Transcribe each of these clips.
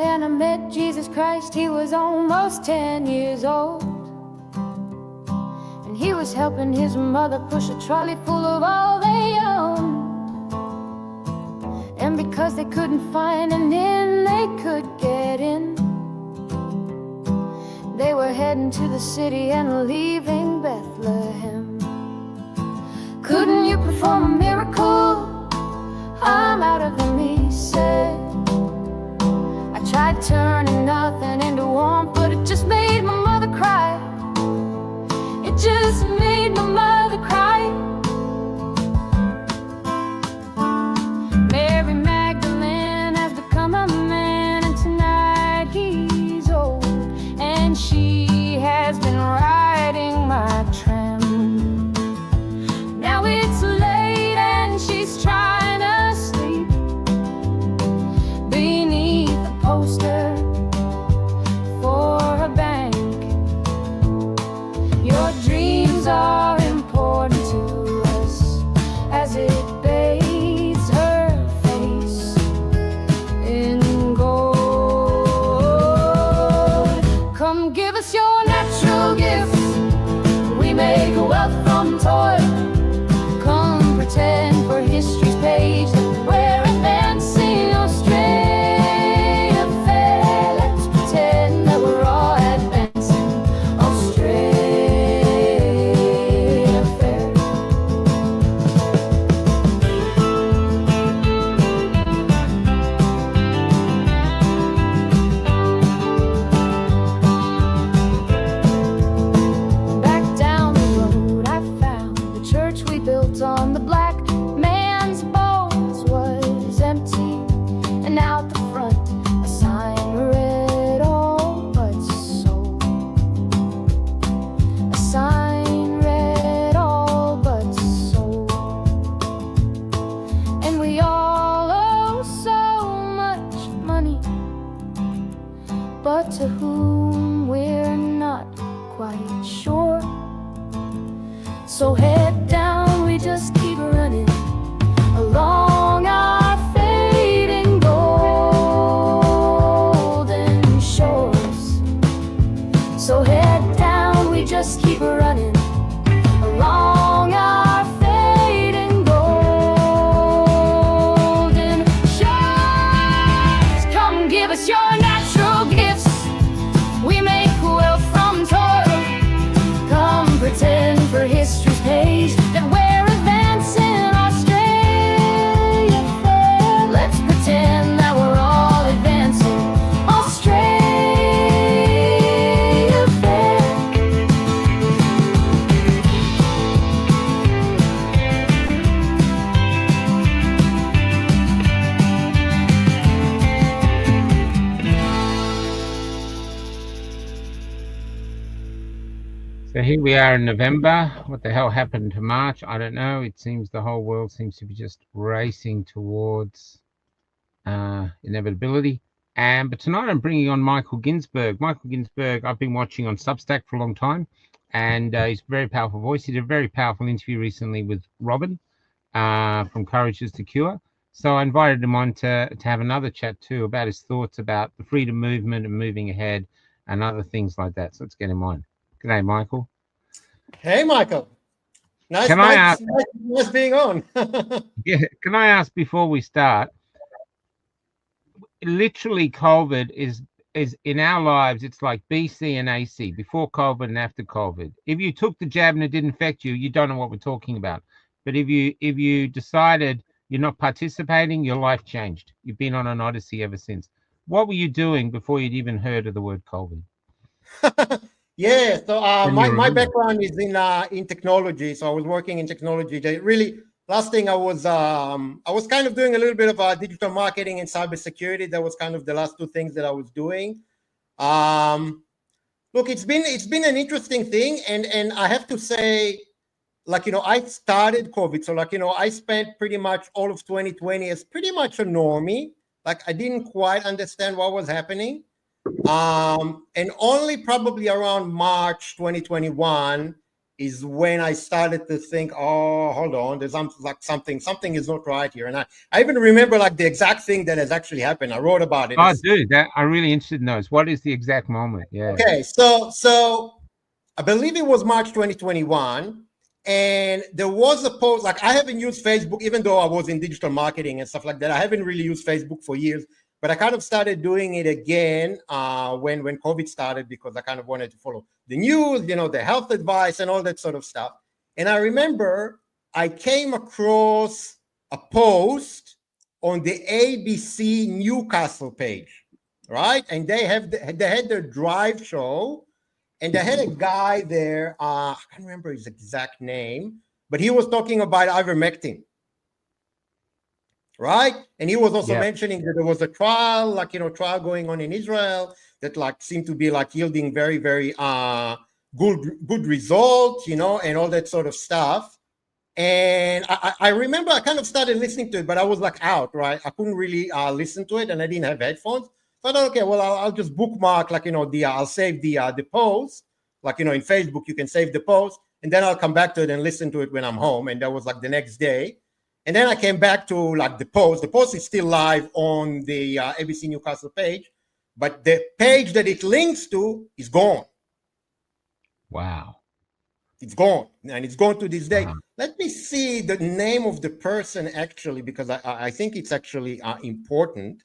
When I met Jesus Christ, he was almost 10 years old, and he was helping his mother push a trolley full of all they owned. And because they couldn't find an inn they could get in, they were heading to the city and leaving Bethlehem. Couldn't you perform a miracle? I'm out of them, he said. I tried turning nothing into warmth, but it just made my mother cry. It just made my mother cry. Mary Magdalene has become a man, and tonight he's old, and she has been riding my tram. Now it's late and she's trying to sleep beneath a poster for a bank. Your dreams are important to us as it bathes her face in gold. Come give us your natural gifts, we make wealth from toil. Come pretend for history's page that we're advancing Australia fair. Let's pretend that we're all advancing Australia fair. Back down the road I found the church we built on the black man's bones was empty, and out the front a sign read all but sold. A sign read all but sold. And we all owe so much money, but to whom we're not quite sure. So head down, we just keep running along our fading golden shores. So head down, we just keep running along our fading golden shores. Come give us your natural gifts, we make wealth from toil. Come pretend for history's page that we're advancing Australia fair. Let's pretend that we're all advancing Australia fair. So here we are in November. What the hell happened to March? I don't know. It seems the whole world seems to be just racing towards inevitability. But tonight I'm bringing on Michael Ginsburg. Michael Ginsburg, I've been watching on Substack for a long time, and he's a very powerful voice. He did a very powerful interview recently with Robin from Courage is the Cure. So I invited him on to have another chat too about his thoughts about the freedom movement and moving ahead and other things like that. So let's get him on. G'day, Michael. Hey, Michael. Nice being on. Yeah, can I ask before we start? Literally, COVID is in our lives. It's like BC and AC, before COVID and after COVID. If you took the jab and it didn't affect you, you don't know what we're talking about. But if you decided you're not participating, your life changed. You've been on an odyssey ever since. What were you doing before you'd even heard of the word COVID? Yeah, so my background is in technology. So I was working in technology. Last thing I was kind of doing a little bit of digital marketing and cybersecurity. That was kind of the last two things that I was doing. Look, it's been an interesting thing, and I have to say, like, you know, I started COVID, so like, you know, I spent pretty much all of 2020 as pretty much a normie. Like, I didn't quite understand what was happening. And only probably around March 2021 is when I started to think, oh, hold on, there's something is not right here. And I even remember like the exact thing that has actually happened. I wrote about it. Oh, dude, I'm really interested in those. What is the exact moment? Yeah. Okay, so I believe it was March 2021, and there was a post. Like, I haven't used Facebook, even though I was in digital marketing and stuff like that. I haven't really used Facebook for years, but I kind of started doing it again when COVID started, because I kind of wanted to follow the news, the health advice and all that sort of stuff. And I remember I came across a post on the ABC Newcastle page, right? And they had their drive show, and they had a guy there. I can't remember his exact name, but he was talking about ivermectin, right? And he was also mentioning that there was a trial, trial going on in Israel that seemed to be yielding very, very good results, and all that sort of stuff. And I remember I kind of started listening to it, but I was out, right? I couldn't really listen to it, and I didn't have headphones. So I thought, okay, well, I'll just bookmark, I'll save the post, in Facebook, you can save the post, and then I'll come back to it and listen to it when I'm home. And that was the next day. And then I came back to the post. The post is still live on the ABC Newcastle page, but the page that it links to is gone. Wow. It's gone, and it's gone to this day. Let me see the name of the person, actually, because I think it's actually important.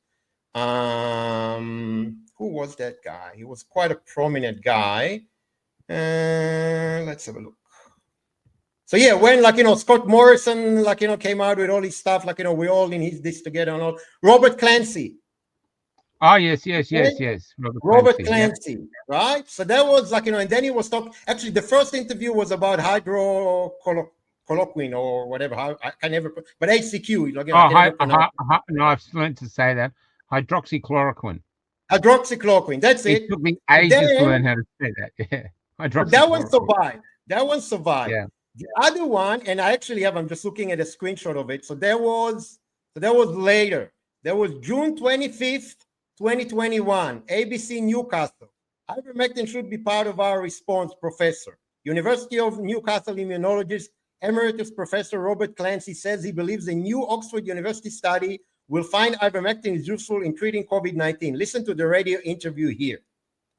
Who was that guy? He was quite a prominent guy. Let's have a look. So yeah, when Scott Morrison came out with all his stuff, we're all in this together and all. Robert Clancy. Oh yes. Robert Clancy, right? So that was and then he was talking. Actually, the first interview was about hydrochloroquine or whatever. I can never, but HCQ. No, I've learned to say that. Hydroxychloroquine. Hydroxychloroquine. That's it. It took me ages to learn how to say that. Yeah. That one survived. Yeah. The other one, and I actually have. I'm just looking at a screenshot of it. So that was later. That was June 25th. 2021, ABC Newcastle. Ivermectin should be part of our response, Professor. University of Newcastle immunologist, Emeritus Professor Robert Clancy says he believes a new Oxford University study will find ivermectin is useful in treating COVID-19. Listen to the radio interview here,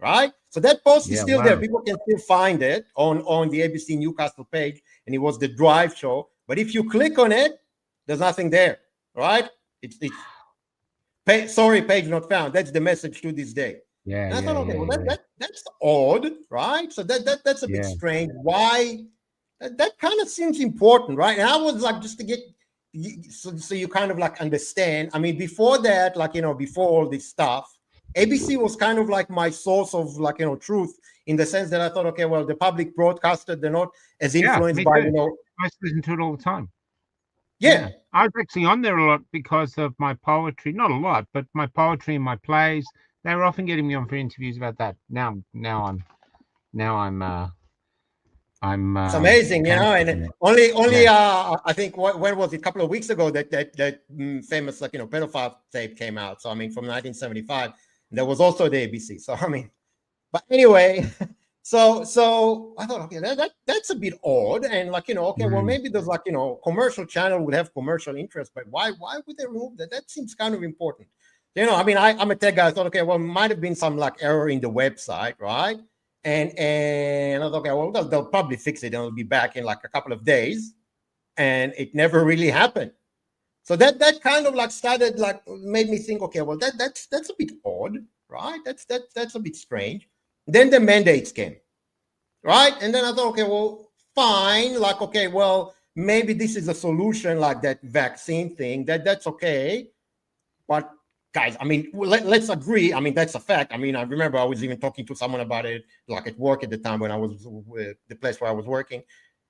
right? So that post is still there. People can still find it on the ABC Newcastle page, and it was the drive show. But if you click on it, there's nothing there, right? It's sorry, page not found. That's the message to this day. Yeah. And I thought, okay, well, that's odd, right? So that's a bit strange. Why? That kind of seems important, right? And I was just to get so you kind of understand. I mean, before that, before all this stuff, ABC was kind of my source of truth, in the sense that I thought, okay, well, the public broadcaster, they're not as influenced by I listen to it all the time. Yeah. I was actually on there a lot because of my poetry. Not a lot, but my poetry and my plays. They were often getting me on for interviews about that. Now I'm it's amazing, and only I think when was it? A couple of weeks ago that famous pedophile tape came out. So I mean, from 1975, there was also the ABC. So I mean, but anyway. So I thought, okay, that's a bit odd, and well, maybe there's commercial channel would have commercial interest, but why would they remove that? That seems kind of important, I mean, I'm a tech guy. I thought, okay, well, might have been some error in the website, right? And I thought, okay, well, they'll probably fix it, and it'll be back in a couple of days, and it never really happened. So that kind of started made me think, okay, well, that's a bit odd, right? That's a bit strange. Then the mandates came, right? And then I thought, okay, well, fine. Okay, well, maybe this is a solution, that vaccine thing. That's okay. But guys, I mean, let's agree. I mean, that's a fact. I mean, I remember I was even talking to someone about it, at work at the time when I was with the place where I was working.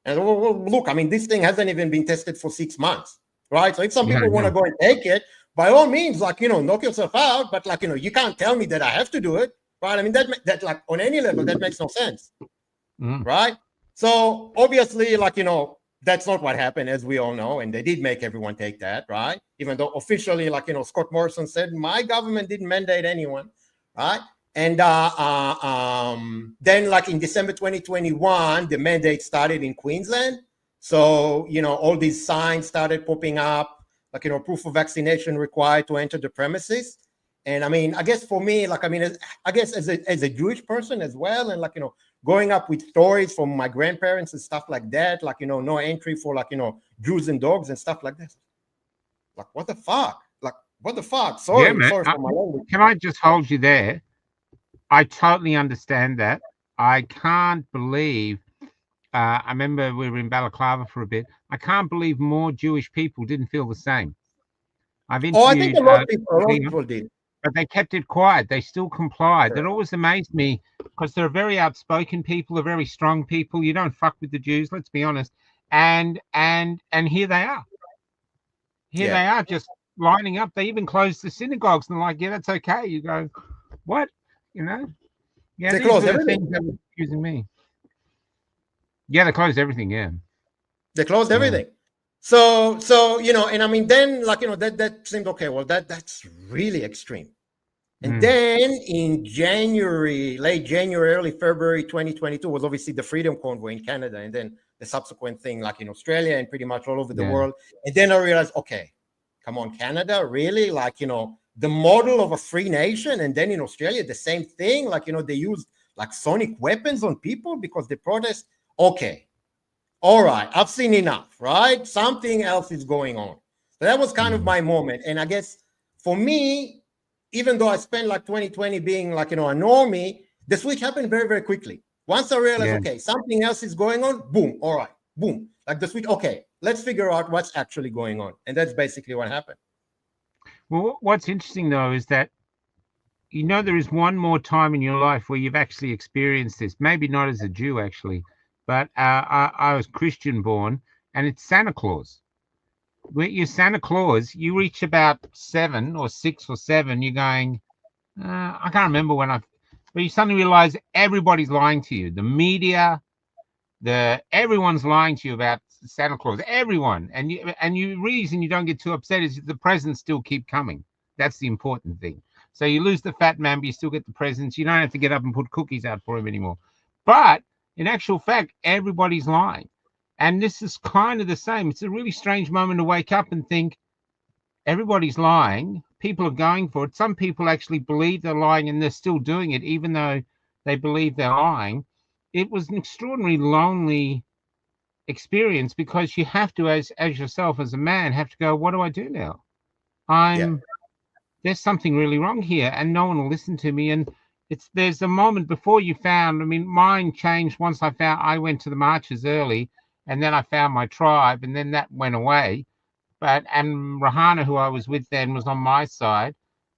And well, look, I mean, this thing hasn't even been tested for 6 months, right? So if some people want to go and take it, by all means, knock yourself out. But you can't tell me that I have to do it. Right? I mean, that on any level, that makes no sense. Right? So obviously, that's not what happened, as we all know. And they did make everyone take that, right? Even though officially, Scott Morrison said, my government didn't mandate anyone, right? And then like in December 2021, the mandate started in Queensland. So, all these signs started popping up, like, proof of vaccination required to enter the premises. And I mean, I guess for me, like, I guess as a Jewish person as well, and like, growing up with stories from my grandparents and stuff like that, like, no entry for like, Jews and dogs and stuff like this. Like, what the fuck? Like, what the fuck? Sorry, Yeah, man. sorry for my language. Can I just hold you there? I totally understand that. I can't believe. I remember we were in Balaclava for a bit. I can't believe more Jewish people didn't feel the same. I've Oh, I think interviewed, a lot of people did. but they kept it quiet. They still complied. Sure. That always amazed me because they're very outspoken people, they're very strong people. You don't fuck with the Jews, let's be honest. And here they are. Here they are, just lining up. They even closed the synagogues, and they're like, yeah, that's okay. You go, what? Yeah, They these closed are the everything. things that were confusing me. Yeah, they closed everything. Yeah, they closed everything. So and I mean, then like that seemed okay. Well, that's really extreme. And then in January, late January, early February 2022 was obviously the Freedom Convoy in Canada, and then the subsequent thing like in Australia and pretty much all over the world. And then I realized, okay, come on, Canada, really? Like, the model of a free nation. And then in Australia, the same thing, like, they used like sonic weapons on people because they protest. Okay, all right, I've seen enough, right? Something else is going on. So that was kind of my moment. And I guess for me, even though I spent like 2020 being like, a normie, the switch happened very, very quickly. Once I realized, okay, something else is going on, boom, all right, boom. Like the switch, okay, let's figure out what's actually going on. And that's basically what happened. Well, what's interesting though is that there is one more time in your life where you've actually experienced this. Maybe not as a Jew, actually, but I was Christian born, and it's Santa Claus. When you're Santa Claus, you reach about 7 or 6 or 7, you're going, I can't remember but you suddenly realize everybody's lying to you. The media, everyone's lying to you about Santa Claus, everyone. And you reason you don't get too upset is the presents still keep coming. That's the important thing. So you lose the fat man, but you still get the presents. You don't have to get up and put cookies out for him anymore. But in actual fact, everybody's lying. And this is kind of the same. It's a really strange moment to wake up and think, everybody's lying. People are going for it. Some people actually believe they're lying and they're still doing it, even though they believe they're lying. It was an extraordinarily lonely experience because you have to, as yourself, as a man, have to go, what do I do now? There's something really wrong here, and no one will listen to me. And there's a moment before you found, mine changed once I went to the marches early, and then I found my tribe, and then that went away. And Rahana, who I was with then, was on my side.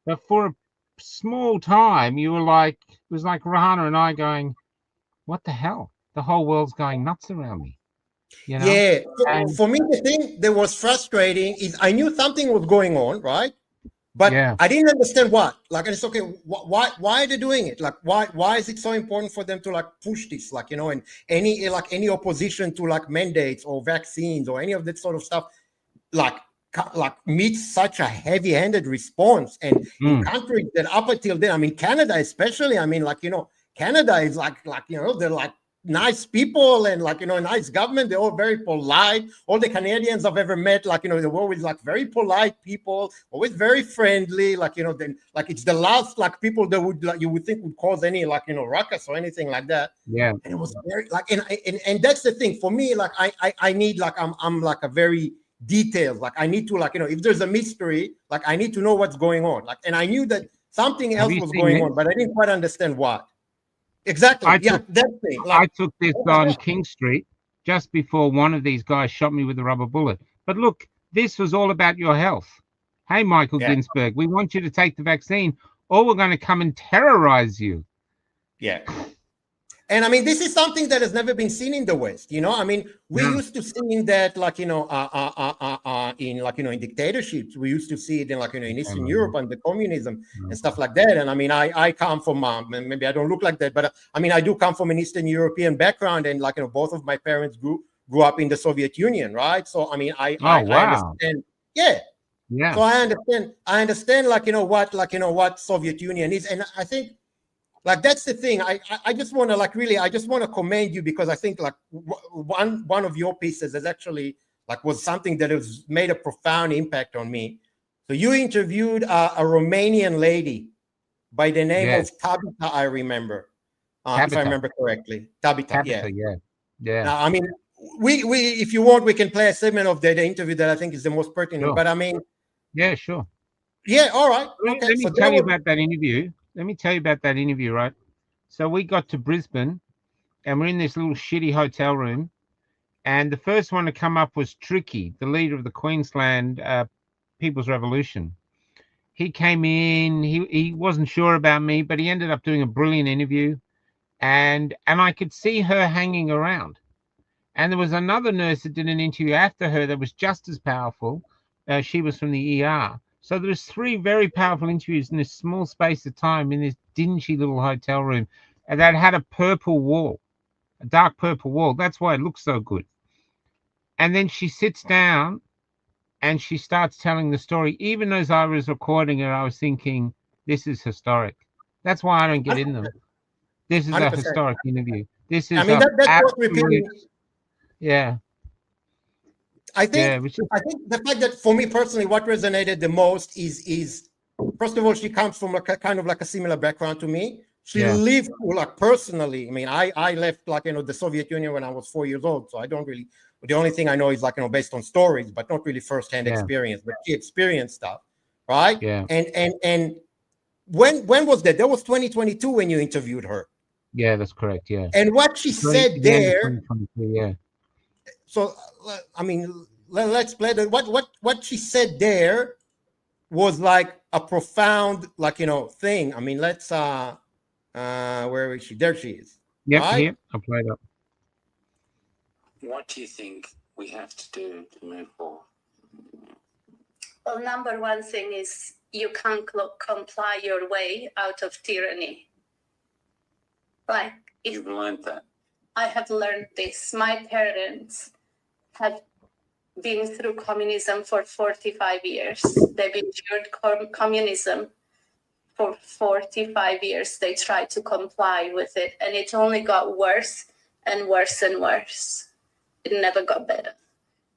But for a small time, it was like Rahana and I going, what the hell? The whole world's going nuts around me. Yeah. For me, the thing that was frustrating is I knew something was going on, right? But I didn't understand what. Like, and it's okay. Why are they doing it? Like, why is it so important for them to like push this? Like, and any opposition to like mandates or vaccines or any of that sort of stuff, like meets such a heavy-handed response. And in countries that up until then, Canada especially, Canada is like they're like nice people and like nice government. They're all very polite. All the Canadians I've ever met, they're always like very polite people, always very friendly. Then like it's the last like people that would you would think would cause any ruckus or anything like that. Yeah. And it was very like and that's the thing for me. Like I need like I'm like a very detailed. Like I need to if there's a mystery, like I need to know what's going on. Like and I knew that something else was going on, but I didn't quite understand what. Exactly. That thing. I took this on King Street just before one of these guys shot me with a rubber bullet. But look, this was all about your health. Hey, Michael Ginsburg, we want you to take the vaccine, or we're going to come and terrorize you. Yeah. And this is something that has never been seen in the West. We used to see that, in dictatorships. We used to see it in Eastern Europe and the communism and stuff like that. And I come from maybe I don't look like that, but I do come from an Eastern European background, and both of my parents grew up in the Soviet Union, right? So I understand. Yeah. So I understand what Soviet Union is, and I think like that's the thing. I just want to like really, I just want to commend you, because I think like one of your pieces is actually like was something that has made a profound impact on me. So you interviewed a Romanian lady by the name Yeah. of Tabitha, I remember, if I Tabitha. remember correctly. Tabitha, yeah. Yeah. Now, I mean, we if you want, we can play a segment of the interview that I think is the most pertinent. Sure. But I mean, yeah, sure. Yeah, all right. Okay. Let me tell you about that interview. Right? So we got to Brisbane, and we're in this little shitty hotel room. And the first one to come up was Tricky, the leader of the Queensland People's Revolution. He came in. He wasn't sure about me, but he ended up doing a brilliant interview. And I could see her hanging around. And there was another nurse that did an interview after her that was just as powerful. She was from the ER. So there was 3 very powerful interviews in this small space of time in this dingy little hotel room, and that had a purple wall, a dark purple wall. That's why it looks so good. And then she sits down and she starts telling the story. Even as I was recording her, I was thinking, this is historic. That's why I don't get in them. This is 100%. A historic interview. This is, I mean, that's what repeating. Yeah. I think the fact that for me personally, what resonated the most is first of all, she comes from a kind of like a similar background to me. She lived like personally. I mean, I left like, the Soviet Union when I was 4 years old. So I don't really, the only thing I know is like, based on stories, but not really firsthand experience, but she experienced stuff. Right. Yeah. And when was that? That was 2022 when you interviewed her. Yeah, that's correct. Yeah. And what she said there. Yeah. So, I mean, let's play that. What she said there was like a profound, like, thing. I mean, let's, where is she? There she is. Yep, right? Here, I'll play it up. What do you think we have to do to move forward? Well, number one thing is you can't comply your way out of tyranny. Like, You've learned that. I have learned this. My parents have been through communism for 45 years. They've endured communism for 45 years. They tried to comply with it, and it only got worse and worse and worse. It never got better.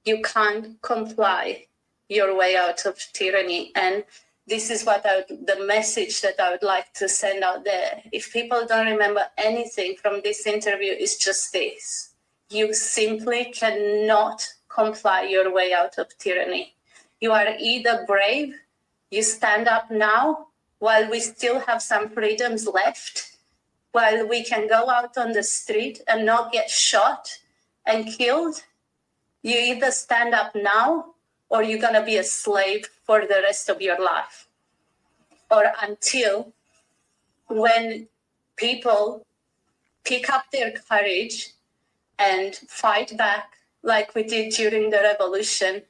You can't comply your way out of tyranny. And this is what the message that I would like to send out there. If people don't remember anything from this interview, it's just this. You simply cannot comply your way out of tyranny. You are either brave, you stand up now while we still have some freedoms left, while we can go out on the street and not get shot and killed. You either stand up now or you're going to be a slave for the rest of your life. Or until when people pick up their courage and fight back like we did during the revolution.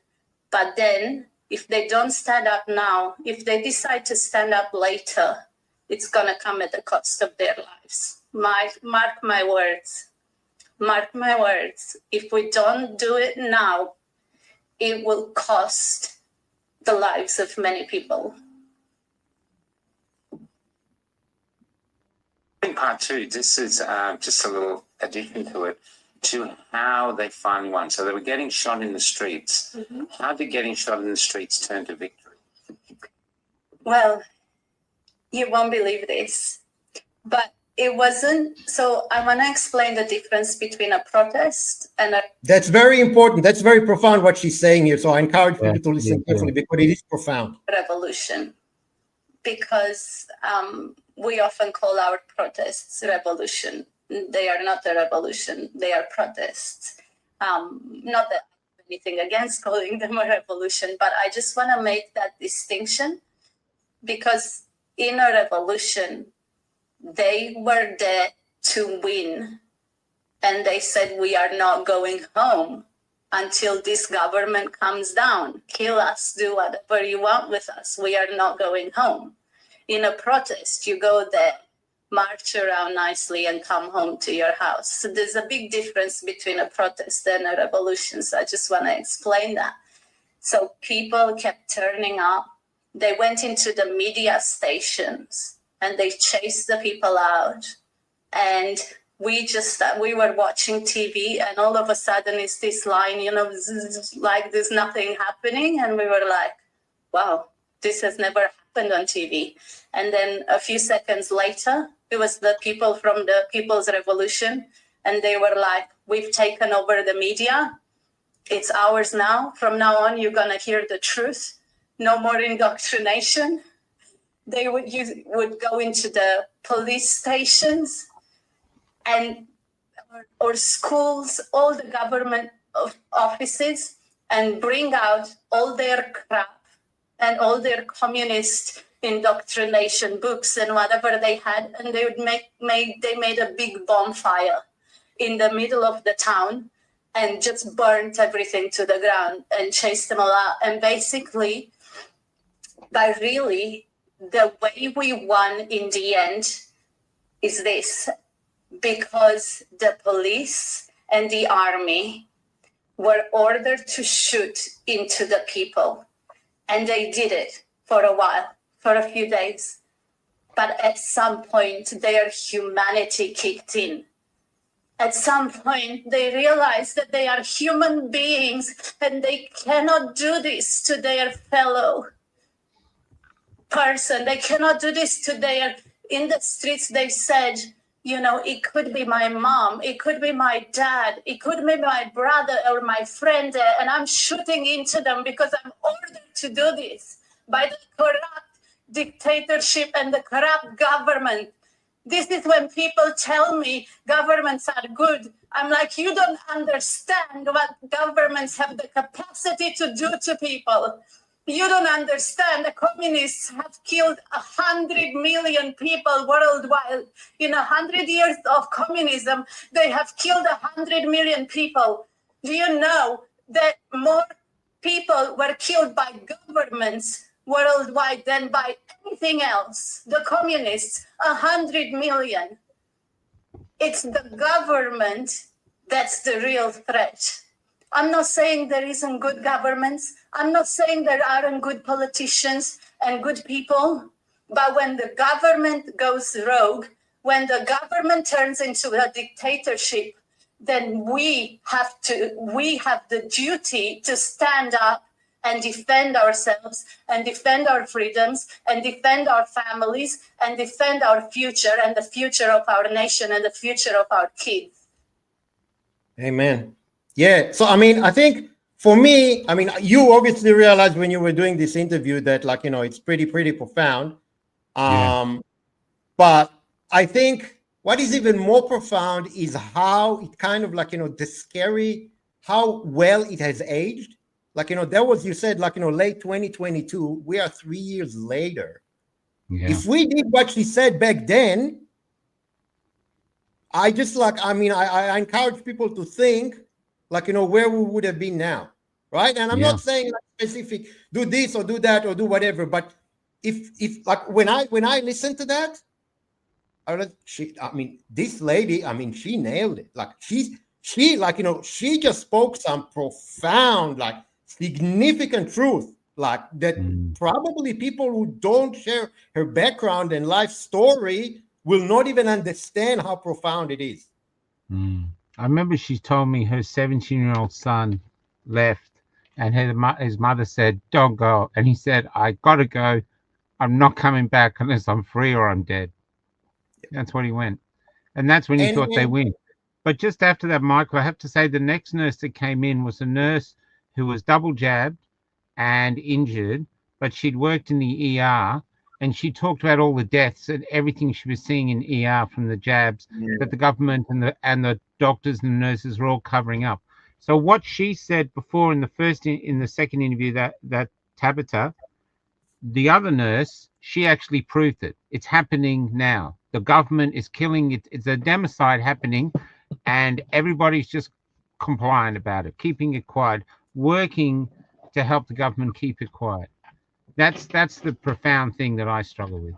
But then if they don't stand up now, if they decide to stand up later, it's going to come at the cost of their lives. Mark my words. Mark my words. If we don't do it now, it will cost the lives of many people. In part 2, this is just a little addition to it, to how they finally won. So they were getting shot in the streets. Mm-hmm. How did getting shot in the streets turn to victory? Well, you won't believe this, but it wasn't. So I want to explain the difference between a protest and a... That's very important. That's very profound what she's saying here. So I encourage people to listen carefully because it is profound. Revolution. Because we often call our protests revolution. They are not a revolution. They are protests. Not that I have anything against calling them a revolution, but I just want to make that distinction because in a revolution, they were there to win. And they said, we are not going home until this government comes down. Kill us, do whatever you want with us. We are not going home. In a protest, you go there, march around nicely and come home to your house. So there's a big difference between a protest and a revolution. So I just want to explain that. So people kept turning up. They went into the media stations and they chased the people out. And we were watching TV, and all of a sudden it's this line, like there's nothing happening. And we were like, wow, this has never happened on TV. And then a few seconds later, it was the people from the People's Revolution. And they were like, we've taken over the media. It's ours now. From now on, you're going to hear the truth. No more indoctrination. They would go into the police stations and or schools, all the government offices, and bring out all their crap and all their communist indoctrination books and whatever they had, and they would made a big bonfire in the middle of the town and just burnt everything to the ground and chased them all out. And basically, but really, the way we won in the end is this, because the police and the army were ordered to shoot into the people. And they did it for a while, for a few days. But at some point, their humanity kicked in. At some point, they realized that they are human beings and they cannot do this to their fellow person. They cannot do this to their, in the streets, they said, it could be my mom, it could be my dad, it could be my brother or my friend, and I'm shooting into them because I'm ordered to do this by the corrupt dictatorship and the corrupt government. This is when people tell me governments are good. I'm like, you don't understand what governments have the capacity to do to people. You don't understand. The communists have killed 100 million people worldwide. In 100 years of communism, they have killed 100 million people. Do you know that more people were killed by governments worldwide than by anything else? The communists, 100 million. It's the government that's the real threat. I'm not saying there isn't good governments. I'm not saying there aren't good politicians and good people. But when the government goes rogue, when the government turns into a dictatorship, then we have the duty to stand up and defend ourselves and defend our freedoms and defend our families and defend our future and the future of our nation and the future of our kids. Amen. Yeah. So, I think for me, you obviously realized when you were doing this interview that it's pretty profound. But I think what is even more profound is how it kind of the scary, how well it has aged. That was, you said, late 2022, we are 3 years later. Yeah. If we did what she said back then, I encourage people to think, where we would have been now, right? And I'm not saying specific, do this or do that or do whatever, but if when I listen to that, this lady, she nailed it. She just spoke some profound, significant truth, that probably people who don't share her background and life story will not even understand how profound it is. I remember she told me her 17-year-old son left and his mother said, don't go. And he said, I got to go. I'm not coming back unless I'm free or I'm dead. That's what he went. And that's when he thought they win. But just after that, Michael, I have to say the next nurse that came in was a nurse who was double jabbed and injured, but she'd worked in the ER. And she talked about all the deaths and everything she was seeing in ER from the jabs that the government and the doctors and the nurses were all covering up. So what she said before in the second interview, that Tabitha, the other nurse, she actually proved it. It's happening now. The government is killing it. It's a democide happening, and everybody's just compliant about it, keeping it quiet, working to help the government keep it quiet. That's the profound thing that I struggle with,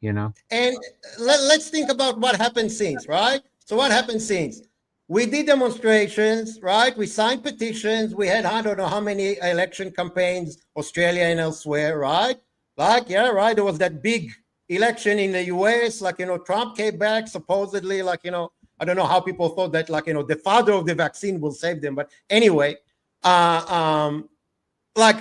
And let's think about what happened since, right? So what happened since? We did demonstrations, right? We signed petitions. We had I don't know how many election campaigns, Australia and elsewhere, right? There was that big election in the US, like, Trump came back supposedly, like, I don't know how people thought that, like, the father of the vaccine will save them. But anyway, like,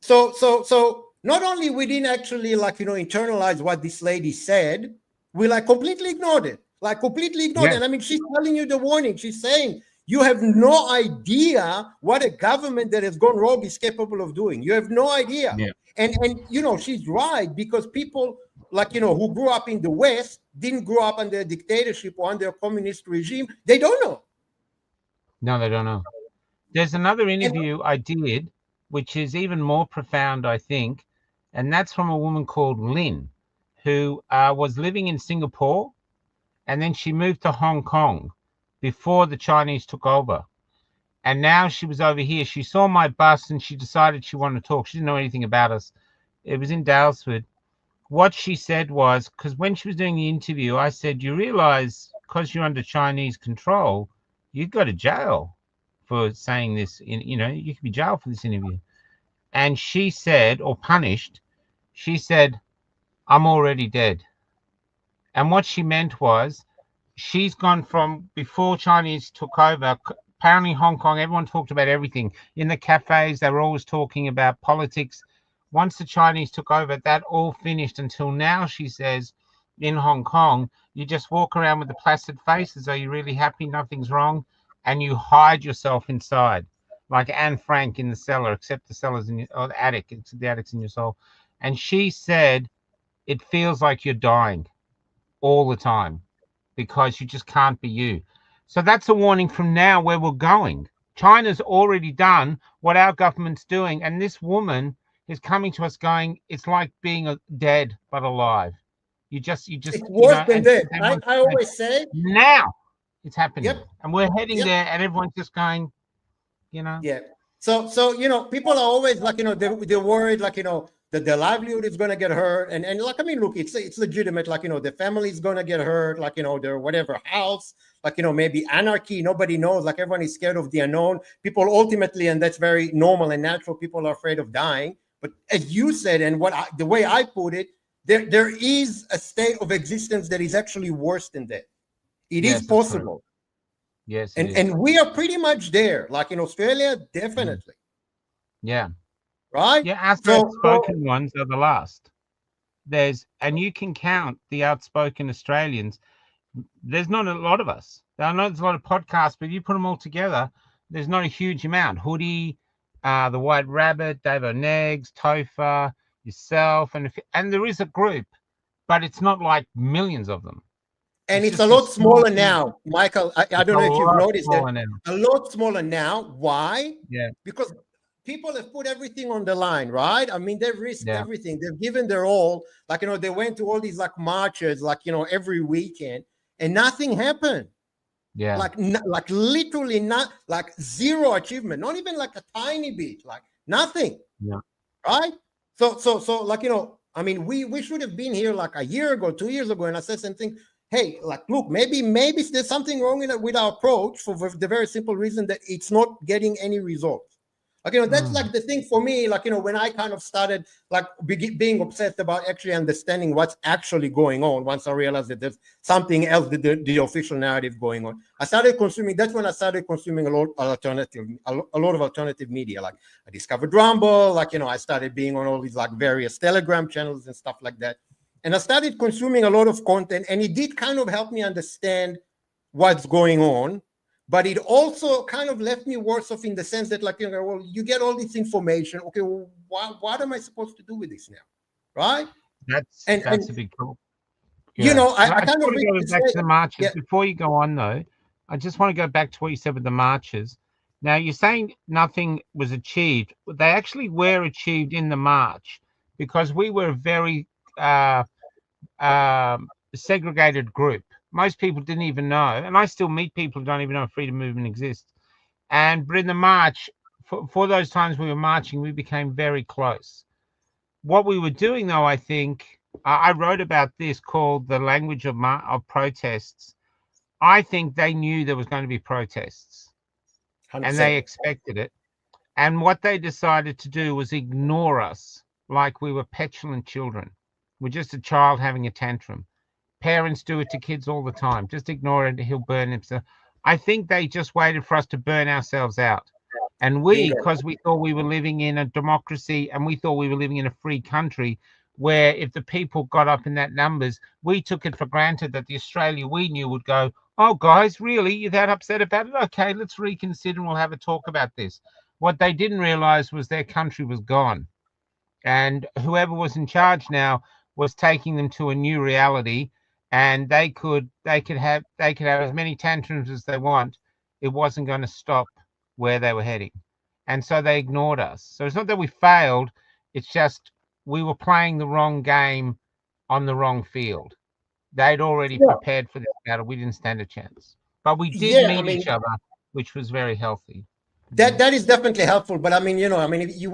so not only we didn't actually, like, internalize what this lady said, we like completely ignored it, Yes. And I mean, she's telling you the warning. She's saying you have no idea what a government that has gone rogue is capable of doing. You have no idea. Yeah. And she's right, because people, like, who grew up in the West, didn't grow up under a dictatorship or under a communist regime. They don't know. No, they don't know. There's another interview I did, which is even more profound, I think, and that's from a woman called Lynn, who was living in Singapore, and then she moved to Hong Kong before the Chinese took over. And now she was over here. She saw my bus and she decided she wanted to talk. She didn't know anything about us. It was in Dalesford. What she said was, because when she was doing the interview, I said, you realize because you're under Chinese control, you'd go to jail for saying this. You could be jailed for this interview. And she said, or punished, she said, I'm already dead. And what she meant was, she's gone from before Chinese took over. Apparently, Hong Kong, everyone talked about everything. In the cafes, they were always talking about politics. Once the Chinese took over, that all finished until now, she says, in Hong Kong, you just walk around with a placid face as though you're really happy, nothing's wrong, and you hide yourself inside, like Anne Frank in The Cellar, except the cellar's in or the attic, it's the attic's in your soul. And she said, it feels like you're dying all the time because you just can't be you. So that's a warning from now where we're going. China's already done what our government's doing, and this woman is coming to us going, it's like being dead but alive. You just It's worse than that. I always say now it's happening. Yep. And we're heading Yep. there, and everyone's just going, Yeah. So people are always like, they're worried, like, that their livelihood is going to get hurt. And like, I mean, look, it's legitimate. Like, the family is going to get hurt, like, their whatever house, like, maybe anarchy, nobody knows, like everyone is scared of the unknown. People ultimately, and that's very normal and natural, people are afraid of dying. But as you said, and the way I put it, there is a state of existence that is actually worse than that. It is possible. Yes. And we are pretty much there. Like in Australia, definitely. Yeah. Right? Yeah, outspoken ones are the last. And you can count the outspoken Australians. There's not a lot of us. I know there's a lot of podcasts, but you put them all together, there's not a huge amount. Hoodie, the White Rabbit, Dave O'Negs, Topher, yourself, and there is a group, but it's not like millions of them. And it's a lot smaller now, Michael. I don't know if you've noticed that. Now. A lot smaller now. Why? Yeah. Because people have put everything on the line, right? I mean, they've risked everything. They've given their all. Like, they went to all these like marches, like, every weekend, and nothing happened. Yeah. Like literally not, like zero achievement, not even like a tiny bit, like nothing. Yeah. Right? So like, I mean, we should have been here like a year ago, 2 years ago, and assess and think, hey, like, look, maybe there's something wrong with our approach for the very simple reason that it's not getting any results. Like, that's like the thing for me, like, when I kind of started like being obsessed about actually understanding what's actually going on. Once I realized that there's something else, the official narrative going on, that's when I started consuming a lot of alternative media. Like, I discovered Rumble, like, I started being on all these like various Telegram channels and stuff like that. And I started consuming a lot of content, and it did kind of help me understand what's going on. But it also kind of left me worse off in the sense that, like, well, you get all this information. Okay, well, what am I supposed to do with this now? Right? That's a big problem. Yeah. I kind of go back to the marches. Yeah. Before you go on, though, I just want to go back to what you said with the marches. Now, you're saying nothing was achieved. They actually were achieved in the march because we were a very segregated group. Most people didn't even know, and I still meet people who don't even know a freedom movement exists. But in the march, for those times we were marching, we became very close. What we were doing, though, I think, I wrote about this called The Language of Protests. I think they knew there was going to be protests, 100%. And they expected it. And what they decided to do was ignore us like we were petulant children. We're just a child having a tantrum. Parents do it to kids all the time. Just ignore it, he'll burn himself. I think they just waited for us to burn ourselves out. And we, Bingo. because we thought we were living in a democracy and we thought we were living in a free country where if the people got up in that numbers, we took it for granted that the Australia we knew would go, oh, guys, really? You're that upset about it? Okay, let's reconsider and we'll have a talk about this. What they didn't realize was their country was gone. And whoever was in charge now was taking them to a new reality, and they could have as many tantrums as they want. It wasn't going to stop where they were heading, and so they ignored us. So it's not that we failed, it's just we were playing the wrong game on the wrong field. They'd already Yeah. prepared for this battle. We didn't stand a chance, but we did Yeah, I meet mean, each other, which was very healthy. that is definitely helpful, but I mean,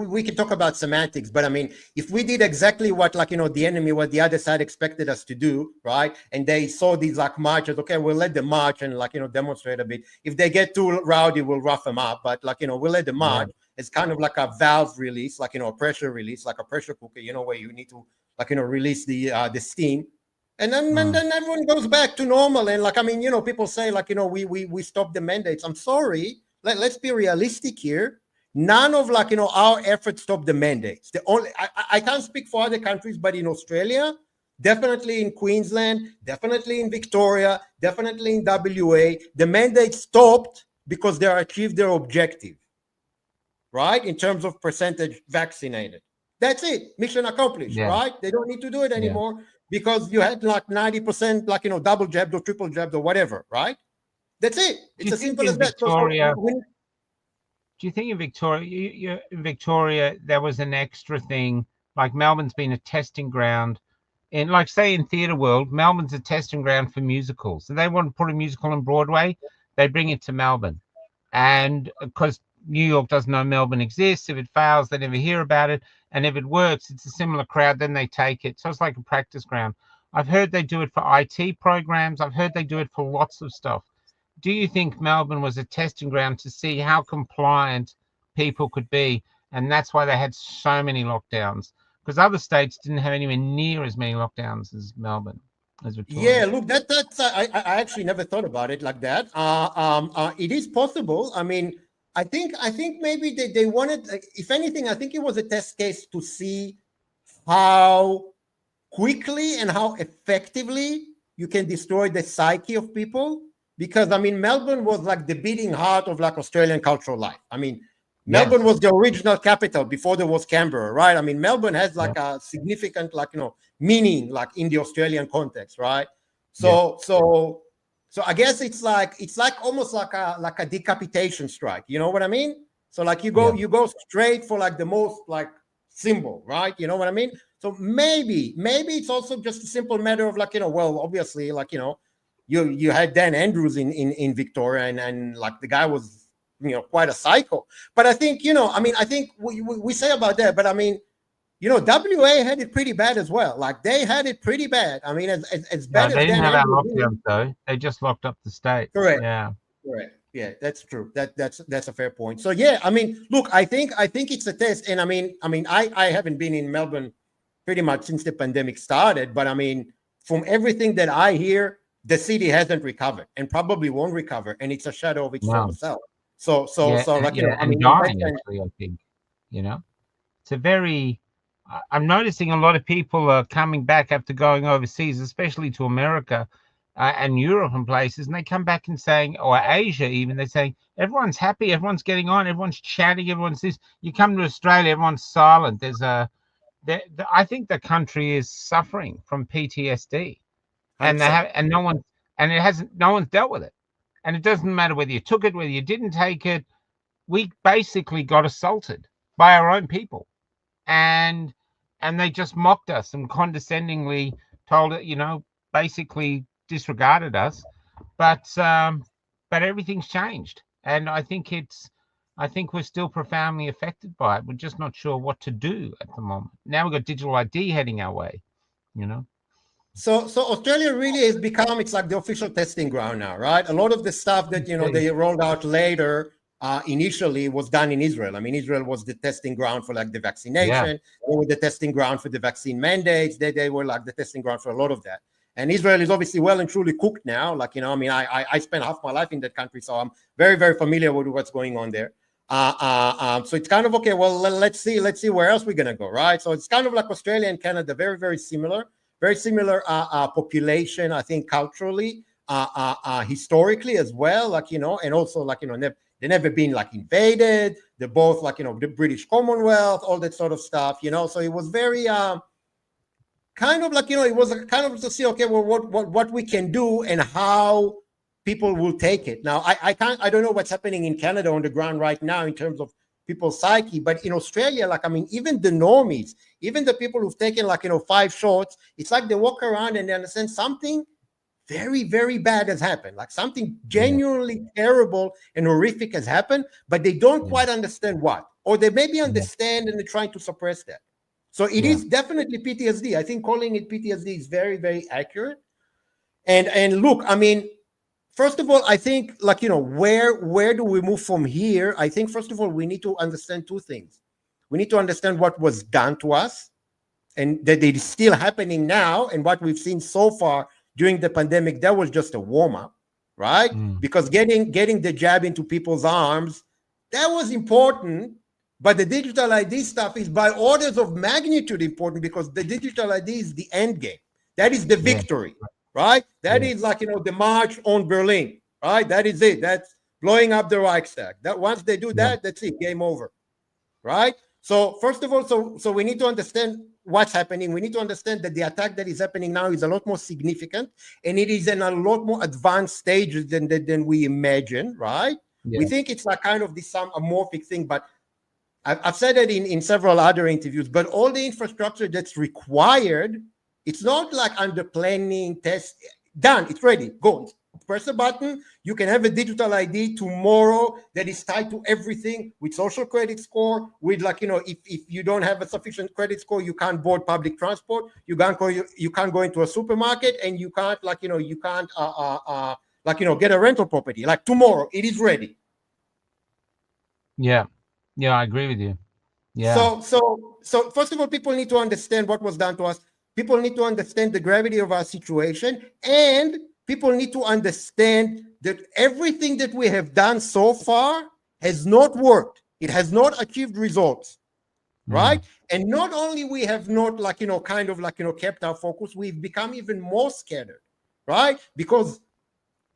we can talk about semantics, but I mean, if we did exactly what, like, the enemy, what the other side expected us to do, right? And they saw these like marches, okay, we'll let them march and like, demonstrate a bit. If they get too rowdy, we'll rough them up, but like, we'll let them march. It's kind of like a valve release, like, a pressure release, like a pressure cooker, where you need to like, release the steam. And then everyone goes back to normal. And like, I mean, people say like, we stopped the mandates. I'm sorry. Let's be realistic here. None of like, our efforts stop the mandates. The only I can't speak for other countries, but in Australia, definitely in Queensland, definitely in Victoria, definitely in WA, the mandate stopped because they achieved their objective, right? In terms of percentage vaccinated. That's it. Mission accomplished, right? They don't need to do it anymore because you had like 90%, like, double jabbed or triple jabbed or whatever, right? That's it. It's as simple as that. Victoria, do you think in Victoria, in Victoria, there was an extra thing, like Melbourne's been a testing ground, and like say in theatre world, Melbourne's a testing ground for musicals. So they want to put a musical on Broadway, they bring it to Melbourne, and because New York doesn't know Melbourne exists, if it fails, they never hear about it, and if it works, it's a similar crowd, then they take it. So it's like a practice ground. I've heard they do it for IT programs. I've heard they do it for lots of stuff. Do you think Melbourne was a testing ground to see how compliant people could be? And that's why they had so many lockdowns, because other states didn't have anywhere near as many lockdowns as Melbourne, as Victoria. Yeah, look, that's I actually never thought about it like that. It is possible. I mean, I think maybe they wanted, if anything, I think it was a test case to see how quickly and how effectively you can destroy the psyche of people. Because I mean, Melbourne was like the beating heart of like Australian cultural life. I mean, Melbourne was the original capital before there was Canberra, right? I mean, Melbourne has like a significant, like, meaning like in the Australian context, right? So I guess it's like almost like a decapitation strike. You know what I mean? So like you go straight for like the most like symbol, right? You know what I mean? So maybe it's also just a simple matter of like, well, obviously, like, you had Dan Andrews in Victoria, and like the guy was, quite a psycho. But I think, I think we say about that, but I mean, WA had it pretty bad as well. Like they had it pretty bad. I mean, as bad as they didn't have our lockdowns though. They just locked up the state. Correct. Yeah. Correct. Yeah, that's true. That's a fair point. So yeah, I mean, look, I think it's a test, and I mean, I haven't been in Melbourne pretty much since the pandemic started, but I mean, from everything that I hear, the city hasn't recovered and probably won't recover, and it's a shadow of its former self. So like, I mean, dying actually, I think, it's a very. I'm noticing a lot of people are coming back after going overseas, especially to America and Europe and places, and they come back and saying, or Asia even, they're saying everyone's happy, everyone's getting on, everyone's chatting, everyone's this. You come to Australia, everyone's silent. I think the country is suffering from PTSD. And they have, and no one's dealt with it. And it doesn't matter whether you took it, whether you didn't take it. We basically got assaulted by our own people, and they just mocked us and condescendingly told it, basically disregarded us. But everything's changed, and I think we're still profoundly affected by it. We're just not sure what to do at the moment. Now we've got digital ID heading our way, So Australia really has become, it's like the official testing ground now, right? A lot of the stuff that, they rolled out later initially was done in Israel. I mean, Israel was the testing ground for like the vaccination. They were the testing ground for the vaccine mandates. They were like the testing ground for a lot of that. And Israel is obviously well and truly cooked now. Like, I mean, I spent half my life in that country, so I'm very, very familiar with what's going on there. So it's kind of, okay, well, let's see where else we're going to go, right? So it's kind of like Australia and Canada, very, very similar population, I think, culturally, historically as well, like, and also like, they've never been like invaded. They're both like, the British Commonwealth, all that sort of stuff, so it was very, kind of like, it was kind of to see, okay, well, what we can do and how people will take it. Now, I don't know what's happening in Canada on the ground right now in terms of people's psyche, but in Australia, like, I mean, even the normies, even the people who've taken like, 5 shots, it's like they walk around and they understand something very, very bad has happened, like something genuinely terrible and horrific has happened, but they don't quite understand what, or they maybe understand and they're trying to suppress that. So it is definitely PTSD. I think calling it PTSD is very, very accurate. And look, I mean, first of all, I think, like, where do we move from here? I think, first of all, we need to understand 2 things. We need to understand what was done to us and that it is still happening now. And what we've seen so far during the pandemic, that was just a warm-up, right? Because getting the jab into people's arms, that was important. But the digital ID stuff is by orders of magnitude important, because the digital ID is the end game. That is the victory, right? That is like, the march on Berlin, right? That is it. That's blowing up the Reichstag. That once they do that, that's it, game over, right? So first of all, so we need to understand what's happening. We need to understand that the attack that is happening now is a lot more significant, and it is in a lot more advanced stages than we imagine, right? We think it's like kind of this some amorphic thing, but I've said it in several other interviews, but all the infrastructure that's required, it's not like under planning, test, done, it's ready, go. Press a button, you can have a digital ID tomorrow that is tied to everything with social credit score, with like, if you don't have a sufficient credit score, you can't board public transport, you can't go into a supermarket, and you can't get a rental property. Like tomorrow, it is ready. Yeah, I agree with you. So first of all, people need to understand what was done to us. People need to understand the gravity of our situation, and people need to understand that everything that we have done so far has not worked. It has not achieved results, right? And not only we have not kept our focus, we've become even more scattered, right? Because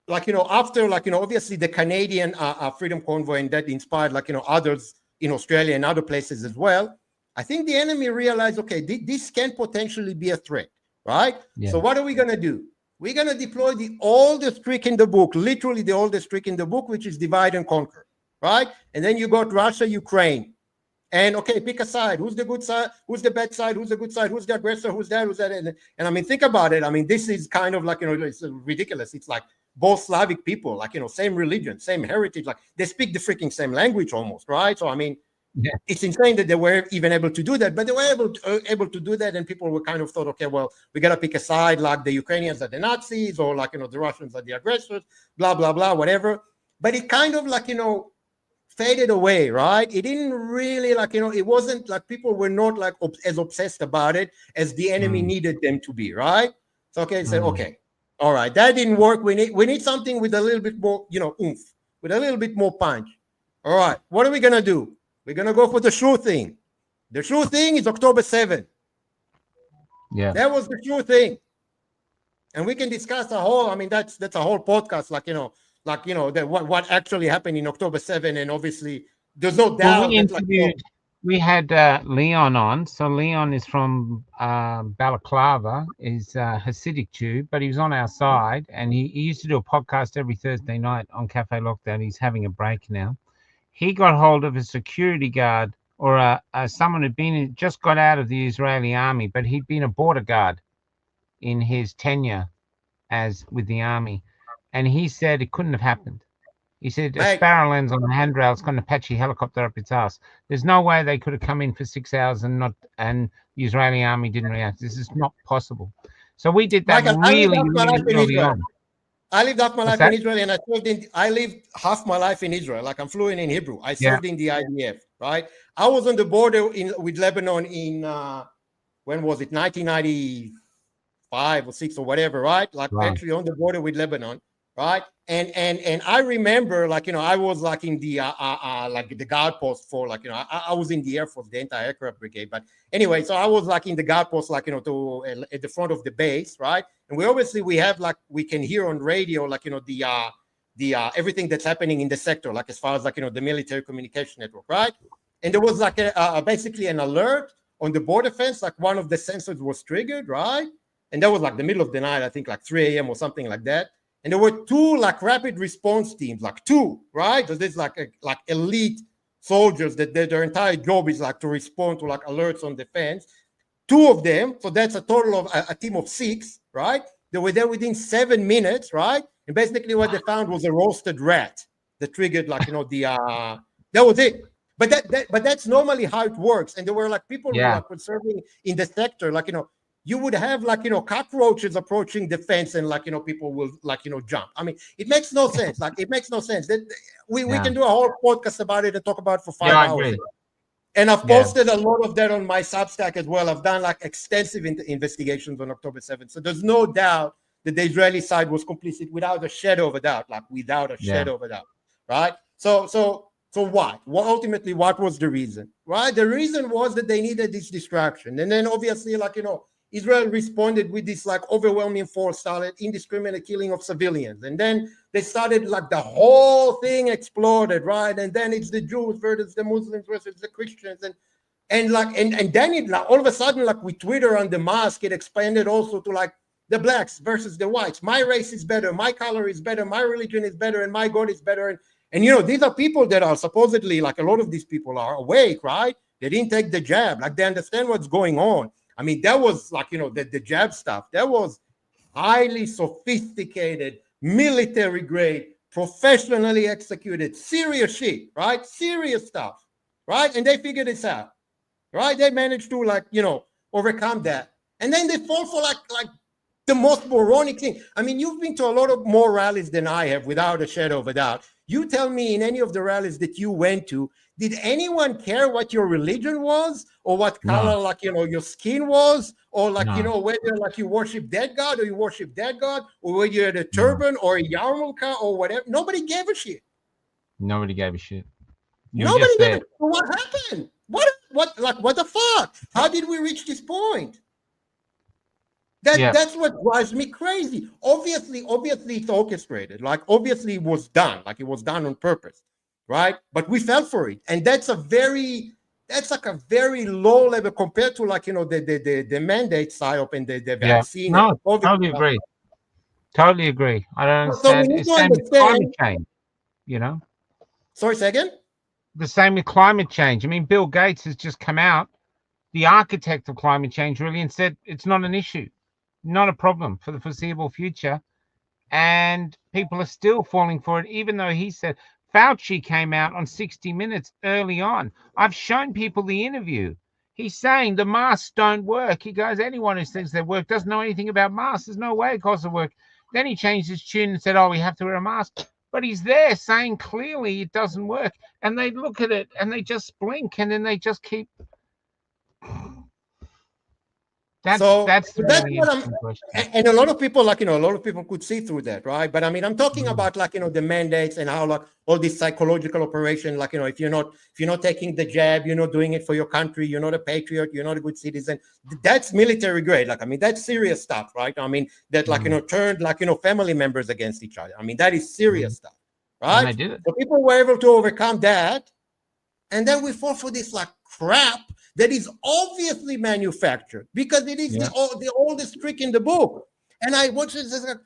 after obviously the Canadian Freedom Convoy, and that inspired others in Australia and other places as well, I think the enemy realized, okay, this can potentially be a threat, right? So what are we going to do? We're going to deploy the oldest trick in the book, literally the oldest trick in the book, which is divide and conquer, right? And then you got Russia, Ukraine. And okay, pick a side. Who's the good side? Who's the bad side? Who's the good side? Who's the aggressor? Who's that? Who's that? And I mean, think about it. I mean, this is kind of like, it's ridiculous. It's like both Slavic people, same religion, same heritage. Like they speak the freaking same language almost, right? So, I mean, it's insane that they were even able to do that, but they were able to do that. And people were kind of thought, okay, well, we got to pick a side, like the Ukrainians are the Nazis, or the Russians are the aggressors, blah, blah, blah, whatever. But it kind of faded away, right? It didn't really it wasn't like people were not as obsessed about it as the enemy needed them to be, right? So okay, say okay, all right, that didn't work. We need something with a little bit more, oomph, with a little bit more punch. All right, what are we gonna do? We're gonna go for the true thing. The true thing is October 7th. Yeah, that was the true thing, and we can discuss a whole. I mean, that's a whole podcast, what actually happened in October 7th, and obviously there's no doubt. We had Leon on. So Leon is from Balaclava, is Hasidic Jew, but he was on our side, and he used to do a podcast every Thursday night on Cafe Lockdown. He's having a break now. He got hold of a security guard, or someone who'd just got out of the Israeli army, but he'd been a border guard in his tenure with the army. And he said it couldn't have happened. He said a sparrow lands on the handrail, it's got an Apache helicopter up its ass. There's no way they could have come in for 6 hours and the Israeli army didn't react. This is not possible. So we did that really early on. I lived half my What's life in that? Israel, and I lived half my life in Israel. Like I'm fluent in Hebrew. I Yeah. served in the IDF, right? I was on the border with Lebanon in when was it? 1995 or 6 or whatever, right? Like Right. actually on the border with Lebanon, right? And I remember, like, I was like in the like the guard post for, like, I was in the Air Force, the anti-aircraft brigade. But anyway, so I was like in the guard post, like, to at the front of the base, right? And we have, like, we can hear on radio, like, the everything that's happening in the sector, like as far as, like, the military communication network, right? And there was like basically an alert on the border fence, like one of the sensors was triggered, right? And that was like the middle of the night, I think like 3 a.m. or something like that. And there were two like rapid response teams, like two, right? So there's like elite soldiers that their entire job is like to respond to like alerts on the fence. Two of them, so that's a total of a team of 6, right? They were there within 7 minutes, right? And basically what they found was a roasted rat that triggered, like, that was it. But that's normally how it works. And there were like people who Yeah. were serving in the sector, like, you would have like, cockroaches approaching the fence, and like, people will like, jump. I mean, it makes no sense. Like, it makes no sense. That we can do a whole podcast about it and talk about it for 5 Yeah, I hours. agree. And I've Yeah. posted a lot of that on my Substack as well. I've done like extensive investigations on October 7th. So there's no doubt that the Israeli side was complicit, without a shadow of a doubt, like without a shadow of a doubt, right? So what? Well, ultimately, what was the reason, right? The reason was that they needed this distraction. And then obviously, like, Israel responded with this like overwhelming force, started indiscriminate killing of civilians. And then they started, like, the whole thing exploded, right? And then it's the Jews versus the Muslims versus the Christians. And then it, like, all of a sudden, like with Twitter on the mask, it expanded also to like the blacks versus the whites. My race is better, my color is better, my religion is better, and my God is better. And these are people that are supposedly, like, a lot of these people are awake, right? They didn't take the jab, like they understand what's going on. I mean, that was like, the jab stuff. That was highly sophisticated, military grade, professionally executed, serious shit, right? Serious stuff, right? And they figured this out, right? They managed to, like, overcome that. And then they fall for like the most moronic thing. I mean, you've been to a lot of more rallies than I have, without a shadow of a doubt. You tell me, in any of the rallies that you went to, did anyone care what your religion was, or what color, like, your skin was, or like, whether like you worship that God or you worship that God, or whether you had a turban or a yarmulke or whatever? Nobody gave a shit. Nobody gave a shit. You were Nobody just gave there. a shit. What happened? What the fuck? How did we reach this point? That's what drives me crazy. Obviously, it's orchestrated. Like, obviously, it was done. Like, it was done on purpose, right? But we fell for it, and that's like a very low level compared to, like, the mandate psyop and the vaccine. No, and COVID totally stuff. agree. Totally agree. I don't So we understand. need It's to same with climate understand. change. Sorry, say again. The same with climate change. I mean, Bill Gates has just come out, the architect of climate change, really, and said it's not an issue, not a problem for the foreseeable future. And people are still falling for it, even though he said, Fauci came out on 60 Minutes early on. I've shown people the interview. He's saying the masks don't work. He goes, anyone who thinks they work doesn't know anything about masks. There's no way it causes the work. Then he changed his tune and said, oh, we have to wear a mask. But he's there saying clearly it doesn't work. And they look at it and they just blink, and then they just keep. That's really what I'm, interesting question. and a lot of people, like, a lot of people could see through that, right? But I mean, I'm talking about, like, the mandates and how, like, all this psychological operation, like, if you're not taking the jab, you're not doing it for your country, you're not a patriot, you're not a good citizen. That's military grade. Like, I mean, that's serious stuff, right? I mean, that, like, turned, like, family members against each other. I mean, that is serious stuff, right? And they did it. So people were able to overcome that. And then we fall for this, like, crap that is obviously manufactured, because it is the oldest trick in the book. And I watch it, like,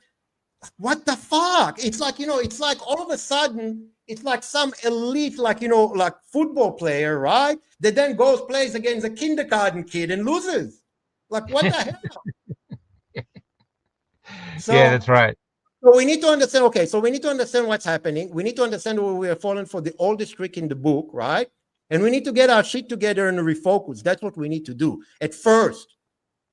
what the fuck? It's like, it's like all of a sudden, it's like some elite, like, like football player, right? That then plays against a kindergarten kid and loses. Like, what the hell? So, yeah, that's right. So we need to understand, okay, so we need to understand what's happening. We need to understand where we are falling for the oldest trick in the book, right? And we need to get our shit together and refocus. That's what we need to do at first.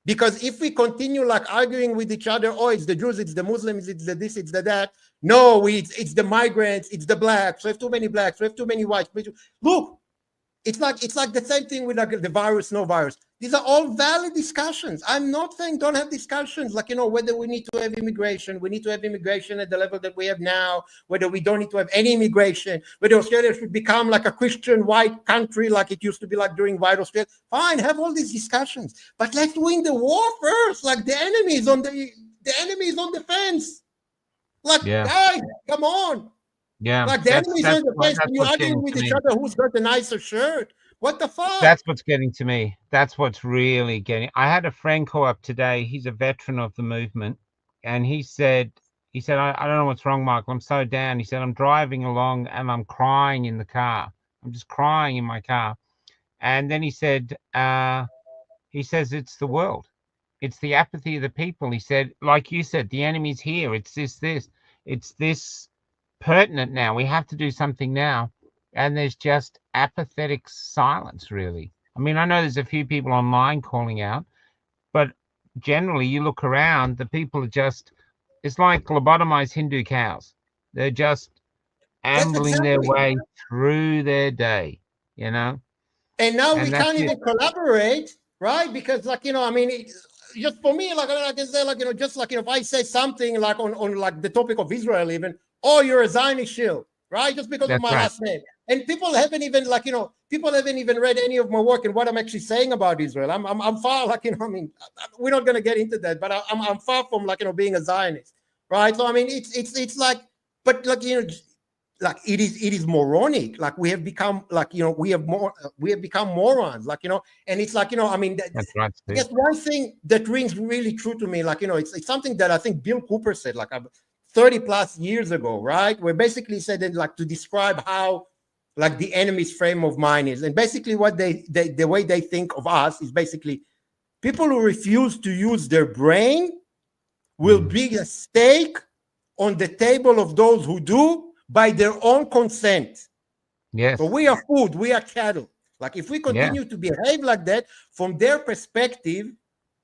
Because if we continue like arguing with each other, oh, it's the Jews, it's the Muslims, it's the this, it's the that. No, it's the migrants, it's the blacks. We have too many blacks, we have too many whites. Look, it's like the same thing with like the virus, no virus. These are all valid discussions. I'm not saying don't have discussions, like, whether we need to have immigration. We need to have immigration at the level that we have now, whether we don't need to have any immigration, whether Australia should become like a Christian white country like it used to be like during white Australia. Fine, have all these discussions. But let's win the war first. Like the enemy is on the fence. Like, guys, come on. Yeah, like the enemy's on the fence, and you're arguing with each other who's got the nicer shirt. What the fuck? That's what's getting to me. That's what's really getting. I had a friend call up today. He's a veteran of the movement, and he said, I don't know what's wrong, Michael. I'm so down. He said, I'm driving along and I'm crying in the car. I'm just crying in my car. And then he said, it's the world. It's the apathy of the people. He said, like you said, the enemy's here. It's this pertinent now. We have to do something now. And there's just apathetic silence, really. I mean, I know there's a few people online calling out, but generally you look around, the people are just, it's like lobotomized Hindu cows. They're just ambling their way through their day, And now we can't even collaborate, right? Because just for me, I can say, just if I say something on like the topic of Israel even, oh, you're a Zionist shill, right? Just because of my last name. And people haven't even read any of my work and what I'm actually saying about Israel. I'm far we're not going to get into that, but I'm far from being a Zionist, right? So it's like, but it is moronic. Like we have become we have become morons. And it's that's right. I guess one thing that rings really true to me, it's something that I think Bill Cooper said 30 plus years ago, right? Where basically said that to describe how the enemy's frame of mind is, and basically what the way they think of us is basically people who refuse to use their brain will be a stake on the table of those who do by their own consent. Yes. So we are food, we are cattle. If we continue to behave like that from their perspective,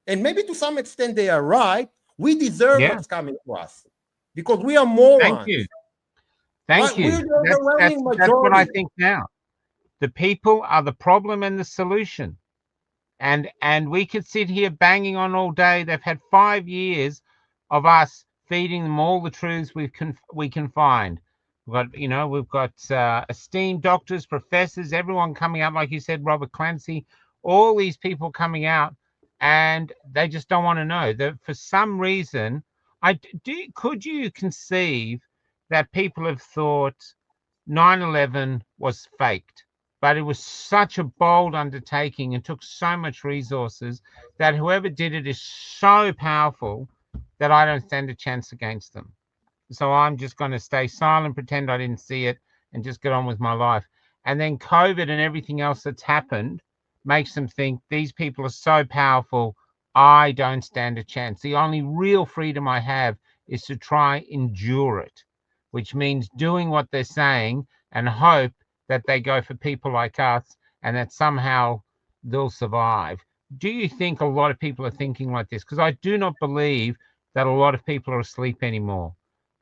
and maybe to some extent they are right, we deserve what's coming to us because we are morons. Thank you. Thank you. That's what I think now. The people are the problem and the solution. And we could sit here banging on all day. They've had 5 years of us feeding them all the truths we can find. We've got esteemed doctors, professors, everyone coming out, like you said, Robert Clancy, all these people coming out, and they just don't want to know. That for some reason, could you conceive that people have thought 9/11 was faked, but it was such a bold undertaking and took so much resources that whoever did it is so powerful that I don't stand a chance against them. So I'm just going to stay silent, pretend I didn't see it, and just get on with my life. And then COVID and everything else that's happened makes them think these people are so powerful, I don't stand a chance. The only real freedom I have is to try endure it, which means doing what they're saying and hope that they go for people like us and that somehow they'll survive. Do you think a lot of people are thinking like this? Because I do not believe that a lot of people are asleep anymore.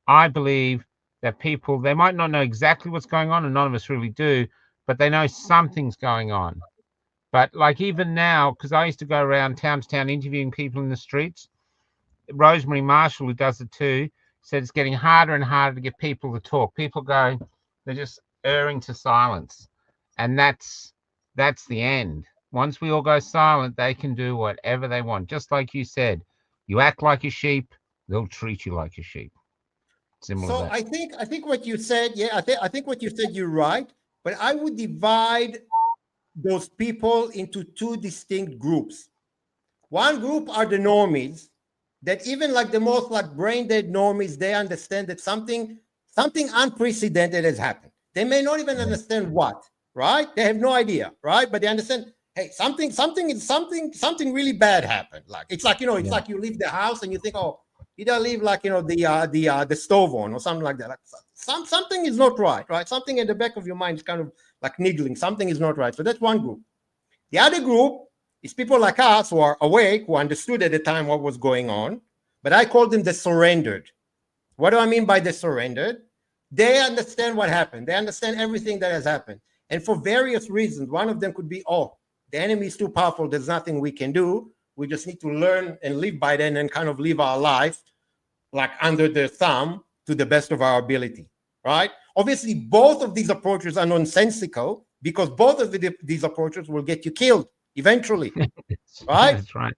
I believe that people, they might not know exactly what's going on, and none of us really do, but they know something's going on. But even now, because I used to go around town to town interviewing people in the streets, Rosemary Marshall, who does it too, said it's getting harder and harder to get people to talk. People go, they're just erring to silence. And that's the end. Once we all go silent, they can do whatever they want. Just like you said, you act like a sheep, they'll treat you like a sheep. So I think what you said, I think what you said, you're right. But I would divide those people into two distinct groups. One group are the normies, that even the most brain dead normies, they understand that something unprecedented has happened. They may not even understand what, right? They have no idea, right? But they understand, hey, something really bad happened. It's like you leave the house and you think, oh, you don't leave the stove on or something like that. Something is not right? Something in the back of your mind is kind of niggling. Something is not right. So that's one group. The other group It's people like us who are awake, who understood at the time what was going on, but I call them the surrendered. What do I mean by the surrendered? They understand what happened. They understand everything that has happened. And for various reasons, one of them could be, oh, the enemy is too powerful. There's nothing we can do. We just need to learn and live by then and kind of live our life like under their thumb to the best of our ability, right? Obviously, both of these approaches are nonsensical because both of these approaches will get you killed eventually, right? That's right.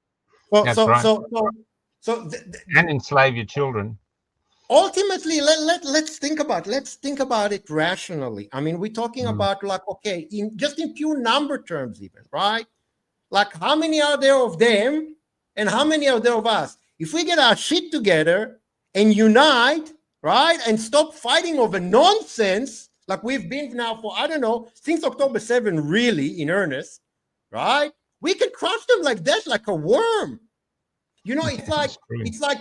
And enslave your children. Ultimately, let's think about it rationally. I mean, we're talking about like, okay, in pure number terms, even, right? Like, how many are there of them and how many are there of us? If we get our shit together and unite, right, and stop fighting over nonsense like we've been now for, I don't know, since October 7, really in earnest, right? We can crush them like that, like a worm. You know, it's like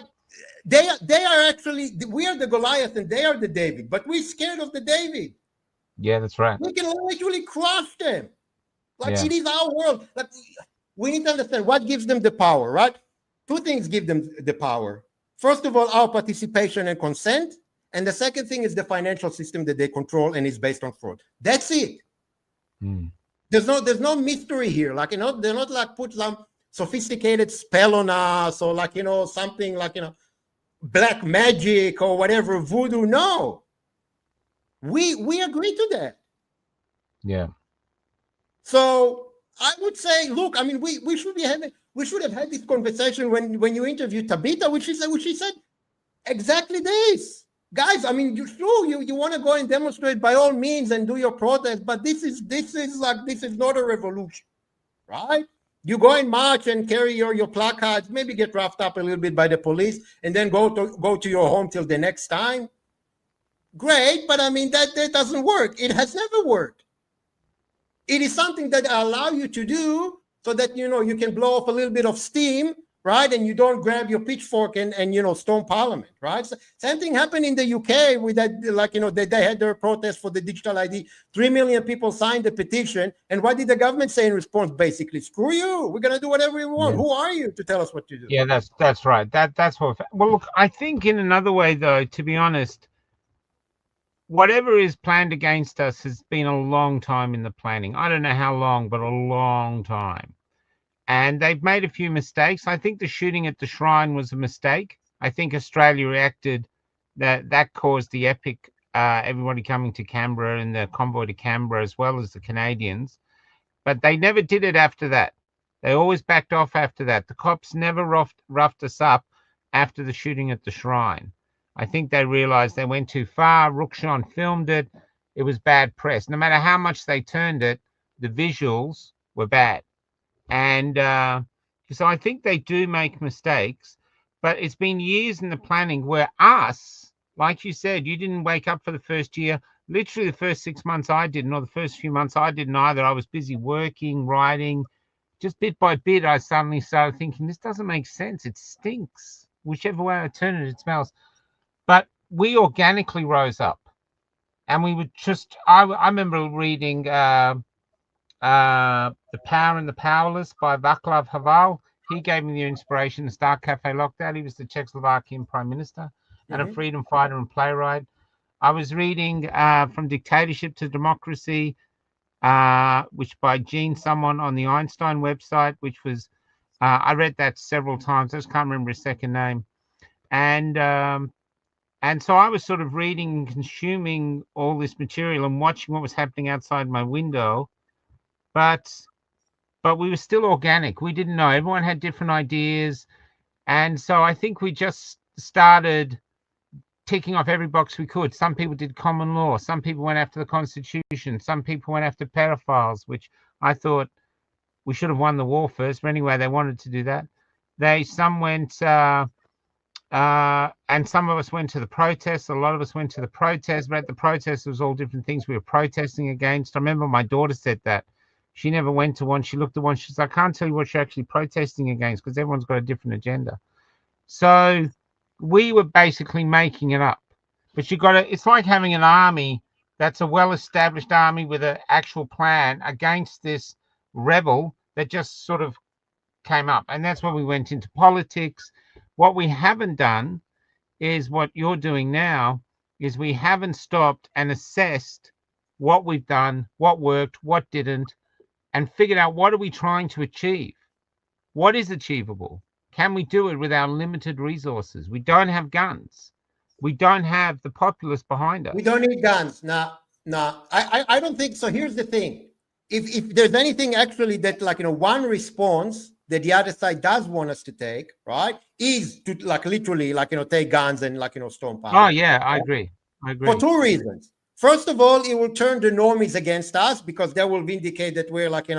they are actually, we are the Goliath and they are the David, but we're scared of the David. Yeah, that's right. We can literally crush them. Like, it is our world. Like, we need to understand what gives them the power, right? Two things give them the power. First of all, our participation and consent. And the second thing is the financial system that they control and is based on fraud. That's it. There's no mystery here. Like, you know, they're not like put some sophisticated spell on us or like, you know, something like, you know, black magic or whatever, voodoo. No. We agree to that. Yeah. So I would say, look, I mean, we should have had this conversation when you interviewed Tabitha, which she said exactly this. Guys, I mean, you want to go and demonstrate by all means and do your protest, but this is not a revolution, right? You go and march and carry your placards, maybe get roughed up a little bit by the police, and then go to your home till the next time. Great, but I mean that doesn't work. It has never worked. It is something that allow you to do so that, you know, you can blow off a little bit of steam, right? And you don't grab your pitchfork and you know, storm parliament, right? So, same thing happened in the UK with that, like, you know, they had their protest for the digital ID. 3 million people signed the petition. And what did the government say in response? Basically, screw you. We're going to do whatever we want. Yeah. Who are you to tell us what to do? Yeah, that's right. That's what. Well, look, I think in another way, though, to be honest, whatever is planned against us has been a long time in the planning. I don't know how long, but a long time. And they've made a few mistakes. I think the shooting at the shrine was a mistake. I think Australia reacted, that caused the epic, everybody coming to Canberra and the convoy to Canberra, as well as the Canadians. But they never did it after that. They always backed off after that. The cops never roughed us up after the shooting at the shrine. I think they realized they went too far. Rukshan filmed it. It was bad press. No matter how much they turned it, the visuals were bad. And so I think they do make mistakes, but it's been years in the planning where us, like you said, you didn't wake up for the first year. Literally the first 6 months I didn't, or the first few months I didn't either. I was busy working, writing. Just bit by bit, I suddenly started thinking, this doesn't make sense. It stinks. Whichever way I turn it, it smells. But we organically rose up, and we would just. I remember reading The Power and the Powerless by Václav Havel. He gave me the inspiration to start Cafe Lockdown. He was the Czechoslovakian Prime Minister and a freedom fighter and playwright. I was reading From Dictatorship to Democracy, which by Gene someone on the Einstein website, which was I read that several times. I just can't remember his second name, and so I was sort of reading and consuming all this material and watching what was happening outside my window. But we were still organic. We didn't know. Everyone had different ideas. And so I think we just started ticking off every box we could. Some people did common law. Some people went after the Constitution. Some people went after pedophiles, which I thought we should have won the war first. But anyway, they wanted to do that. Some went... and some of us went to the protests. A lot of us went to the protests, but at the protests, it was all different things we were protesting against. I remember my daughter said that. She never went to one. She looked at one. She's like, I can't tell you what you're actually protesting against because everyone's got a different agenda. So we were basically making it up. But it's like having an army that's a well-established army with an actual plan against this rebel that just sort of came up, and that's when we went into politics. What we haven't done is what you're doing now, is we haven't stopped and assessed what we've done, what worked, what didn't, and figured out what are we trying to achieve? What is achievable? Can we do it with our limited resources? We don't have guns. We don't have the populace behind us. We don't need guns. No, I don't think so. Here's the thing. If there's anything actually that, like, one response that the other side does want us to take, right, is to, like, literally, like, take guns and, like, storm power. Oh, yeah, I agree. For two reasons. First of all, it will turn the normies against us because they will vindicate that we're, like,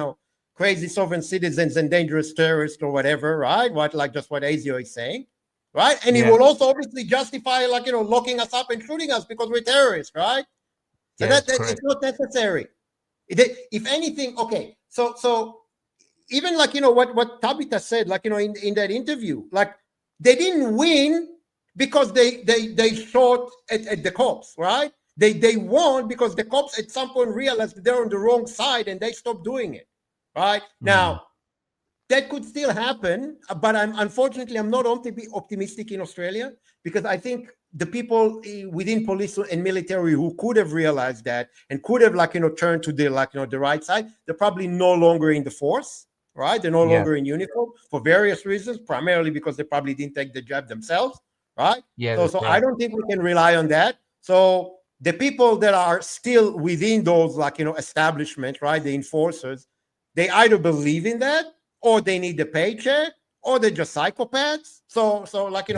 crazy sovereign citizens and dangerous terrorists or whatever, right? What Azio is saying, right? And it will also obviously justify, like, locking us up and shooting us because we're terrorists, right? So that it's not necessary. If anything, okay. So even, like, what Tabitha said, like, in that interview, like, they didn't win because they shot at the cops, right? They won because the cops at some point realized they're on the wrong side and they stopped doing it, right? Now, that could still happen, but unfortunately, I'm not optimistic in Australia because I think the people within police and military who could have realized that and could have, like, turned to the, like, the right side, they're probably no longer in the force, right? They're no longer in uniform for various reasons, primarily because they probably didn't take the job themselves, right? Yeah. So I don't think we can rely on that. So the people that are still within those, like, establishment, right, the enforcers, they either believe in that or they need the paycheck or they're just psychopaths. So like,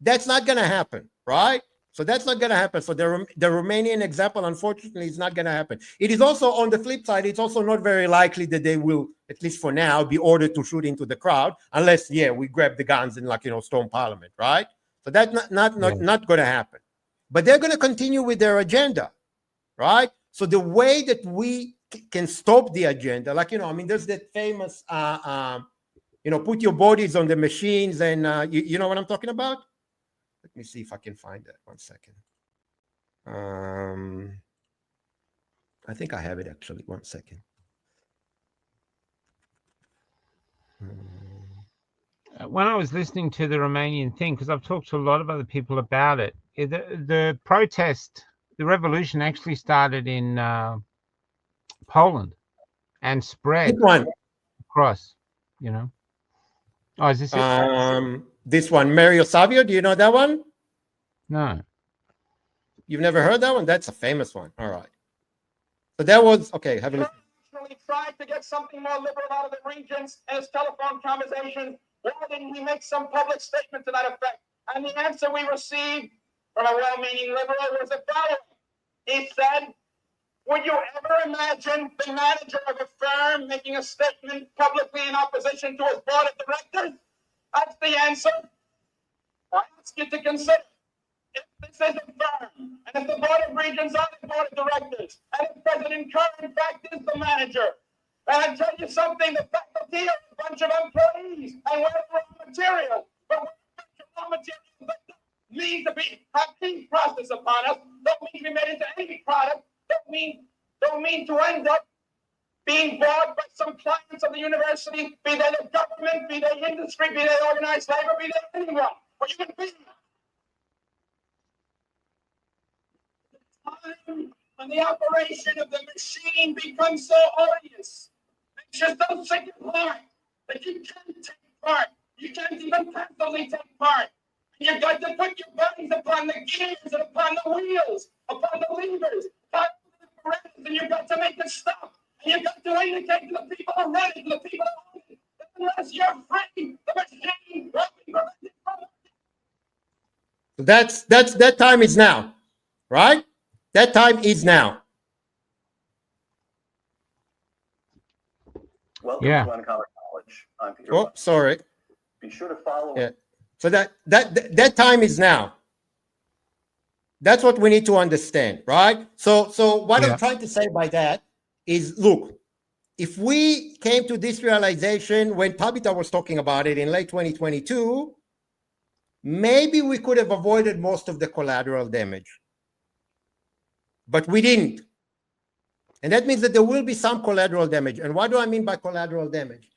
that's not going to happen, right? So that's not going to happen. So the Romanian example, unfortunately, is not going to happen. It is also, on the flip side, it's also not very likely that they will, at least for now, be ordered to shoot into the crowd unless, we grab the guns and, like, storm parliament, right? So that's not going to happen. But they're going to continue with their agenda, right? So the way that we can stop the agenda, like, there's that famous, put your bodies on the machines, and you know what I'm talking about? Let me see if I can find that. 1 second. I think I have it actually. 1 second. When I was listening to the Romanian thing, because I've talked to a lot of other people about it, the protest, the revolution actually started in Poland and spread across, Oh, is this it? This one, Mario Savio. Do you know that one? No. You've never heard that one? That's a famous one. All right. So that was, okay, have a look. Tried to get something more liberal out of the regions in his telephone conversations. Why didn't he make some public statement to that effect? And the answer we received from a well-meaning liberal was the following. He said, would you ever imagine the manager of a firm making a statement publicly in opposition to his board of directors? That's the answer. I ask you to consider. If this is a firm, and if the board of regents are the board of directors, and if President Kerr, in fact, is the manager, and I tell you something, the faculty are a bunch of employees, and we're raw material. But we're a bunch of raw material that don't mean to have any process upon us, don't mean to be made into any product, don't mean to end up being bought by some clients of the university, be they the government, be they industry, be they organized labor, be they anyone. Or you can be time when the operation of the machine becomes so odious, it's just so sick and hard that you can't take part. You can't even passively take part. You've got to put your bodies upon the gears and upon the wheels, upon the levers, upon the apparatus, and you've got to make it stop. And you've got to indicate to the people who run it, to the people who own it, that unless you're free, the machine will be prevented from That time is now, right? That time is now. Welcome to Glencower College. I'm Peter. Oh, sorry. Be sure to follow. Yeah. So that time is now. That's what we need to understand, right? So what I'm trying to say by that is, look, if we came to this realization when Tabitha was talking about it in late 2022, maybe we could have avoided most of the collateral damage. But we didn't. And that means that there will be some collateral damage. And what do I mean by collateral damage?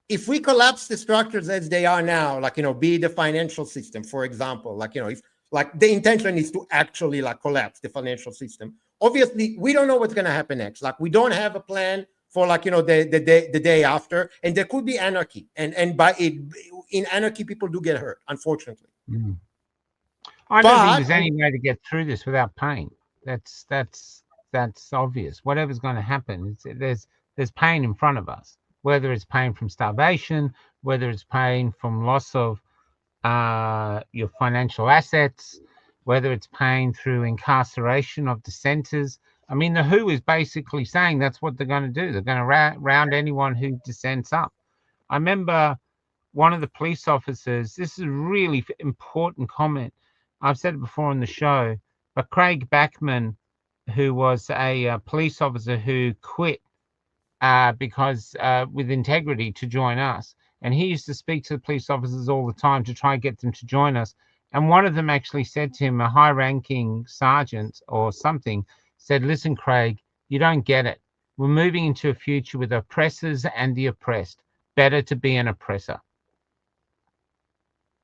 if we collapse the structures as they are now, like, be the financial system, for example, like, if like the intention is to actually like collapse the financial system. Obviously, we don't know what's going to happen next. Like, we don't have a plan for like, the day after, and there could be anarchy. And by it, in anarchy, people do get hurt, unfortunately. Mm. I don't think there's any way to get through this without pain. That's obvious. Whatever's going to happen, there's pain in front of us. Whether it's pain from starvation, whether it's pain from loss of your financial assets, whether it's pain through incarceration of dissenters. I mean, the WHO is basically saying that's what they're going to do. They're going to round anyone who dissents up. I remember one of the police officers, this is a really important comment. I've said it before on the show, but Craig Backman, who was a police officer who quit because with integrity to join us. And he used to speak to the police officers all the time to try and get them to join us. And one of them actually said to him, a high-ranking sergeant or something, said, listen, Craig, you don't get it. We're moving into a future with oppressors and the oppressed. Better to be an oppressor.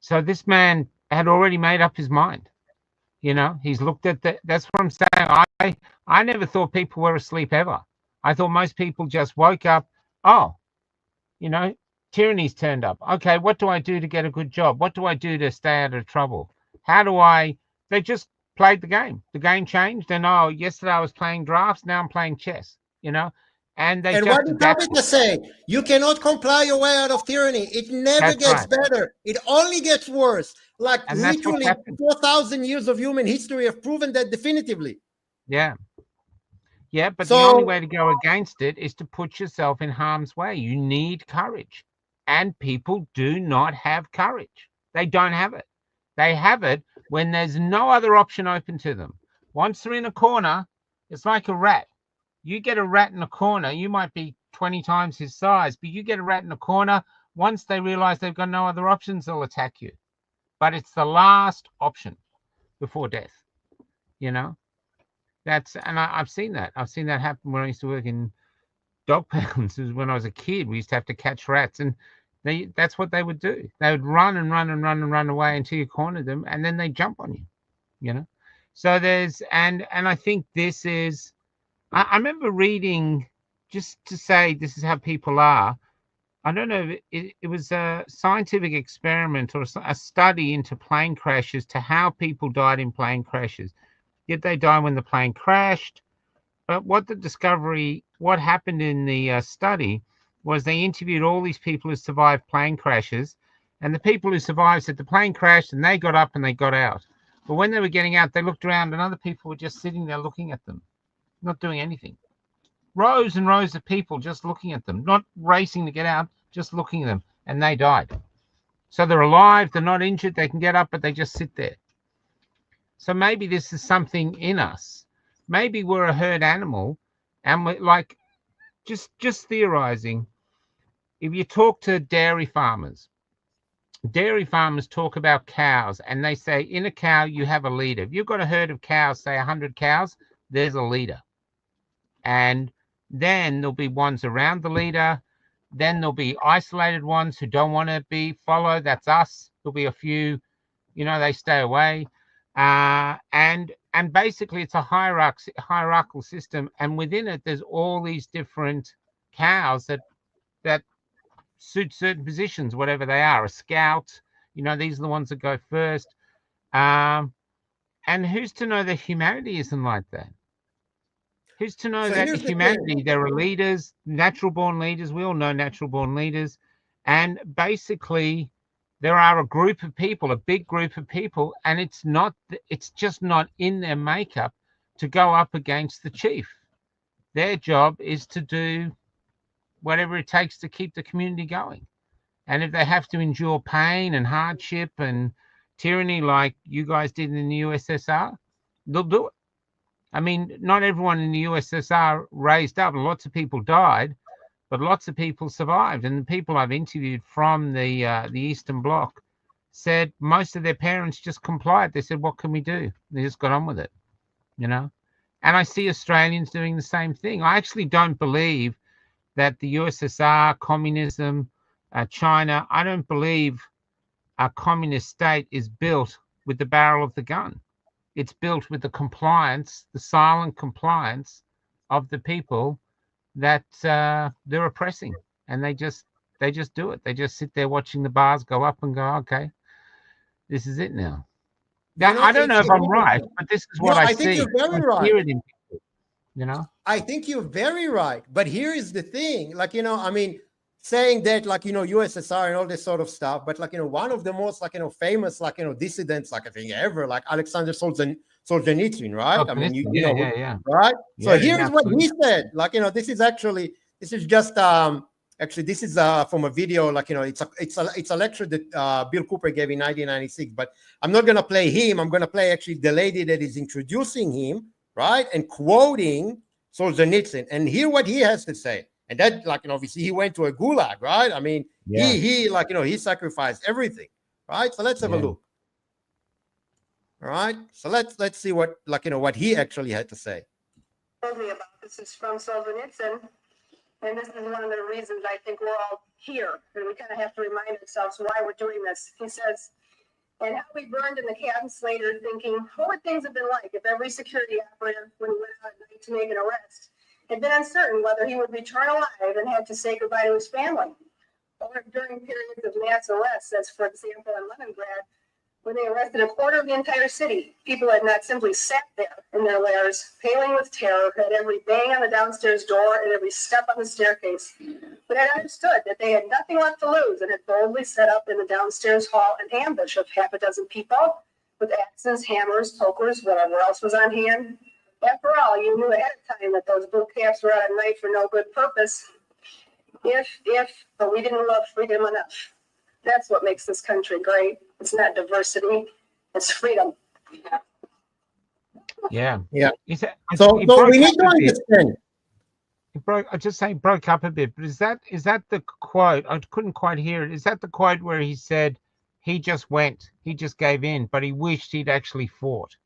So this man had already made up his mind. He's looked at that. That's what I'm saying. I never thought people were asleep ever. I thought most people just woke up. Oh, tyranny's turned up. Okay, what do I do to get a good job? What do I do to stay out of trouble? They just played the game. The game changed. And yesterday I was playing drafts. Now I'm playing chess, And what did Tabitha say? You cannot comply your way out of tyranny. It never gets better. It only gets worse. Like literally 4,000 years of human history have proven that definitively. Yeah. Yeah, but the only way to go against it is to put yourself in harm's way. You need courage. And people do not have courage. They don't have it. They have it when there's no other option open to them. Once they're in a corner, it's like a rat. You get a rat in a corner, you might be 20 times his size, but you get a rat in a corner, once they realize they've got no other options, they'll attack you. But it's the last option before death, And I've seen that. I've seen that happen when I used to work in dog pounds. When I was a kid, we used to have to catch rats, and that's what they would do. They would run and run and run and run away until you cornered them, and then they jump on you, So there's, and I think this is, I remember reading, just to say this is how people are, I don't know, it was a scientific experiment or a study into plane crashes to how people died in plane crashes. Did they die when the plane crashed? But what happened in the study was they interviewed all these people who survived plane crashes, and the people who survived said the plane crashed and they got up and they got out. But when they were getting out, they looked around and other people were just sitting there looking at them, not doing anything. Rows and rows of people just looking at them, not racing to get out, just looking at them, and they died. So they're alive, they're not injured, they can get up, but they just sit there. So maybe this is something in us. Maybe we're a herd animal, and we're like, just theorizing. If you talk to dairy farmers talk about cows, and they say in a cow you have a leader. If you've got a herd of cows, say 100 cows, there's a leader. And then there'll be ones around the leader. Then there'll be isolated ones who don't want to be followed. That's us. There'll be a few, they stay away. And basically it's a hierarchical system, and within it there's all these different cows that suit certain positions, whatever they are. A scout, these are the ones that go first. And who's to know that humanity isn't like that? Who's to know that humanity, there are leaders, natural born leaders. We all know natural born leaders. And basically there are a group of people, a big group of people, and it's just not in their makeup to go up against the chief. Their job is to do whatever it takes to keep the community going. And if they have to endure pain and hardship and tyranny like you guys did in the USSR, they'll do it. I mean, not everyone in the USSR raised up. Lots of people died, but lots of people survived. And the people I've interviewed from the Eastern Bloc said most of their parents just complied. They said, what can we do? They just got on with it, And I see Australians doing the same thing. I actually don't believe that the USSR, communism, China. I don't believe a communist state is built with the barrel of the gun. It's built with the compliance, the silent compliance of the people that they're oppressing, and they just do it. They just sit there watching the bars go up and go, okay, this is it now. Now, I don't know if I'm right, but this is what I think see. you're very I right. hear it in people, you know? I think you're very right. But here is the thing, like, you know, I mean, saying that, like, you know, USSR and all this sort of stuff, but like, you know, one of the most, like, you know, famous, like, you know, dissidents, like I think ever, like Alexander Solzhenitsyn, right? I mean, you know, right? So here's what he said, like, you know, this is just actually, this is from a video, like, you know, it's a lecture that Bill Cooper gave in 1996, but I'm not going to play him. I'm going to play actually the lady that is introducing him, right? And quoting Solzhenitsyn, and hear what he has to say. And that, like, you know, obviously he went to a gulag, right? I mean, he like, you know, he sacrificed everything, right? So let's have a look. All right. So let's see what, like, you know, what he actually had to say. Told me about this is from Solzhenitsyn, and this is one of the reasons I think we're all here, and we kind of have to remind ourselves why we're doing this. He says, and how we burned in the cabins later thinking, what would things have been like if every security operative, when he went out at night to make an arrest, had been uncertain whether he would return alive and had to say goodbye to his family? Or during periods of mass arrests, as for example in Leningrad, when they arrested a quarter of the entire city, people had not simply sat there in their lairs, paling with terror at every bang on the downstairs door and every step on the staircase, but had understood that they had nothing left to lose and had boldly set up in the downstairs hall an ambush of half a dozen people with axes, hammers, pokers, whatever else was on hand. After all, you knew ahead of time that those boot camps were out at night for no good purpose. But we didn't love freedom enough. That's what makes this country great. It's not diversity, it's freedom. Yeah. So we need to understand. It broke up a bit, but is that the quote? I couldn't quite hear it. Is that the quote where he said he just gave in, but he wished he'd actually fought?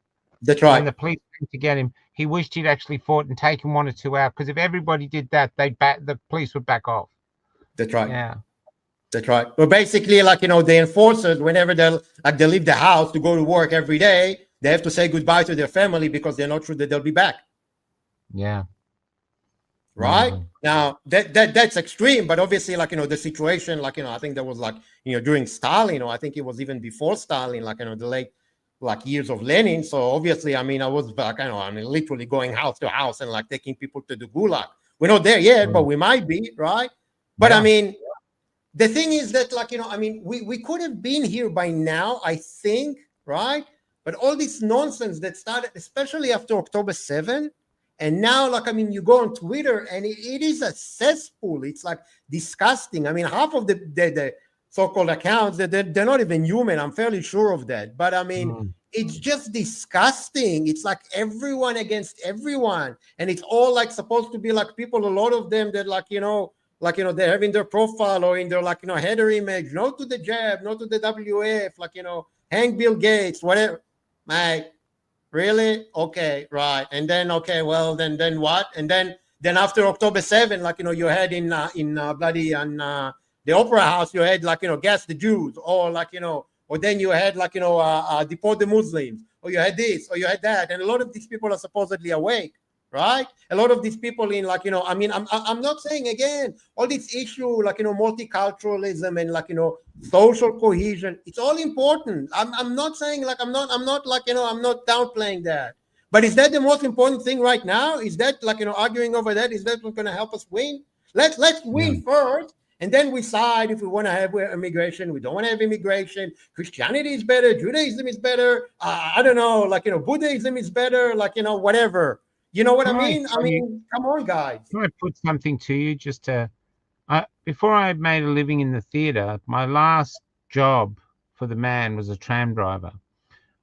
That's right. When the police came to get him, he wished he'd actually fought and taken 1 or 2 out, because if everybody did that, the police would back off. That's right. Yeah. That's right. Well, basically, like, you know, the enforcers, whenever they leave the house to go to work every day, they have to say goodbye to their family because they're not sure that they'll be back. Yeah. Right. Now that's extreme, but obviously, like, you know, the situation, like, you know, I think there was, like, you know, during Stalin, or I think it was even before Stalin, like, you know, the late, like, years of Lenin. So obviously, I mean, I was back, I know, I mean, literally going house to house and like taking people to the gulag. We're not there yet, but we might be, right? But I mean, the thing is that, like, you know, I mean, we could have been here by now, I think, right? But all this nonsense that started, especially after October 7, and now, like, I mean, you go on Twitter and it is a cesspool. It's like disgusting. I mean, half of the so-called accounts, they're not even human. I'm fairly sure of that. But I mean, it's just disgusting. It's like everyone against everyone. And it's all like supposed to be like people, a lot of them that, like, you know, they're having their profile or in their, like, you know, header image, no to the jab, no to the WWIII, like, you know, hang Bill Gates, whatever. Mate, really? Okay, right. And then, okay, well, then what? And then after October 7, like, you know, you had in the Opera House, you had, like, you know, gas the Jews, or, like, you know, or then you had, like, you know, deport the Muslims, or you had this, or you had that. And a lot of these people are supposedly awake. Right? A lot of these people in, like, you know, I mean, I'm not saying, again, all this issue, like, you know, multiculturalism and, like, you know, social cohesion, it's all important. I'm not saying, like, I'm not like, you know, I'm not downplaying that. But is that the most important thing right now? Is that, like, you know, arguing over that, is that what's going to help us win? Let's win first, and then we decide if we want to have immigration, we don't want to have immigration. Christianity is better, Judaism is better. I don't know, like, you know, Buddhism is better, like, you know, whatever. You know what I mean? I mean, come on, guys. Can I put something to you? Just to, before I made a living in the theater, my last job for the man was a tram driver.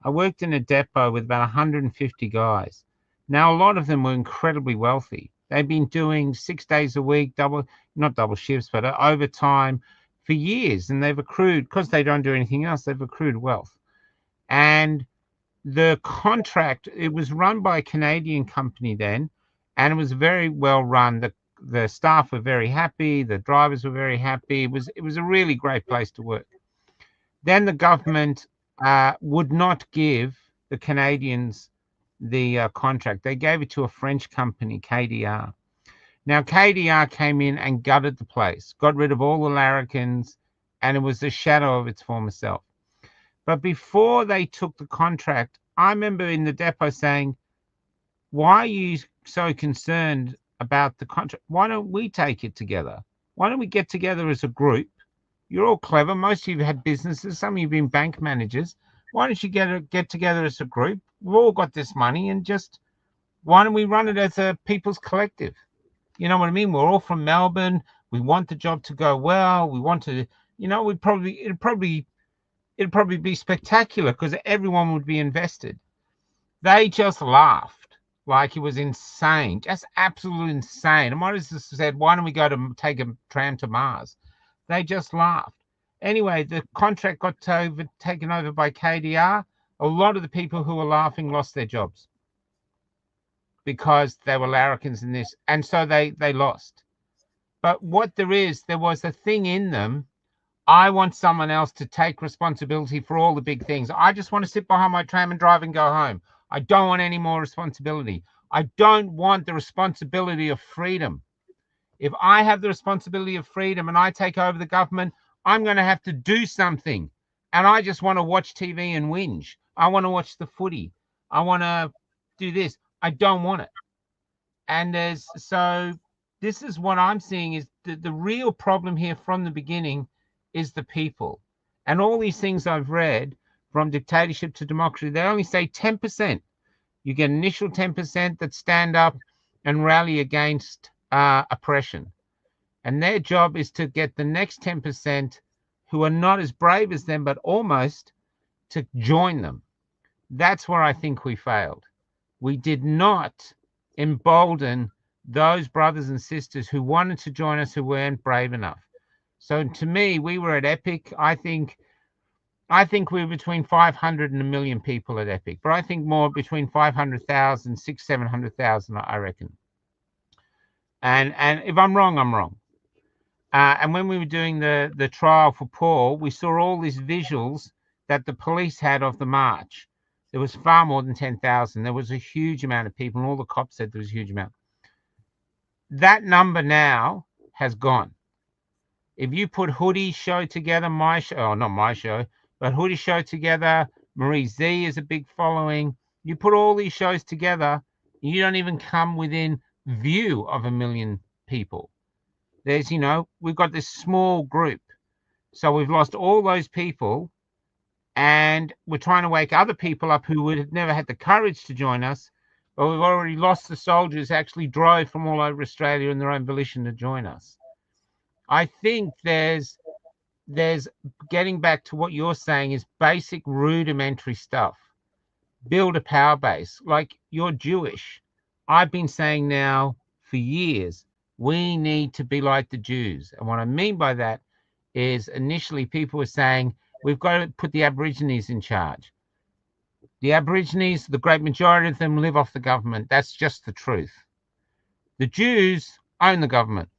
I worked in a depot with about 150 guys. Now, a lot of them were incredibly wealthy. They've been doing 6 days a week, not double shifts, but overtime for years. And they've accrued, because they don't do anything else, they've accrued wealth. And the contract, it was run by a Canadian company then, and it was very well run. the staff were very happy, the drivers were very happy. It was a really great place to work. Then the government would not give the Canadians the contract. They gave it to a French company, KDR. Now, KDR came in and gutted the place, got rid of all the larrikins, and it was the shadow of its former self. But before they took the contract, I remember in the depot saying, why are you so concerned about the contract? Why don't we take it together? Why don't we get together as a group? You're all clever. Most of you have had businesses. Some of you have been bank managers. Why don't you get together as a group? We've all got this money, and just why don't we run it as a people's collective? You know what I mean? We're all from Melbourne. We want the job to go well. We want to, it'd probably be spectacular because everyone would be invested. They just laughed like it was insane, just absolutely insane. I might have just said, why don't we go to take a tram to Mars? They just laughed. Anyway, the contract got taken over by KDR. A lot of the people who were laughing lost their jobs because they were larrikins in this. And so they lost. But what there was a thing in them. I want someone else to take responsibility for all the big things. I just want to sit behind my tram and drive and go home. I don't want any more responsibility. I don't want the responsibility of freedom. If I have the responsibility of freedom and I take over the government, I'm going to have to do something. And I just want to watch TV and whinge. I want to watch the footy. I want to do this. I don't want it. And so this is what I'm seeing is the real problem here from the beginning is the people. And all these things I've read, from dictatorship to democracy, they only say 10%. You get initial 10% that stand up and rally against oppression. And their job is to get the next 10% who are not as brave as them, but almost, to join them. That's where I think we failed. We did not embolden those brothers and sisters who wanted to join us who weren't brave enough. So to me, we were at Epic. I think we were between 500 and 1 million people at Epic, but I think more between 500,000, 700,000, I reckon. And if I'm wrong, I'm wrong. And when we were doing the trial for Paul, we saw all these visuals that the police had of the march. There was far more than 10,000. There was a huge amount of people, and all the cops said there was a huge amount. That number now has gone. If you put Hoodie's show together, not my show, but Hoodie's show together, Marie Z is a big following. You put all these shows together, you don't even come within view of 1 million people. There's, we've got this small group. So we've lost all those people, and we're trying to wake other people up who would have never had the courage to join us, but we've already lost the soldiers who actually drove from all over Australia in their own volition to join us. I think there's getting back to what you're saying is basic rudimentary stuff. Build a power base. Like, you're Jewish. I've been saying now for years, we need to be like the Jews. And what I mean by that is initially people were saying, we've got to put the Aborigines in charge. The Aborigines, the great majority of them live off the government. That's just the truth. The Jews own the government.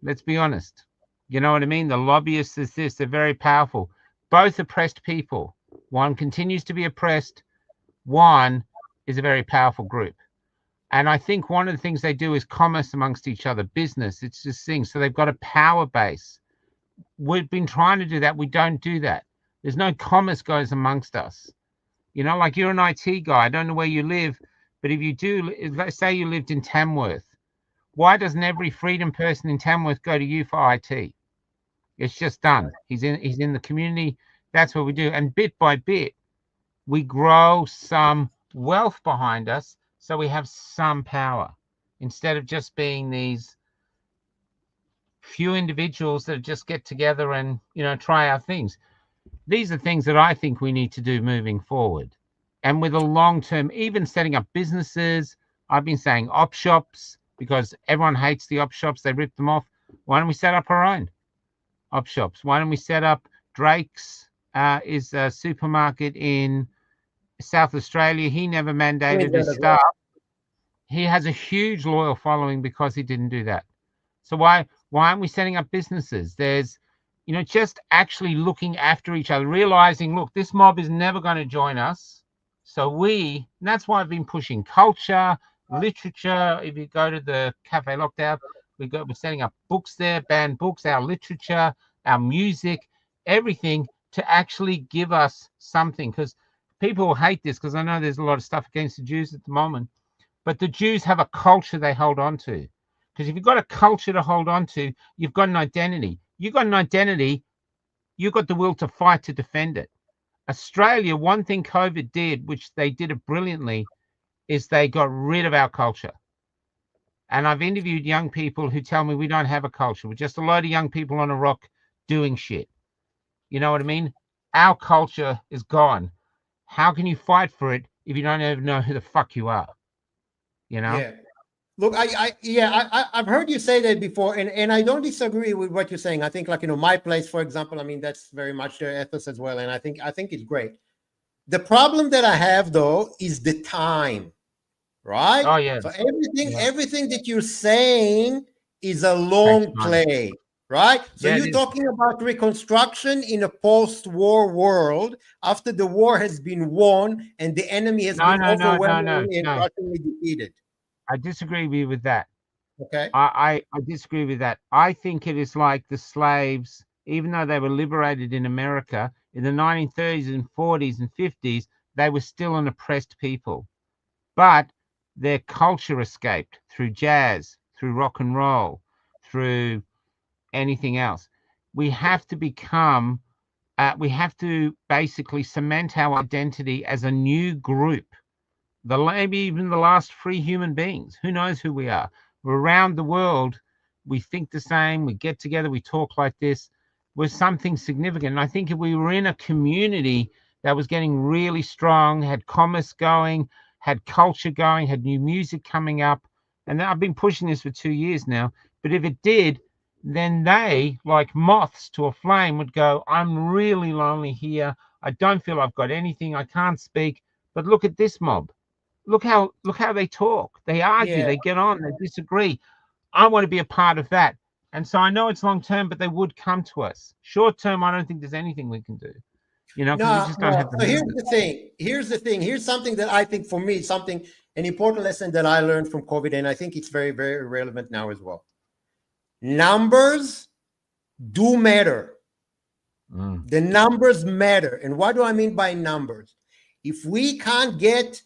Let's be honest. You know what I mean? The lobbyists is this. They're very powerful. Both oppressed people. One continues to be oppressed. One is a very powerful group. And I think one of the things they do is commerce amongst each other, business. It's just things. So they've got a power base. We've been trying to do that. We don't do that. There's no commerce goes amongst us. Like you're an IT guy. I don't know where you live, but if you do, let's say you lived in Tamworth. Why doesn't every freedom person in Tamworth go to you for IT? It's just done. He's in the community. That's what we do. And bit by bit, we grow some wealth behind us, so we have some power instead of just being these few individuals that just get together and try our things. These are things that I think we need to do moving forward, and with a long term, even setting up businesses. I've been saying op shops because everyone hates the op shops. They rip them off. Why don't we set up our own op shops? Why don't we set up Drake's is a supermarket in South Australia. He never mandated his staff. He has a huge loyal following because he didn't do that. So why aren't we setting up businesses? There's, just actually looking after each other, realizing, look, this mob is never going to join us. So and that's why I've been pushing culture, literature. If you go to the Cafe Lockdown, we're setting up books there, banned books, our literature, our music, everything to actually give us something. Because people hate this, because I know there's a lot of stuff against the Jews at the moment, but the Jews have a culture they hold on to. Because if you've got a culture to hold on to, you've got an identity. You've got an identity, you've got the will to fight to defend it. Australia, one thing COVID did, which they did it brilliantly, is they got rid of our culture. And I've interviewed young people who tell me we don't have a culture. We're just a load of young people on a rock doing shit. You know what I mean? Our culture is gone. How can you fight for it if you don't even know who the fuck you are? Yeah. Look, I've heard you say that before, and I don't disagree with what you're saying. I think, my place, for example, I mean, that's very much their ethos as well, and I think it's great. The problem that I have, though, is the time, right? Oh yeah. So everything that you're saying is a long play, right? So you're talking about reconstruction in a post-war world after the war has been won and the enemy has been overwhelmingly and utterly defeated. I disagree with you with that. Okay. I disagree with that. I think it is like the slaves, even though they were liberated in America in the 1930s and 40s and 50s, they were still an oppressed people. But their culture escaped through jazz, through rock and roll, through anything else. We have to basically cement our identity as a new group. Maybe even the last free human beings. Who knows who we are? We're around the world. We think the same. We get together. We talk like this. We're something significant. And I think if we were in a community that was getting really strong, had commerce going, had culture going, had new music coming up, and I've been pushing this for 2 years now, but if it did, then they, like moths to a flame, would go, I'm really lonely here. I don't feel I've got anything. I can't speak. But look at this mob. Look how they talk. They argue. They get on. They disagree. I want to be a part of that. And so I know it's long term, but they would come to us. Short term, I don't think there's anything we can do. Because we just don't have the. So here's the thing. Here's something that I think for me, an important lesson that I learned from COVID, and I think it's very, very relevant now as well. Numbers do matter. The numbers matter. And what do I mean by numbers? If we can't get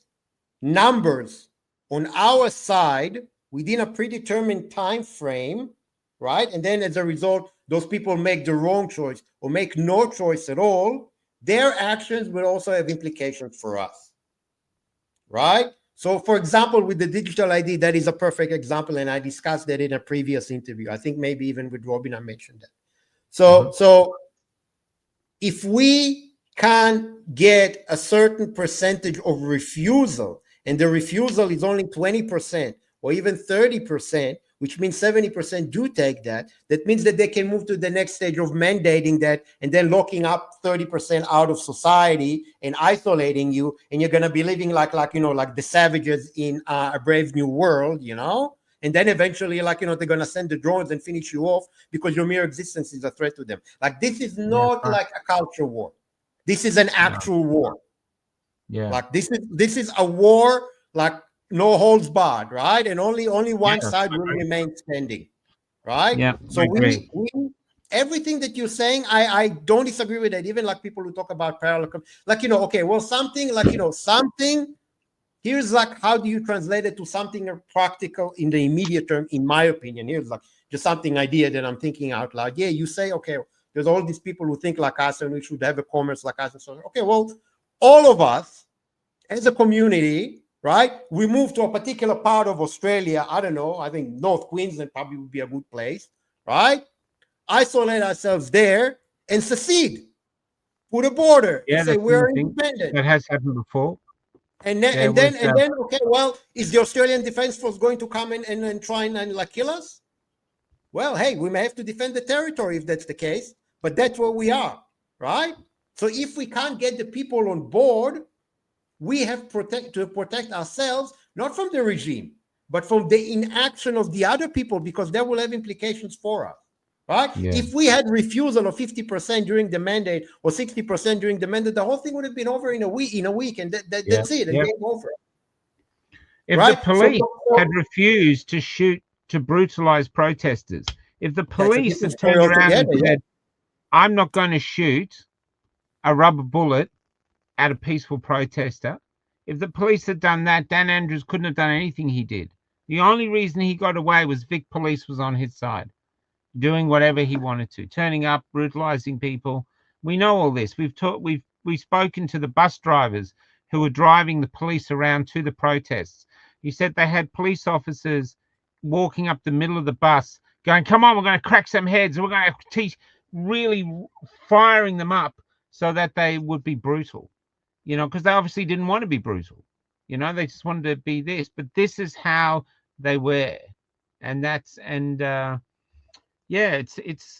numbers on our side within a predetermined time frame, right? And then as a result, those people make the wrong choice or make no choice at all, their actions will also have implications for us, right? So for example, with the digital ID, that is a perfect example. And I discussed that in a previous interview. I think maybe even with Robin, I mentioned that. So if we can get a certain percentage of refusal, and the refusal is only 20% or even 30%, which means 70% do take that. That means that they can move to the next stage of mandating that and then locking up 30% out of society and isolating you. And you're going to be living like the savages in A Brave New World, and then eventually, they're going to send the drones and finish you off because your mere existence is a threat to them. This is not like a culture war. This is an actual war. Yeah. This is a war, no holds barred, right? And only one side will remain standing, right? Yeah. So we everything that you're saying, I don't disagree with that. Even people who talk about parallel, something. Here's how do you translate it to something practical in the immediate term? In my opinion, here's just something idea that I'm thinking out loud. Yeah, you say, okay, there's all these people who think like us and we should have a commerce like us and so on. Okay, well, all of us as a community, right? We move to a particular part of Australia. I don't know. I think North Queensland probably would be a good place, right? Isolate ourselves there and secede. Put a border and say we're independent. That has happened before. And then, okay, well, is the Australian Defence Force going to come and try and kill us? Well, hey, we may have to defend the territory if that's the case, but that's where we are, right? So if we can't get the people on board, we have to protect ourselves, not from the regime, but from the inaction of the other people, because that will have implications for us. Right? Yeah. If we had refusal of 50% during the mandate or 60% during the mandate, the whole thing would have been over in a week, and that's it, and game over. If right? the police had refused to shoot, to brutalize protesters, if the police had turned around and said, I'm not going to shoot a rubber bullet at a peaceful protester, if the police had done that, Dan Andrews couldn't have done anything he did. The only reason he got away was Vic Police was on his side, doing whatever he wanted to, turning up, brutalizing people. We know all this. We've spoken to the bus drivers who were driving the police around to the protests. He said they had police officers walking up the middle of the bus going, come on, we're going to crack some heads. We're going to teach, really firing them up so that they would be brutal, because they obviously didn't want to be brutal. They just wanted to be this. But this is how they were. And it's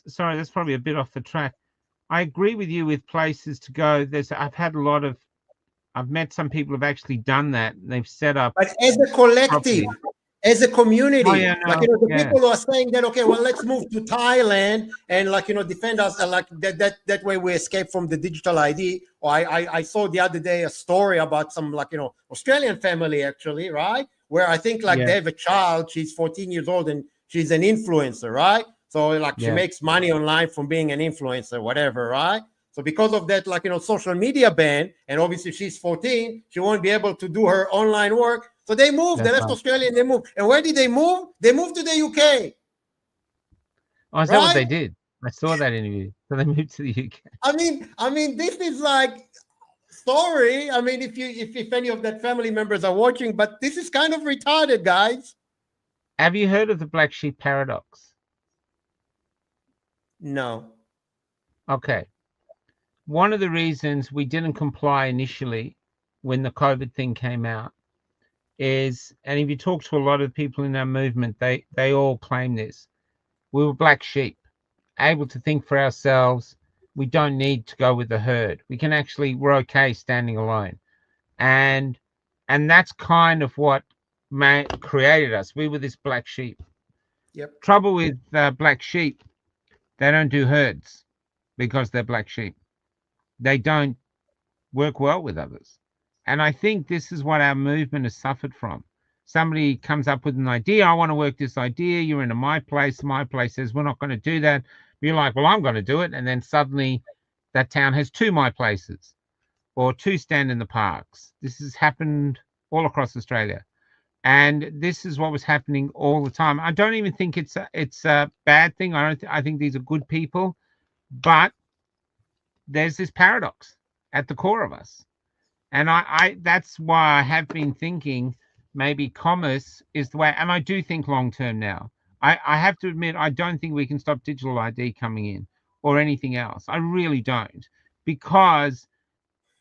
sorry, that's probably a bit off the track. I agree with you with places to go. I've met some people who've actually done that. They've set up. But as a collective, property. As a community, the people who are saying that, okay, well, let's move to Thailand and defend us, that way we escape from the digital ID. Or I saw the other day a story about some Australian family actually, right? Where I think they have a child, she's 14 years old and she's an influencer, right? So she makes money online from being an influencer, whatever, right? So because of that, social media ban, and obviously she's 14, she won't be able to do her online work. So they moved. They left Australia and they moved. And where did they move? They moved to the UK. Oh, is that what they did? I saw that interview. So they moved to the UK. I mean, this is story. I mean, if any of that family members are watching, but this is kind of retarded, guys. Have you heard of the black sheep paradox? No. Okay. One of the reasons we didn't comply initially when the COVID thing came out is, and if you talk to a lot of people in our movement, they all claim this. We were black sheep, able to think for ourselves. We don't need to go with the herd. We're okay standing alone. And that's kind of what created us. We were this black sheep. Yep. Trouble with black sheep, they don't do herds because they're black sheep. They don't work well with others. And I think this is what our movement has suffered from. Somebody comes up with an idea. I want to work this idea. You're in my place. My place says, we're not going to do that. You're like, well, I'm going to do it. And then suddenly that town has 2 my places or 2 stand in the parks. This has happened all across Australia. And this is what was happening all the time. I don't even think it's a bad thing. I think these are good people. But there's this paradox at the core of us. And I that's why I have been thinking maybe commerce is the way, and I do think long term now. I have to admit, I don't think we can stop digital ID coming in or anything else. I really don't, because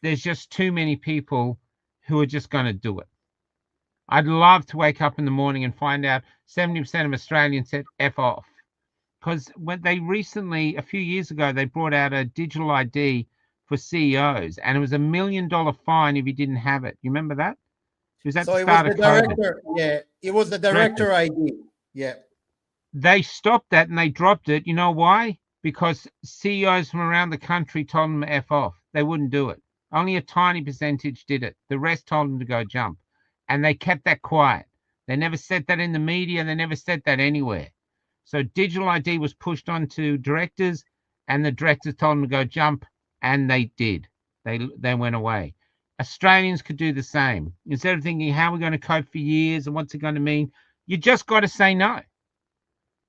there's just too many people who are just going to do it. I'd love to wake up in the morning and find out 70% of Australians said F off. Because when they recently, a few years ago, they brought out a digital ID for CEOs, and it was $1 million fine if you didn't have it. You remember that? It was at the start of COVID. Yeah, it was the director ID. Yeah. They stopped that and they dropped it. You know why? Because CEOs from around the country told them to F off. They wouldn't do it. Only a tiny percentage did it. The rest told them to go jump. And they kept that quiet. They never said that in the media. They never said that anywhere. So digital ID was pushed onto directors, and the directors told them to go jump, and they did. They went away. Australians could do the same. Instead of thinking, how are we going to cope for years and what's it going to mean? You just got to say no.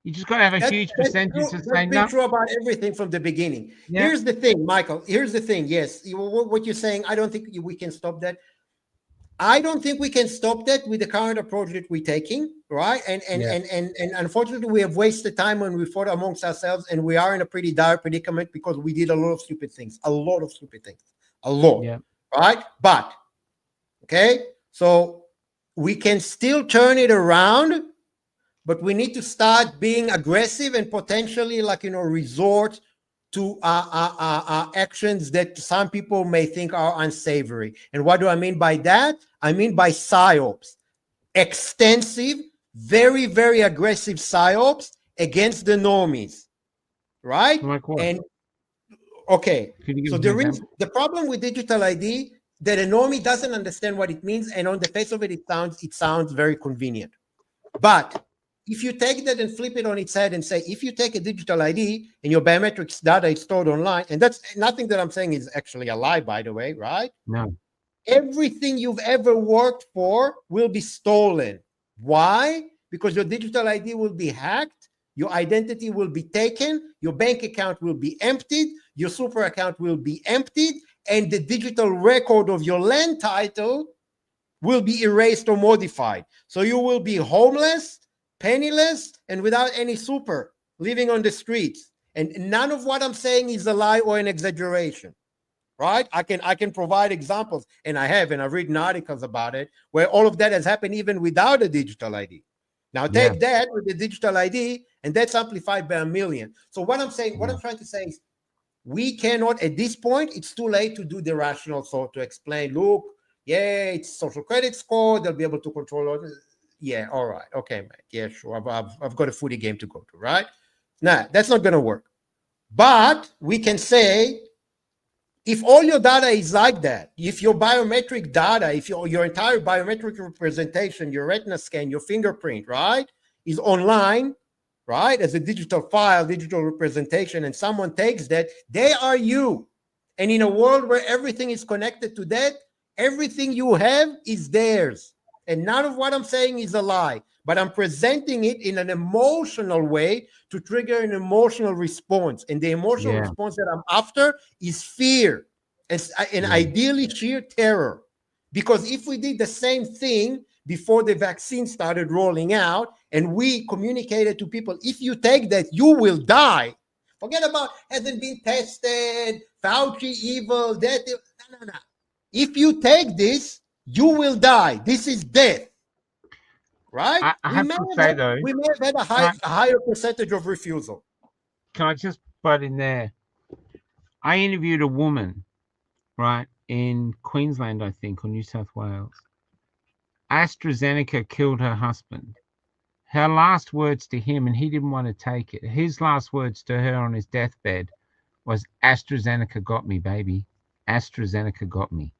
You just got to have a huge percentage to say no. That's true about everything from the beginning. Yeah. Here's the thing, Michael. Here's the thing. Yes, what you're saying, I don't think we can stop that. I don't think we can stop that with the current approach that we're taking, right? And unfortunately, we have wasted time when we fought amongst ourselves, and we are in a pretty dire predicament because we did a lot of stupid things, right? But, okay, so we can still turn it around, but we need to start being aggressive and potentially, resort to actions that some people may think are unsavory. And what do I mean by that? I mean by PSYOPs, extensive very, very aggressive psyops against the normies, right? Like what? And okay, Could you give so us an there is example? the problem with digital ID that a normie doesn't understand what it means, and on the face of it, it sounds very convenient. But if you take that and flip it on its head and say, if you take a digital ID and your biometrics data is stored online, and that's nothing that I'm saying is actually a lie, by the way, right? No. Everything you've ever worked for will be stolen. Why? Because your digital ID will be hacked, your identity will be taken, your bank account will be emptied, your super account will be emptied, and the digital record of your land title will be erased or modified. So you will be homeless, penniless, and without any super, living on the streets. And none of what I'm saying is a lie or an exaggeration, right? I can provide examples, and I've written articles about it, where all of that has happened even without a digital ID. Now take that with the digital ID, and that's amplified by a million. So what I'm saying, what I'm trying to say is, we cannot, at this point, it's too late to do the rational thought to explain, look, yeah, it's social credit score, they'll be able to control all this. Yeah, all right, okay, mate. Yeah, sure. I've got a footy game to go to, right? Nah, that's not gonna work. But we can say, if all your data is like that, if your biometric data, if your entire biometric representation, your retina scan, your fingerprint, right, is online, right, as a digital file, digital representation, and someone takes that, they are you. And in a world where everything is connected to that, everything you have is theirs. And none of what I'm saying is a lie, but I'm presenting it in an emotional way to trigger an emotional response. And the emotional response that I'm after is fear, and ideally sheer terror. Because if we did the same thing before the vaccine started rolling out, and we communicated to people, if you take that, you will die. Forget about hasn't been tested, Fauci evil, that. No. If you take this, you will die. This is death, right? I have to say though, we may have had a higher percentage of refusal. Can I just butt in there? I interviewed a woman, right, in Queensland, I think, or New South Wales. AstraZeneca killed her husband. Her last words to him, and he didn't want to take it, his last words to her on his deathbed was, AstraZeneca got me, baby. AstraZeneca got me.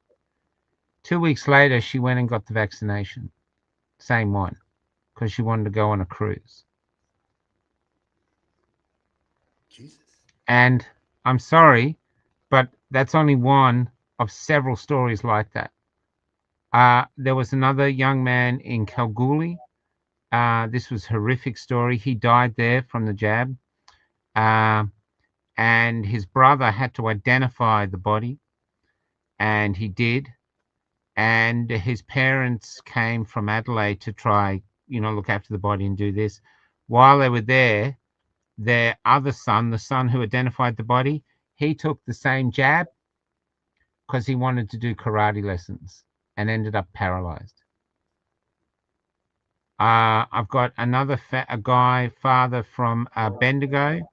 2 weeks later, she went and got the vaccination. Same one, because she wanted to go on a cruise. Jesus. And I'm sorry, but that's only one of several stories like that. There was another young man in Kalgoorlie. This was a horrific story. He died there from the jab. And his brother had to identify the body, and he did. And his parents came from Adelaide to try, look after the body and do this. While they were there, their other son, the son who identified the body, he took the same jab because he wanted to do karate lessons and ended up paralyzed. I've got another father from Bendigo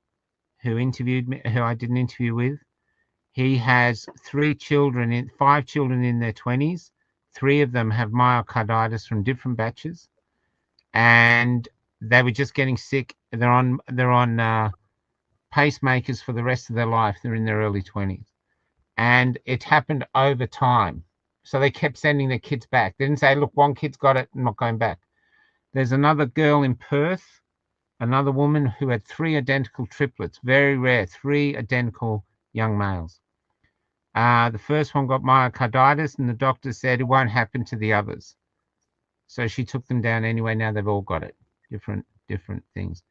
who interviewed me, who I did an interview with. He has 5 children in their 20s. 3 of them have myocarditis from different batches, and they were just getting sick. They're on pacemakers for the rest of their life. They're in their early 20s, and it happened over time. So they kept sending their kids back. They didn't say, look, one kid's got it, I'm not going back. There's another girl in Perth, another woman who had 3 identical triplets, very rare, 3 identical young males. The first one got myocarditis, and the doctor said it won't happen to the others. So she took them down anyway. Now they've all got it. Different things.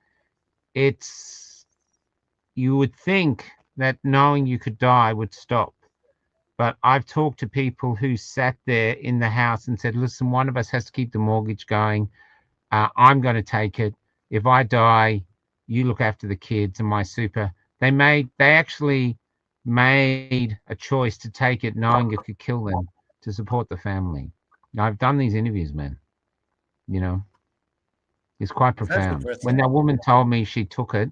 You would think that knowing you could die would stop. But I've talked to people who sat there in the house and said, listen, one of us has to keep the mortgage going. I'm going to take it. If I die, you look after the kids and my super. They actually made a choice to take it knowing it could kill them to support the family. Now, I've done these interviews, man. It's quite profound. When that woman told me she took it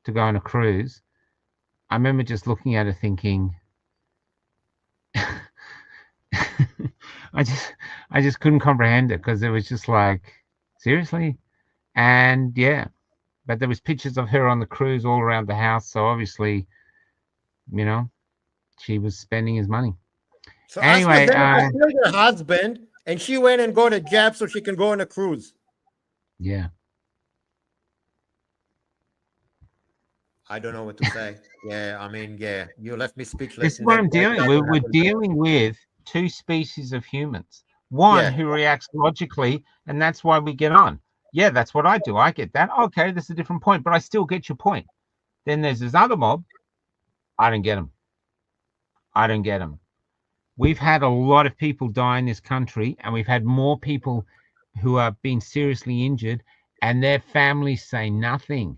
to go on a cruise, I remember just looking at her thinking, I just couldn't comprehend it, because it was just like, seriously? And yeah, but there was pictures of her on the cruise all around the house. So obviously, you know, she was spending his money. So Anyway, AstraZeneca killed her husband, and she went and got a jab so she can go on a cruise. yeah. I don't know what to say. Yeah, I mean, yeah, you left me speechless. This is And what I'm dealing that's with. what We're happened. dealing with two species of humans. One Yeah, who reacts logically, and that's why we get on. Yeah, that's what I do. I get that. Okay, that's a different point, but I still get your point. Then there's this other mob. I don't get them. I don't get them. We've had a lot of people die in this country, and we've had more people who have been seriously injured, and their families say nothing.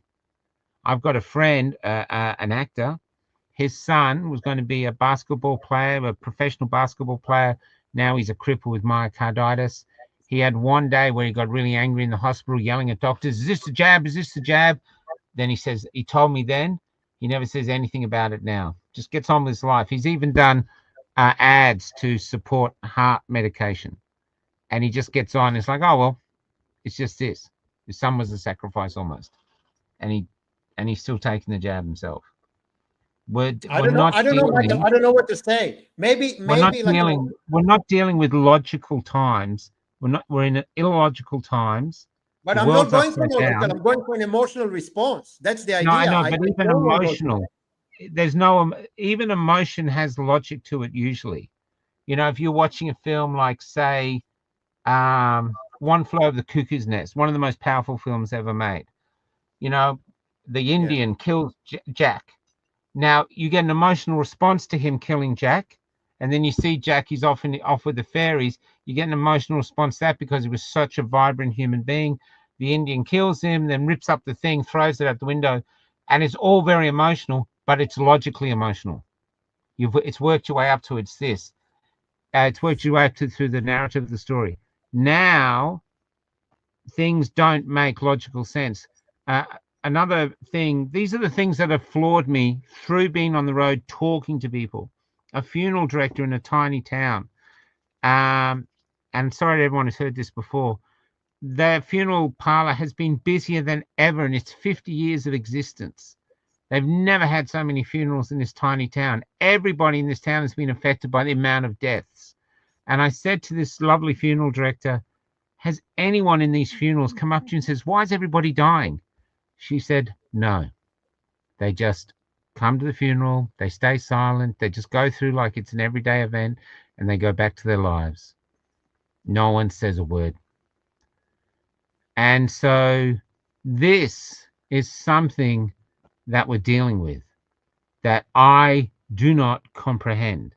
I've got a friend, an actor. His son was going to be a basketball player, a professional basketball player. Now he's a cripple with myocarditis. He had one day where he got really angry in the hospital, yelling at doctors, "Is this the jab? Is this the jab?" Then he told me then. He never says anything about it now. Just gets on with his life. He's even done ads to support heart medication. And he just gets on. It's like, oh, well, it's just this. His son was a sacrifice almost. And he's still taking the jab himself. We're not I don't know, Michael. dealing. I don't know what to say. Maybe We're not dealing with logical times. We're in illogical times. but The I'm not world's going for upside logical. down. I'm going for an emotional response. That's the No, I idea. know, I but think even all of us- emotional, there's no even emotion has logic to it usually. You know, if you're watching a film like, say, One Flew Over the Cuckoo's Nest, one of the most powerful films ever made. You know, the Indian kills Jack. Now you get an emotional response to him killing Jack, and then you see Jack, he's off with the fairies. You get an emotional response to that because he was such a vibrant human being. The Indian kills him, then rips up the thing, throws it out the window, and it's all very emotional, but it's logically emotional. It's worked your way up to it's this. It's worked your way up to through the narrative of the story. Now things don't make logical sense. Another thing, these are the things that have floored me through being on the road, talking to people. A funeral director in a tiny town. And sorry to everyone who's heard this before. The funeral parlor has been busier than ever in its 50 years of existence. They've never had so many funerals in this tiny town. Everybody in this town has been affected by the amount of deaths. And I said to this lovely funeral director, has anyone in these funerals come up to you and says, why is everybody dying? She said, no. They just come to the funeral, they stay silent, they just go through like it's an everyday event, and they go back to their lives. No one says a word. And so this is something that we're dealing with that I do not comprehend.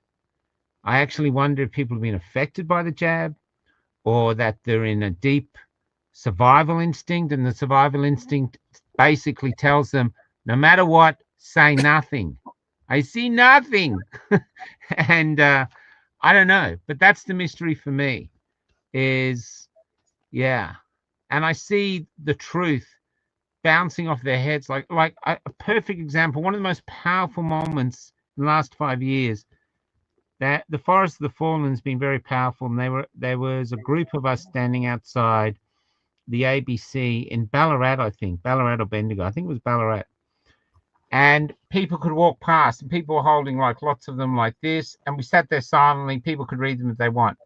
I actually wonder if people have been affected by the jab, or that they're in a deep survival instinct, and the survival instinct basically tells them, no matter what, say nothing. I see nothing. And I don't know, but that's the mystery for me is, yeah. And I see the truth bouncing off their heads like a perfect example. One of the most powerful moments in the last 5 years, that the Forest of the Fallen has been very powerful. And there was a group of us standing outside the ABC in Ballarat, I think, Ballarat or Bendigo. I think it was Ballarat. And people could walk past, and people were holding like lots of them like this. And we sat there silently. People could read them if they want.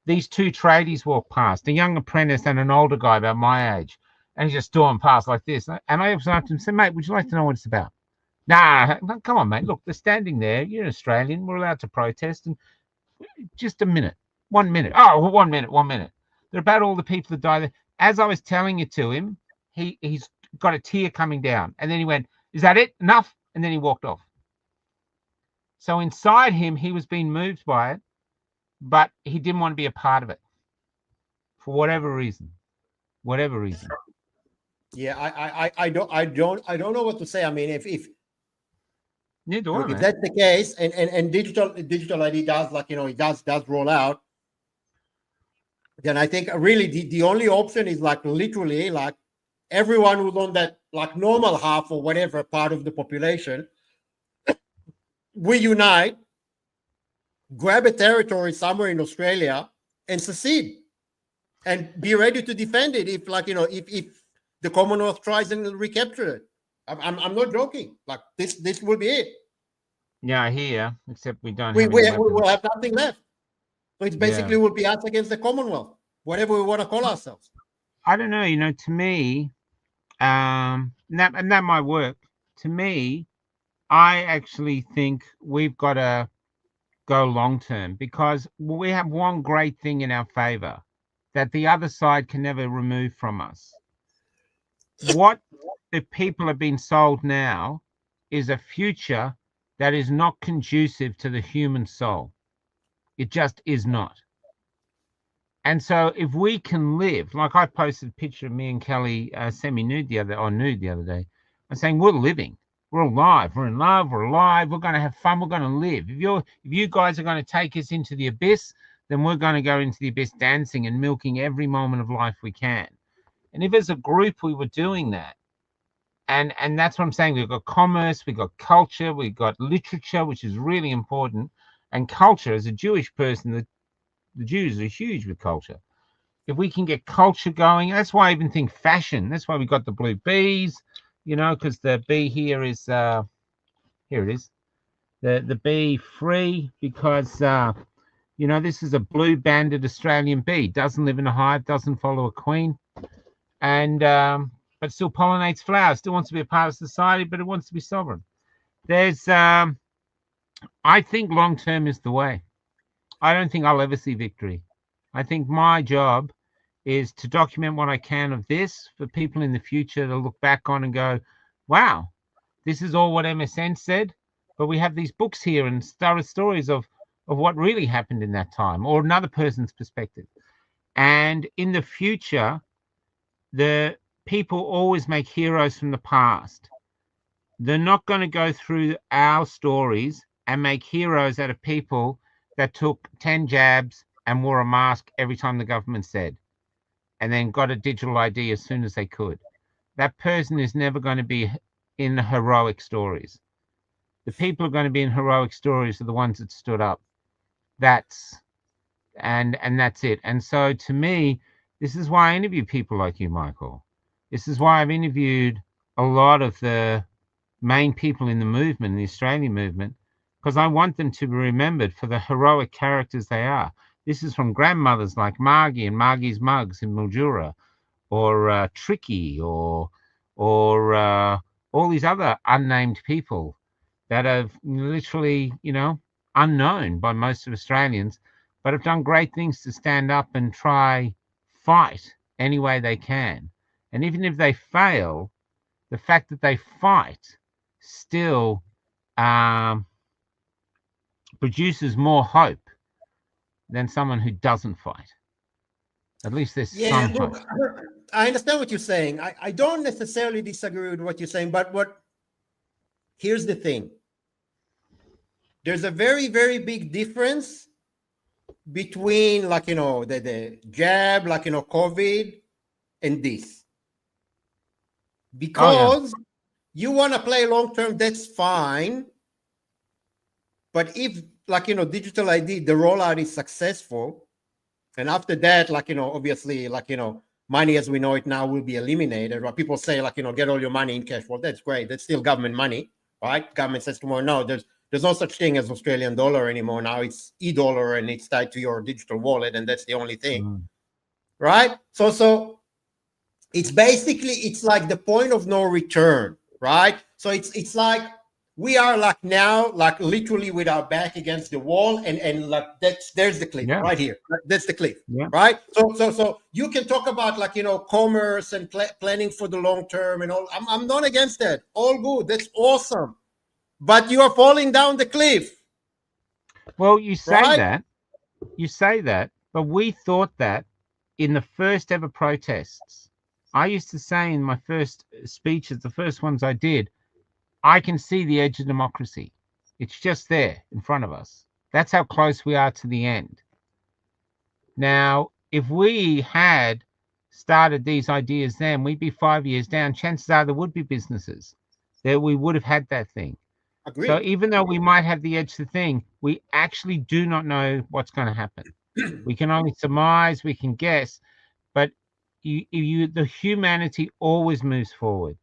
These two tradies walked past, a young apprentice and an older guy about my age. And he just stormed past like this. And I observed him and said, mate, would you like to know what it's about? Nah, come on, mate. Look, they're standing there. You're an Australian. We're allowed to protest. And just a minute. 1 minute. Oh, 1 minute, 1 minute. They're about all the people that died there. As I was telling it to him, he's got a tear coming down. And then he went, is that it? Enough? And then he walked off. So inside him, he was being moved by it, but he didn't want to be a part of it for whatever reason. Whatever reason. Yeah, I don't know what to say. I mean, if Look, if that's the case, and digital ID does, like, it does roll out, then I think really the only option is like literally like everyone who's on that like normal half or whatever part of the population, we unite, grab a territory somewhere in Australia and secede and be ready to defend it if, like, if the Commonwealth tries and recapture it. I'm not joking. Like this will be it. Yeah, I hear. Except we don't We have any will weapons. have nothing left. So it's basically will be us against the Commonwealth, whatever we want to call ourselves. I don't know. You know, to me, and that might work. To me, I actually think we've got to go long term because we have one great thing in our favor that the other side can never remove from us. What the people have been sold now is a future that is not conducive to the human soul. It just is not. And so if we can live, like I posted a picture of me and Kelly semi-nude the other day. I'm saying we're living, we're alive, we're in love, we're alive, we're going to have fun, we're going to live. If you guys are going to take us into the abyss, then we're going to go into the abyss dancing and milking every moment of life we can. And if as a group we were doing that, and that's what I'm saying, we've got commerce, we've got culture, we've got literature, which is really important. And culture, as a Jewish person, the Jews are huge with culture. If we can get culture going, that's why I even think fashion. That's why we got the blue bees, you know, because the bee here is here it is, the bee free because you know, this is a blue banded Australian bee, doesn't live in a hive, doesn't follow a queen, and but still pollinates flowers, still wants to be a part of society, but it wants to be sovereign. There's I think long term is the way. I don't think I'll ever see victory. I think my job is to document what I can of this for people in the future to look back on and go, wow, this is all what MSN said, but we have these books here and stories of what really happened in that time or another person's perspective. And in the future, the people always make heroes from the past. They're not going to go through our stories and make heroes out of people that took 10 jabs and wore a mask every time the government said, and then got a digital ID as soon as they could. That person is never going to be in heroic stories. The people who are going to be in heroic stories are the ones that stood up. That's it. And so to me, this is why I interview people like you, Michael. This is why I've interviewed a lot of the main people in the movement, the Australian movement, because I want them to be remembered for the heroic characters they are. This is from grandmothers like Margie and Margie's Mugs in Mildura, or Tricky, or all these other unnamed people that have literally, you know, unknown by most of Australians, but have done great things to stand up and try fight any way they can. And even if they fail, the fact that they fight still produces more hope than someone who doesn't fight. At least there's some hope. I understand what you're saying. I don't necessarily disagree with what you're saying, but here's the thing. There's a very, very big difference between, like, you know, the jab, like, you know, COVID and this. Because you want to play long term, that's fine. But if, like, you know, digital ID, the rollout is successful, and after that, like, you know, obviously, like, you know, money as we know it now will be eliminated. Right? People say, like, you know, get all your money in cash. Well, that's great. That's still government money, right? Government says tomorrow, no, there's no such thing as Australian dollar anymore. Now it's e-dollar and it's tied to your digital wallet, and that's the only thing, right? So it's basically, it's like the point of no return, right? So it's like we are like now, like literally with our back against the wall, and like there's the cliff right here. That's the cliff, right? So you can talk about, like, you know, commerce and planning for the long term and all. I'm not against that. All good. That's awesome. But you are falling down the cliff. Well, you say that, but we thought that in the first ever protests. I used to say in my first speeches, the first ones I did, I can see the edge of democracy. It's just there in front of us. That's how close we are to the end. Now, if we had started these ideas then, we'd be 5 years down. Chances are there would be businesses that we would have had that thing. Agreed. So even though we might have the edge to the thing, we actually do not know what's going to happen. We can only surmise, we can guess, but the humanity always moves forward.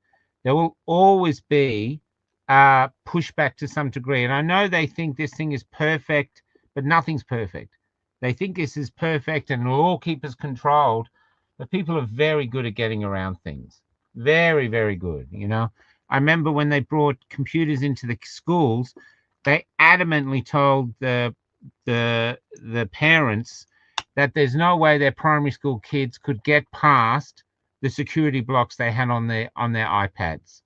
There will always be pushback to some degree. And I know they think this thing is perfect, but nothing's perfect. They think this is perfect and it'll all keep us controlled. But people are very good at getting around things. Very, very good. You know, I remember when they brought computers into the schools, they adamantly told the parents that there's no way their primary school kids could get past the security blocks they had on their iPads.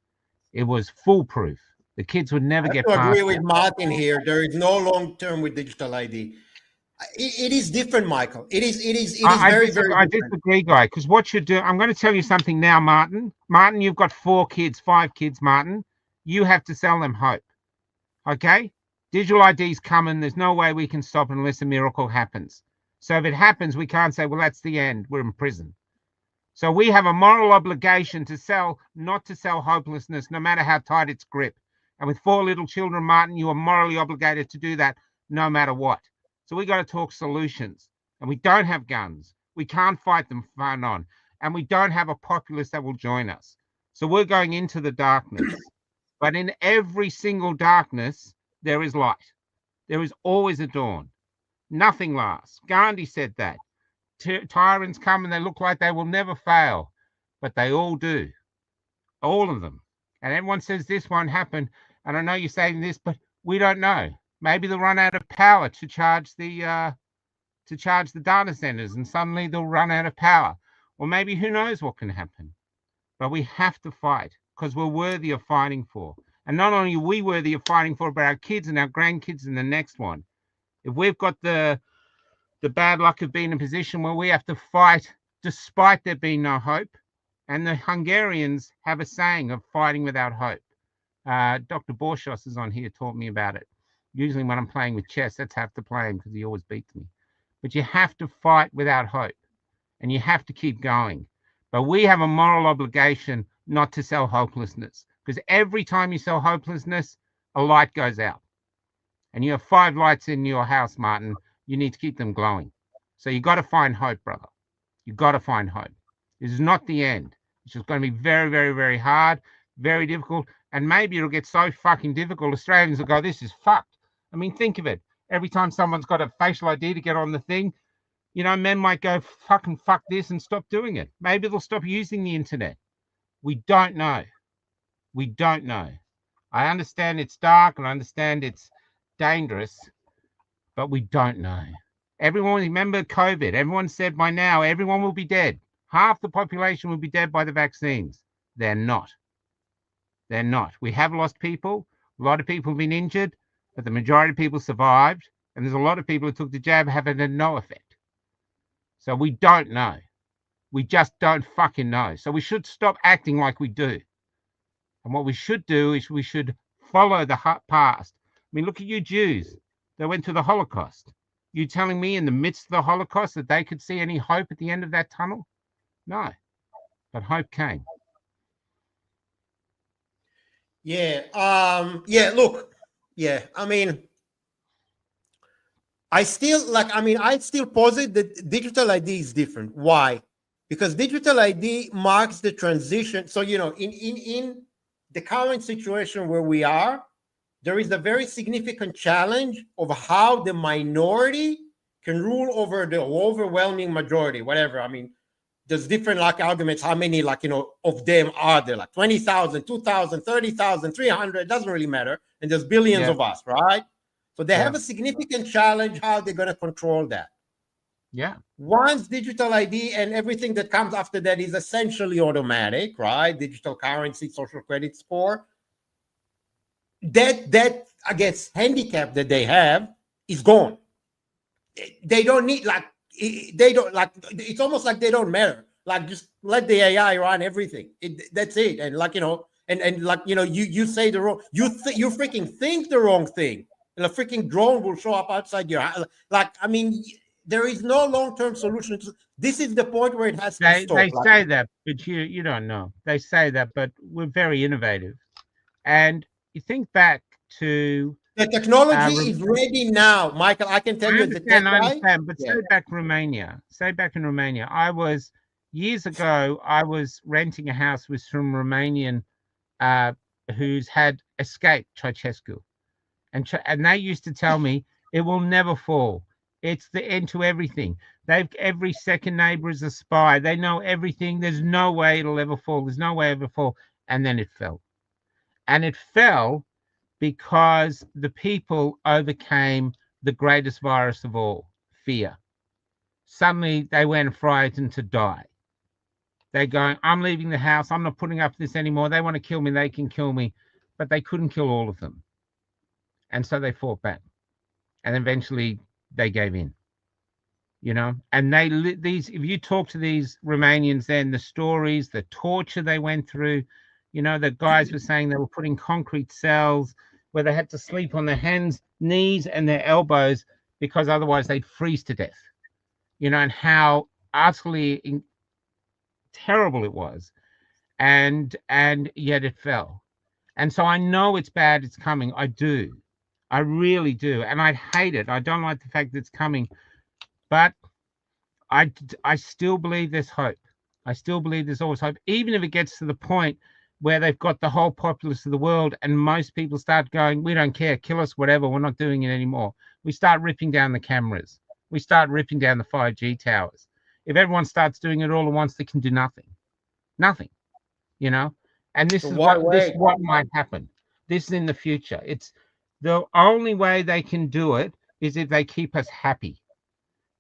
It was foolproof. The kids would never I have get to past agree with it. Martin here. There is no long term with digital ID. It is different, Michael. It is very different. I disagree, guy, because what you do, I'm going to tell you something now, Martin. Martin, you've got 5 kids, Martin. You have to sell them hope. Okay? Digital ID's coming. There's no way we can stop unless a miracle happens. So if it happens, we can't say, well, that's the end. We're in prison. So we have a moral obligation to not to sell hopelessness, no matter how tight its grip. And with 4 little children, Martin, you are morally obligated to do that no matter what. So we got to talk solutions. And we don't have guns. We can't fight them fun on. And we don't have a populace that will join us. So we're going into the darkness. But in every single darkness, there is light. There is always a dawn. Nothing lasts. Gandhi said that. Tyrants come and they look like they will never fail, but they all do. All of them. And everyone says this won't happen. And I know you're saying this, but we don't know. Maybe they'll run out of power to charge the data centers, and suddenly they'll run out of power. Or maybe who knows what can happen. But we have to fight because we're worthy of fighting for. And not only are we worthy of fighting for, but our kids and our grandkids and the next one. If we've got the bad luck of being in a position where we have to fight despite there being no hope, and the Hungarians have a saying of fighting without hope. Dr. Borsos is on here, taught me about it. Usually when I'm playing with chess, that's how to play him because he always beats me. But you have to fight without hope, and you have to keep going. But we have a moral obligation not to sell hopelessness, because every time you sell hopelessness, a light goes out. And you have 5 lights in your house, Martin. You need to keep them glowing. So you got to find hope, brother. You got to find hope. This is not the end. It's just going to be very, very, very hard, very difficult. And maybe it'll get so fucking difficult, Australians will go, this is fucked. I mean, think of it. Every time someone's got a facial ID to get on the thing, you know, men might go, fucking fuck this and stop doing it. Maybe they'll stop using the internet. We don't know. We don't know. I understand it's dark and I understand it's dangerous, but we don't know. Everyone, remember COVID. Everyone said by now, everyone will be dead. Half the population will be dead by the vaccines. They're not. They're not. We have lost people. A lot of people have been injured, but the majority of people survived. And there's a lot of people who took the jab having had no effect. So we don't know. We just don't fucking know. So we should stop acting like we do. And what we should do is we should follow the past. I mean, look at you Jews. They went to the Holocaust. You telling me in the midst of the Holocaust that they could see any hope at the end of that tunnel? No. But hope came. Yeah. Look. Yeah. I mean, I still posit that digital ID is different. Why? Because digital ID marks the transition. So, you know, in the current situation where we are, there is a very significant challenge of how the minority can rule over the overwhelming majority, whatever. I mean, there's different arguments, how many of them are there, 20,000, 2,000, 30,000, 300, doesn't really matter. And there's billions of us, right? So they have a significant challenge how they're going to control that. Yeah. Once digital ID and everything that comes after that is essentially automatic, right? Digital currency, social credit score. That I guess handicap that they have is gone. They don't need it's almost like they don't matter. Just let the AI run everything. That's it. And you say the wrong, you freaking think the wrong thing, and a freaking drone will show up outside your house. I mean, there is no long-term solution. This is the point where it has to stop. They say that, but you don't know. They say that, but we're very innovative. And you think back to the technology is ready now, Michael. I can tell you I understand, but say back in Romania. I was years ago, I was renting a house with some Romanian who's had escaped Ceausescu, and they used to tell me it will never fall. It's the end to everything. Every second neighbor is a spy. They know everything. There's no way it'll ever fall. There's no way it'll ever fall. And then it fell. And it fell because the people overcame the greatest virus of all, fear. Suddenly they went frightened to die. They're going, I'm leaving the house. I'm not putting up with this anymore. They want to kill me. They can kill me. But they couldn't kill all of them. And so they fought back. And eventually they gave in. You know, and if you talk to these Romanians, then the stories, the torture they went through, you know, the guys were saying they were put in concrete cells where they had to sleep on their hands, knees, and their elbows because otherwise they'd freeze to death. You know, and how utterly terrible it was, and yet it fell. And so I know it's bad. It's coming. I do. I really do. And I hate it. I don't like the fact that it's coming. But I still believe there's hope. I still believe there's always hope, even if it gets to the point where they've got the whole populace of the world and most people start going, we don't care, kill us, whatever, we're not doing it anymore. We start ripping down the cameras. We start ripping down the 5G towers. If everyone starts doing it all at once, they can do nothing. Nothing, you know? And this is what might happen. This is in the future. It's the only way they can do it is if they keep us happy.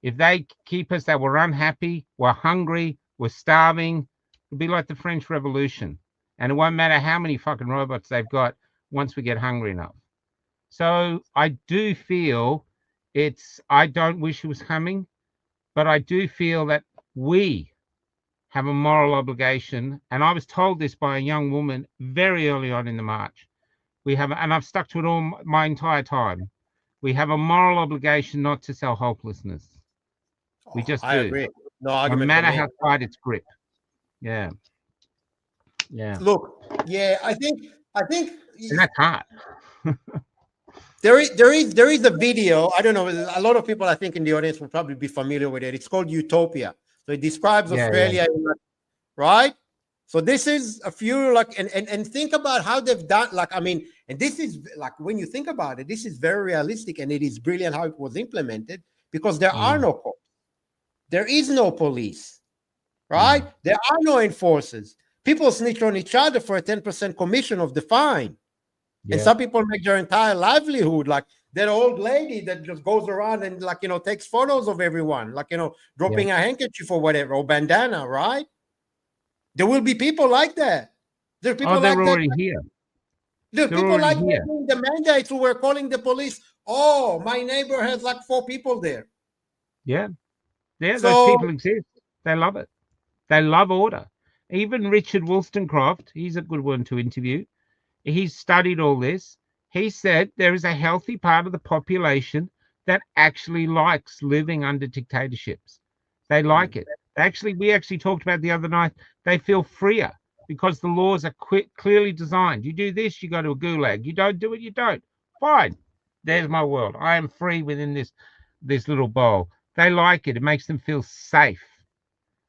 If they keep us that we're unhappy, we're hungry, we're starving, it'll be like the French Revolution. And it won't matter how many fucking robots they've got once we get hungry enough. So I do feel I don't wish it was coming, but I do feel that we have a moral obligation. And I was told this by a young woman very early on in the march. And I've stuck to it all my entire time. We have a moral obligation not to sell hopelessness. We just do. I agree. No argument. No matter how tight its grip. Yeah. Yeah. Look, yeah, I think and that's hard. there is a video. I don't know. A lot of people I think in the audience will probably be familiar with it. It's called Utopia. So it describes Australia, right? So this is a few and think about how they've done. And this is when you think about it, this is very realistic and it is brilliant how it was implemented because there are no cops. There is no police, right? There are no enforcers. People snitch on each other for a 10% commission of the fine. Yeah. And some people make their entire livelihood, like that old lady that just goes around and takes photos of everyone, dropping a handkerchief or whatever, or bandana, right? There will be people like that. There are people like they're already that. here. There are people like that doing the mandates who were calling the police. Oh, my neighbor has 4 people there. Yeah. Yeah, those people exist. They love it. They love order. Even Richard Wollstonecraft, he's a good one to interview. He's studied all this. He said there is a healthy part of the population that actually likes living under dictatorships. They like it. We actually talked about the other night. They feel freer because the laws are clearly designed. You do this, you go to a gulag. You don't do it, you don't. Fine. There's my world. I am free within this little bowl. They like it. It makes them feel safe.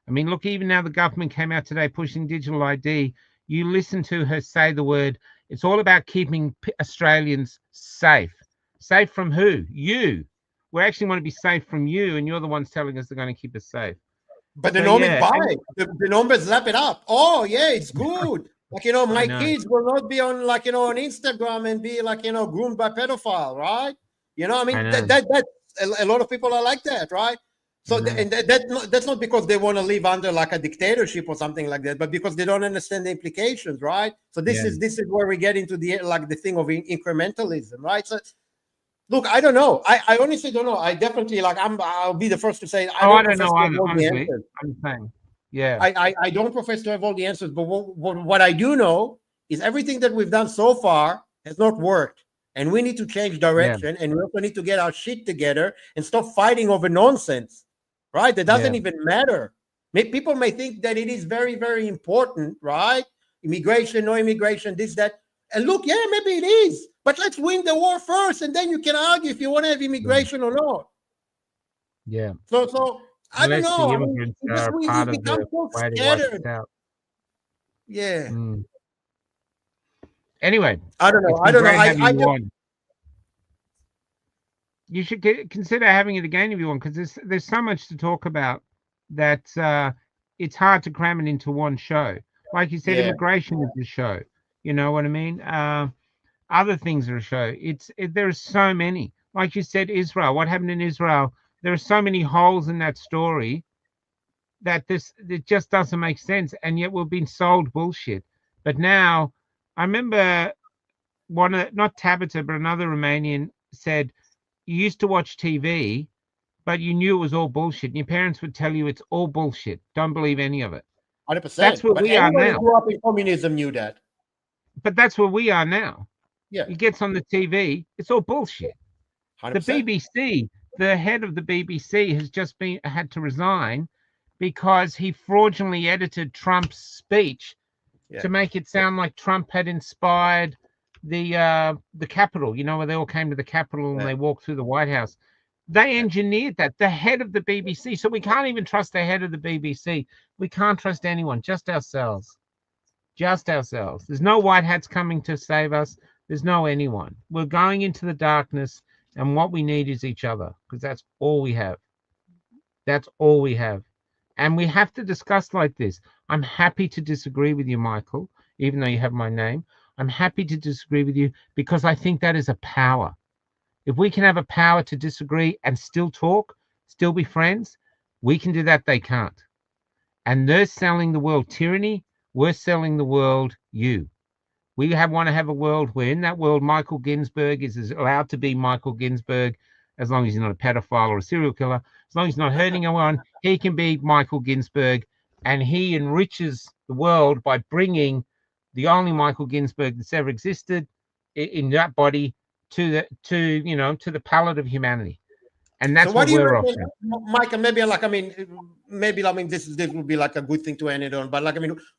I mean, look, even now the government came out today pushing digital ID. You listen to her say the word. It's all about keeping Australians safe. Safe from who? You. We actually want to be safe from you, and you're the ones telling us they're going to keep us safe. But the numbers the numbers lap it up. Oh, yeah, it's good. My kids will not be on on Instagram and be groomed by pedophile, right? That's a lot of people are like that, right? So that's not because they want to live under a dictatorship or something like that, but because they don't understand the implications, right? So this is where we get into the thing of incrementalism, right? So look, I don't know. I honestly don't know. I definitely I'll be the first to say I don't know. Honestly, I'm saying, yeah. I don't profess to have all the answers, but what I do know is everything that we've done so far has not worked. And we need to change direction, and we also need to get our shit together and stop fighting over nonsense, right? That doesn't even matter. People may think that it is very, very important, right? Immigration, no immigration, this, that. And look, yeah, maybe it is. But let's win the war first, and then you can argue if you want to have immigration or not. Yeah. So I don't unless the know. I mean, immigrants because are we part of become the so way to wipe scattered. us out. Yeah. Mm. Anyway, I don't know. it's I been don't know. great having I you just, on. You should consider having it again if you want, because there's so much to talk about that it's hard to cram it into one show. Like you said, yeah. immigration is a show. You know what I mean? Other things are a show. There are so many. Like you said, Israel. What happened in Israel? There are so many holes in that story that it just doesn't make sense, and yet we've been sold bullshit. But now, I remember not Tabitha, but another Romanian said, you used to watch TV, but you knew it was all bullshit. And your parents would tell you it's all bullshit. Don't believe any of it. 100%. That's where But we are anyone who now. grew up in communism knew that. But that's where we are now. Yeah. He gets on the TV, it's all bullshit. 100%. The BBC, the head of the BBC has just had to resign because he fraudulently edited Trump's speech to make it sound like Trump had inspired the Capitol, you know, where they all came to the Capitol and they walked through the White House. They engineered that, the head of the BBC. So we can't even trust the head of the BBC. We can't trust anyone, just ourselves. Just ourselves. There's no white hats coming to save us. There's no anyone. We're going into the darkness, and what we need is each other, because that's all we have. That's all we have. And we have to discuss like this. I'm happy to disagree with you, Michael, even though you have my name. I'm happy to disagree with you because I think that is a power. If we can have a power to disagree and still talk, still be friends, we can do that. They can't. And they're selling the world tyranny. We're selling the world you. We want to have a world where in that world, Michael Ginsburg is allowed to be Michael Ginsburg, as long as he's not a pedophile or a serial killer. As long as he's not hurting anyone, he can be Michael Ginsburg, and he enriches the world by bringing the only Michael Ginsburg that's ever existed in that body to the palate of humanity. And that's so what what do you we're reckon, offering. Mike? And maybe this would be like a good thing to end it on. But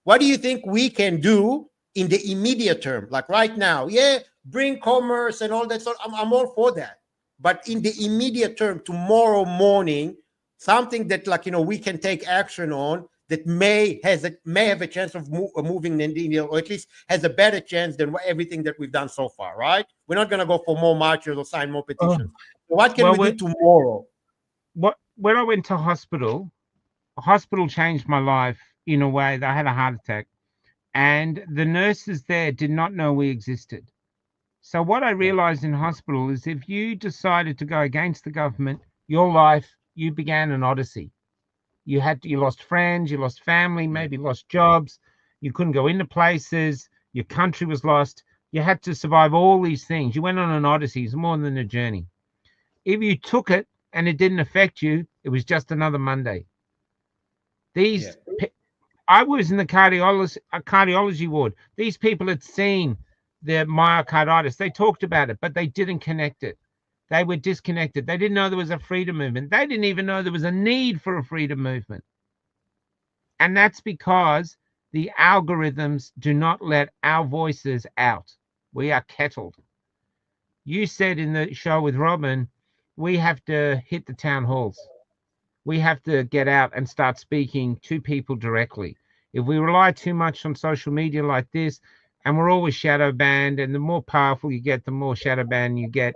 what do you think we can do in the immediate term, like right now? Yeah, bring commerce and all that stuff. I'm all for that. But in the immediate term, tomorrow morning, something that we can take action on that may have a chance of moving the needle, or at least has a better chance than everything that we've done so far. Right? We're not going to go for more marches or sign more petitions. So what can we do tomorrow? When I went to hospital changed my life in a way that I had a heart attack, and the nurses there did not know we existed. So what I realized in hospital is if you decided to go against the government, your life, you began an odyssey. You lost friends, you lost family, maybe lost jobs. You couldn't go into places. Your country was lost. You had to survive all these things. You went on an odyssey. It's more than a journey. If you took it and it didn't affect you, it was just another Monday. I was in the cardiology ward. These people had seen their myocarditis. They talked about it, but they didn't connect it. They were disconnected. They didn't know there was a freedom movement. They didn't even know there was a need for a freedom movement. And that's because the algorithms do not let our voices out. We are kettled. You said in the show with Robin, we have to hit the town halls. We have to get out and start speaking to people directly. If we rely too much on social media like this, and we're always shadow banned, and the more powerful you get, the more shadow ban you get,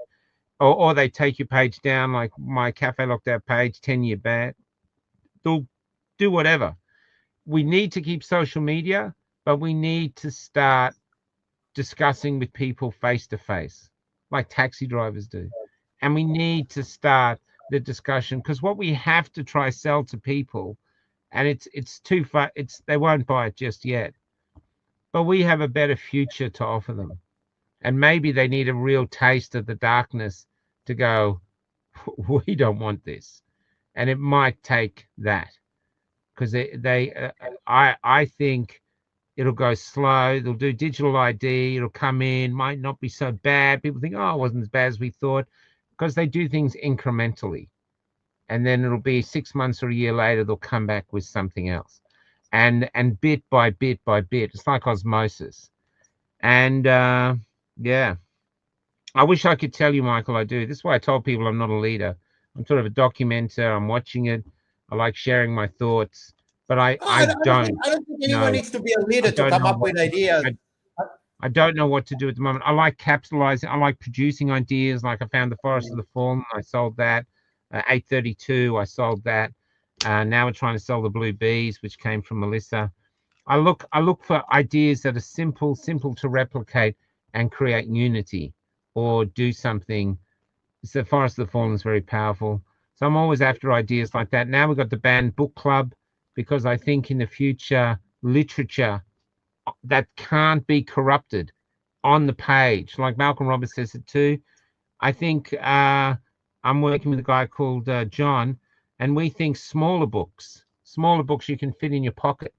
or they take your page down, like my Cafe Locked Out page, 10-year ban. They'll do whatever. We need to keep social media, but we need to start discussing with people face to face, like taxi drivers do. And we need to start the discussion, because what we have to try sell to people, and it's too far, they won't buy it just yet, but we have a better future to offer them. And maybe they need a real taste of the darkness to go, we don't want this. And it might take that, because I think it'll go slow. They'll do digital ID. It'll come in, might not be so bad. People think, oh, it wasn't as bad as we thought, because they do things incrementally. And then it'll be 6 months or a year later, they'll come back with something else. And bit by bit by bit, it's like osmosis. And yeah, I wish I could tell you, Michael, I do. This is why I told people I'm not a leader. I'm sort of a documenter. I'm watching it. I like sharing my thoughts, but No, I don't I don't think anyone know. needs to be a I leader to don't come know up what with ideas. I don't know what to do at the moment. I like capitalizing. I like producing ideas. Like I found the Forest of the Fallen. I sold that. 832. I sold that. Now we're trying to sell the Blue Bees, which came from Melissa. I look for ideas that are simple to replicate and create unity or do something. So Forest of the Fallen is very powerful. So I'm always after ideas like that. Now we've got the banned book club because I think in the future literature that can't be corrupted on the page, like Malcolm Roberts says it too. I think I'm working with a guy called John, and we think smaller books you can fit in your pocket.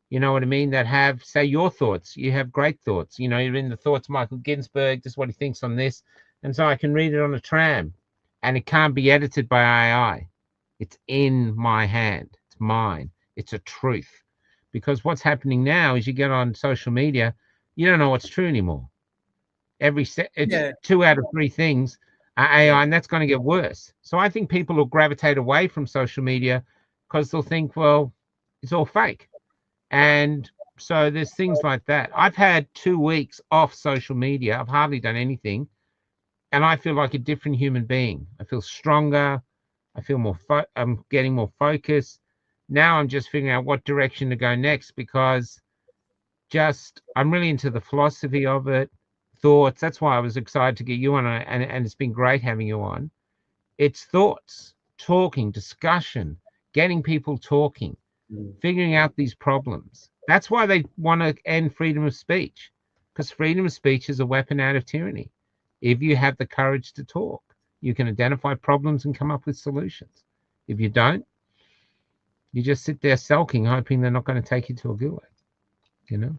You know what I mean? That have, say, your thoughts. You have great thoughts. You know, you're in the thoughts of Michael Ginsburg, just what he thinks on this. And so I can read it on a tram, and it can't be edited by AI. It's in my hand. It's mine. It's a truth. Because what's happening now is you get on social media, you don't know what's true anymore. Yeah. 2 out of 3 things are AI, Yeah. and that's going to get worse. So I think people will gravitate away from social media because they'll think, well, it's all fake. And so there's things like that. I've had 2 weeks off social media. I've hardly done anything, and I feel like a different human being. I feel stronger. I feel more. I'm getting more focused. Now I'm just figuring out what direction to go next because I'm really into the philosophy of it, thoughts. That's why I was excited to get you on, and it's been great having you on. It's thoughts, talking, discussion, getting people talking, figuring out these problems. That's why they want to end freedom of speech, because freedom of speech is a weapon out of tyranny. If you have the courage to talk, you can identify problems and come up with solutions. If you don't, you just sit there sulking, hoping they're not going to take you to a gulag, you know?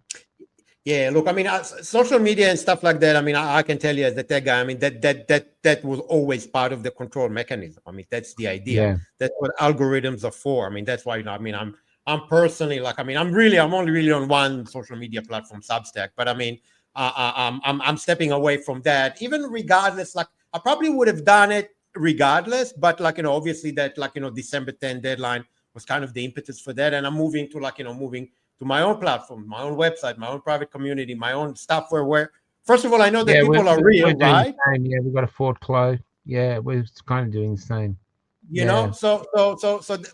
Yeah, look, I mean, social media and stuff like that. I mean, I can tell you as the tech guy, I mean, that was always part of the control mechanism. I mean, that's the idea. Yeah. That's what algorithms are for. I mean, that's why, you know, I mean, I'm personally like, I mean, I'm only really on one social media platform, Substack, but I mean, I'm stepping away from that, even regardless. Like, I probably would have done it regardless, but like, you know, obviously that, like, you know, December 10 deadline was kind of the impetus for that, and I'm moving to, like, you know, to my own platform, my own website, my own private community, my own stuff where first of all, I know that people are real, right? Yeah, we've got a Fort Clo. Yeah, we're kind of doing the same. You know,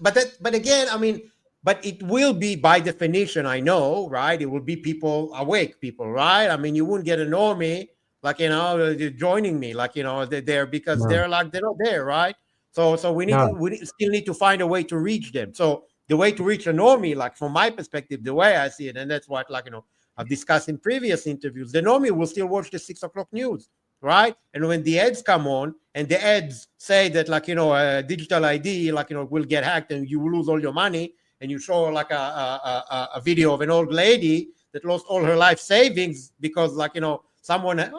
but again, I mean, but it will be by definition, I know, right? It will be people, awake people, right? I mean, you wouldn't get a normie, like, you know, joining me, like, you know, they're there because they're like, they're not there, right? So we still need to find a way to reach them. So the way to reach a normie, like from my perspective, the way I see it, and that's what, like, you know, I've discussed in previous interviews, the normie will still watch the 6 o'clock news, right? And when the ads come on and the ads say that, like, you know, a digital ID, like, you know, will get hacked and you will lose all your money, and you show like a video of an old lady that lost all her life savings because, like, you know, someone hacked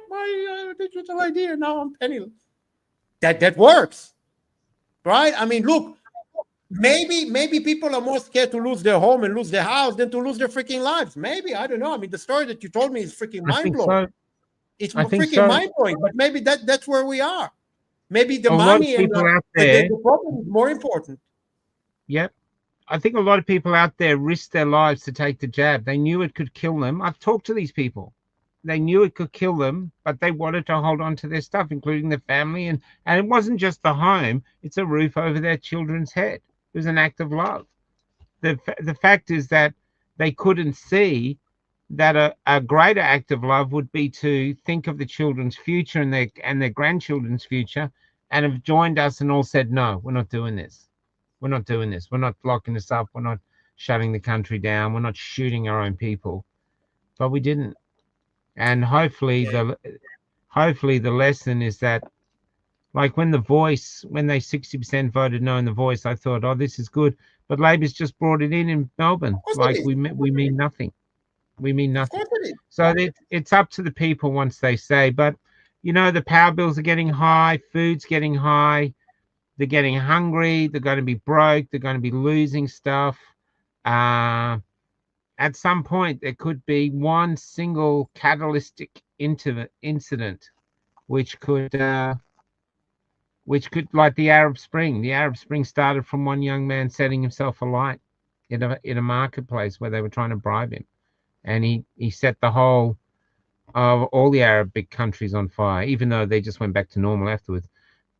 my digital ID and now I'm penniless. That works, right? I mean, look, maybe people are more scared to lose their home and lose their house than to lose their freaking lives. Maybe, I don't know. I mean, the story that you told me is freaking mind-blowing. It's freaking mind-blowing, but maybe that's where we are. Maybe the money and the problem is more important. Yep. I think a lot of people out there risked their lives to take the jab. They knew it could kill them. I've talked to these people. They knew it could kill them, but they wanted to hold on to their stuff, including their family. And it wasn't just the home. It's a roof over their children's head. It was an act of love. The fact is that they couldn't see that a greater act of love would be to think of the children's future and their grandchildren's future, and have joined us and all said, no, we're not doing this. We're not doing this. We're not locking this up. We're not shutting the country down. We're not shooting our own people. But we didn't. And hopefully the lesson is that, like when they 60% voted no in the Voice, I thought, oh, this is good. But Labor's just brought it in Melbourne. Like we mean nothing. We mean nothing. So it's up to the people once they say. But, you know, the power bills are getting high. Food's getting high. They're getting hungry. They're going to be broke. They're going to be losing stuff. At some point, there could be one single catalytic incident which could which could, like the Arab Spring. The Arab Spring started from one young man setting himself alight in a marketplace where they were trying to bribe him, and he set the whole of all the Arabic countries on fire, even though they just went back to normal afterwards.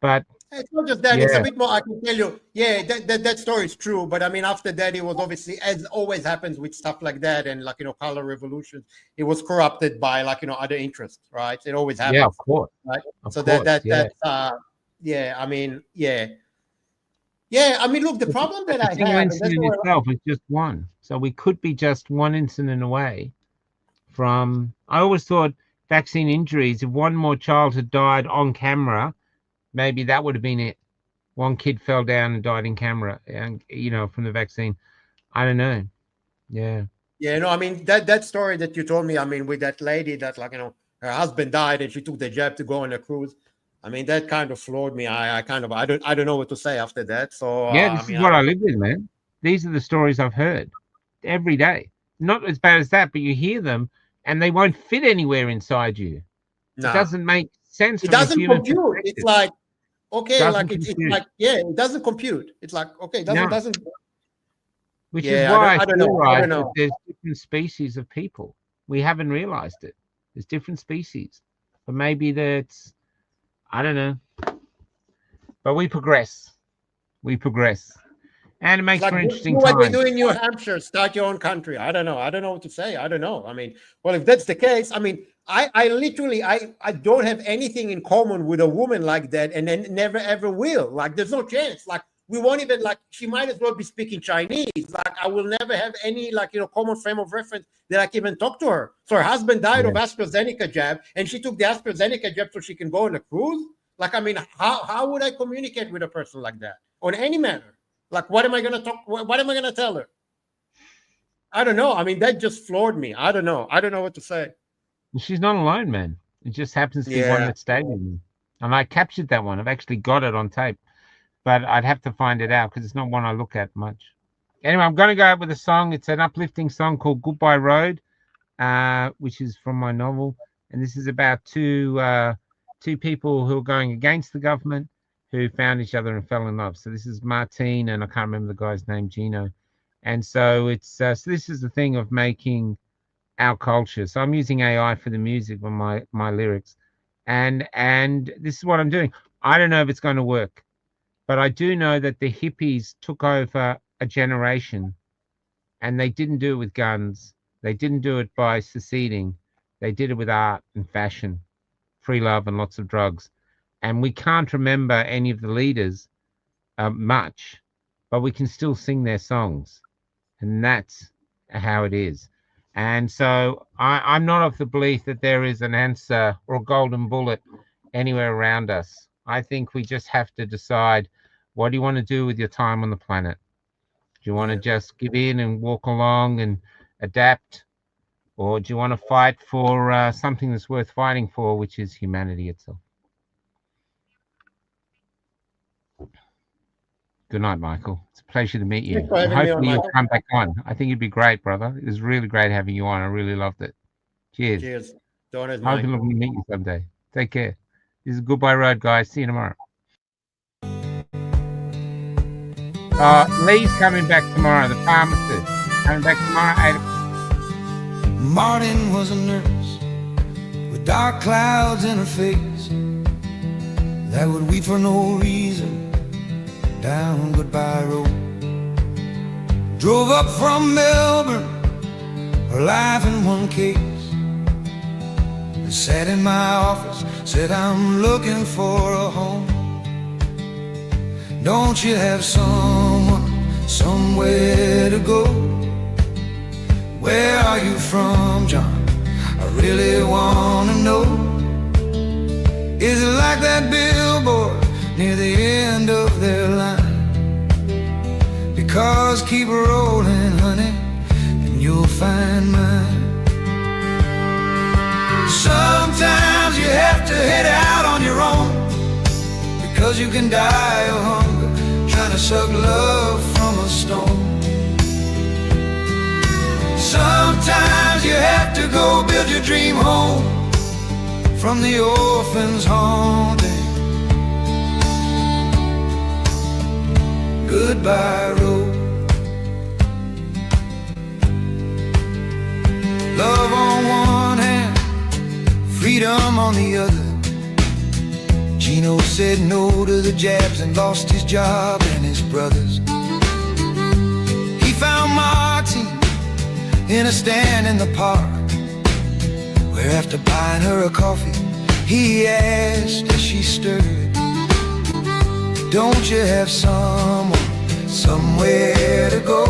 But it's not just that; yeah. it's a bit more. I can tell you, yeah, that story is true. But I mean, after that, it was obviously, as always happens with stuff like that, and like color revolutions, it was corrupted by other interests, right? It always happens. Yeah, of course. Right. Of so course, that's yeah. I mean, yeah. Yeah, I mean, look, the problem that I have, and that's itself is just one. So we could be just one incident away from. I always thought vaccine injuries. If one more child had died on camera, maybe that would have been it. One kid fell down and died in camera, and from the vaccine. I don't know. Yeah. Yeah, no, I mean that story that you told me. I mean, with that lady that her husband died and she took the jab to go on a cruise. I mean, that kind of floored me. I don't know what to say after that. So yeah, this is what I live with, man. These are the stories I've heard every day. Not as bad as that, but you hear them and they won't fit anywhere inside you. No. It doesn't make sense. It doesn't compute. It's like, okay, it's like, yeah, it doesn't compute. It's like, okay, doesn't. Which is why I don't know. There's different species of people. We haven't realized it. There's different species, but maybe that's. I don't know, but we progress, and it makes for interesting times. What we do in New Hampshire, start your own country. I don't know what to say. I don't know. I mean, well, if that's the case, I mean, I literally, I don't have anything in common with a woman like that, and then never ever will. Like, there's no chance. Like, we won't even, like, she might as well be speaking Chinese. Like, I will never have any, common frame of reference that I can even talk to her. So her husband died of AstraZeneca jab, and she took the AstraZeneca jab so she can go on a cruise. Like, I mean, how would I communicate with a person like that on any matter? Like, what am I going to talk? What am I going to tell her? I don't know. I mean, that just floored me. I don't know what to say. She's not alone, man. It just happens to be one that stayed with me. And I captured that one. I've actually got it on tape. But I'd have to find it out because it's not one I look at much. Anyway, I'm going to go out with a song. It's an uplifting song called Goodbye Road, which is from my novel. And this is about two people who are going against the government who found each other and fell in love. So this is Martine, and I can't remember the guy's name, Gino. And so it's so this is the thing of making our culture. So I'm using AI for the music on my lyrics. And this is what I'm doing. I don't know if it's going to work. But I do know that the hippies took over a generation, and they didn't do it with guns. They didn't do it by seceding. They did it with art and fashion, free love, and lots of drugs. And we can't remember any of the leaders much, but we can still sing their songs. And that's how it is. And so I'm not of the belief that there is an answer or a golden bullet anywhere around us. I think we just have to decide, what do you want to do with your time on the planet? Do you want to just give in and walk along and adapt? Or do you want to fight for something that's worth fighting for, which is humanity itself? Good night, Michael. It's a pleasure to meet you. Hopefully you'll come back on. I think you'd be great, brother. It was really great having you on. I really loved it. Cheers. Cheers. Hopefully we'll meet you someday. Take care. This is Goodbye Road, guys. See you tomorrow. Lee's coming back tomorrow. The pharmacist coming back tomorrow. 8 o'clock. Martin was a nurse with dark clouds in her face that would weep for no reason down Goodbye Road. Drove up from Melbourne, her life in one case. I sat in my office, said I'm looking for a home. Don't you have someone, somewhere to go? Where are you from, John? I really want to know. Is it like that billboard near the end of their line? Because keep rolling, honey, and you'll find mine. Sometimes you have to head out on your own, because you can die of hunger trying to suck love from a stone. Sometimes you have to go build your dream home from the orphan's haunting. goodbye road. Love on one hand, freedom on the other. Gino said no to the jabs and lost his job and his brothers. He found Martine in a stand in the park, where after buying her a coffee, he asked as she stirred, don't you have someone, somewhere to go?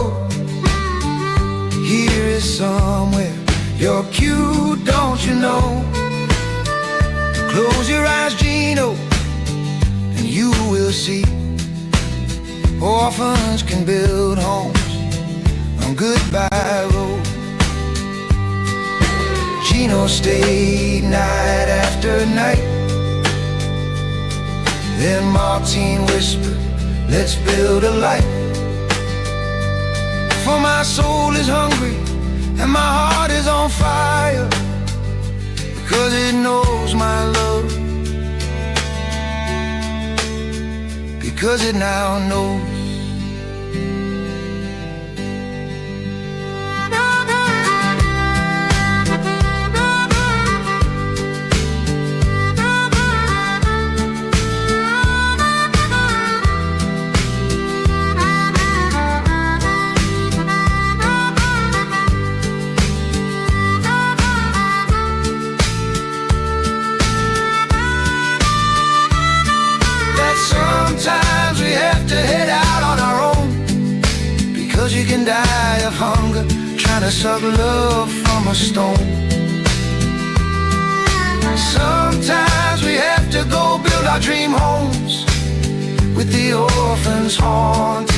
Here is somewhere, you're cute, don't you know? Close your eyes, Gino, and you will see orphans can build homes on Goodbye Road. Gino stayed night after night. Then Martine whispered, let's build a light. For my soul is hungry and my heart is on fire, because it knows my love, because it now knows. Sometimes we have to head out on our own, because you can die of hunger trying to suck love from a stone. Sometimes we have to go build our dream homes with the orphans haunted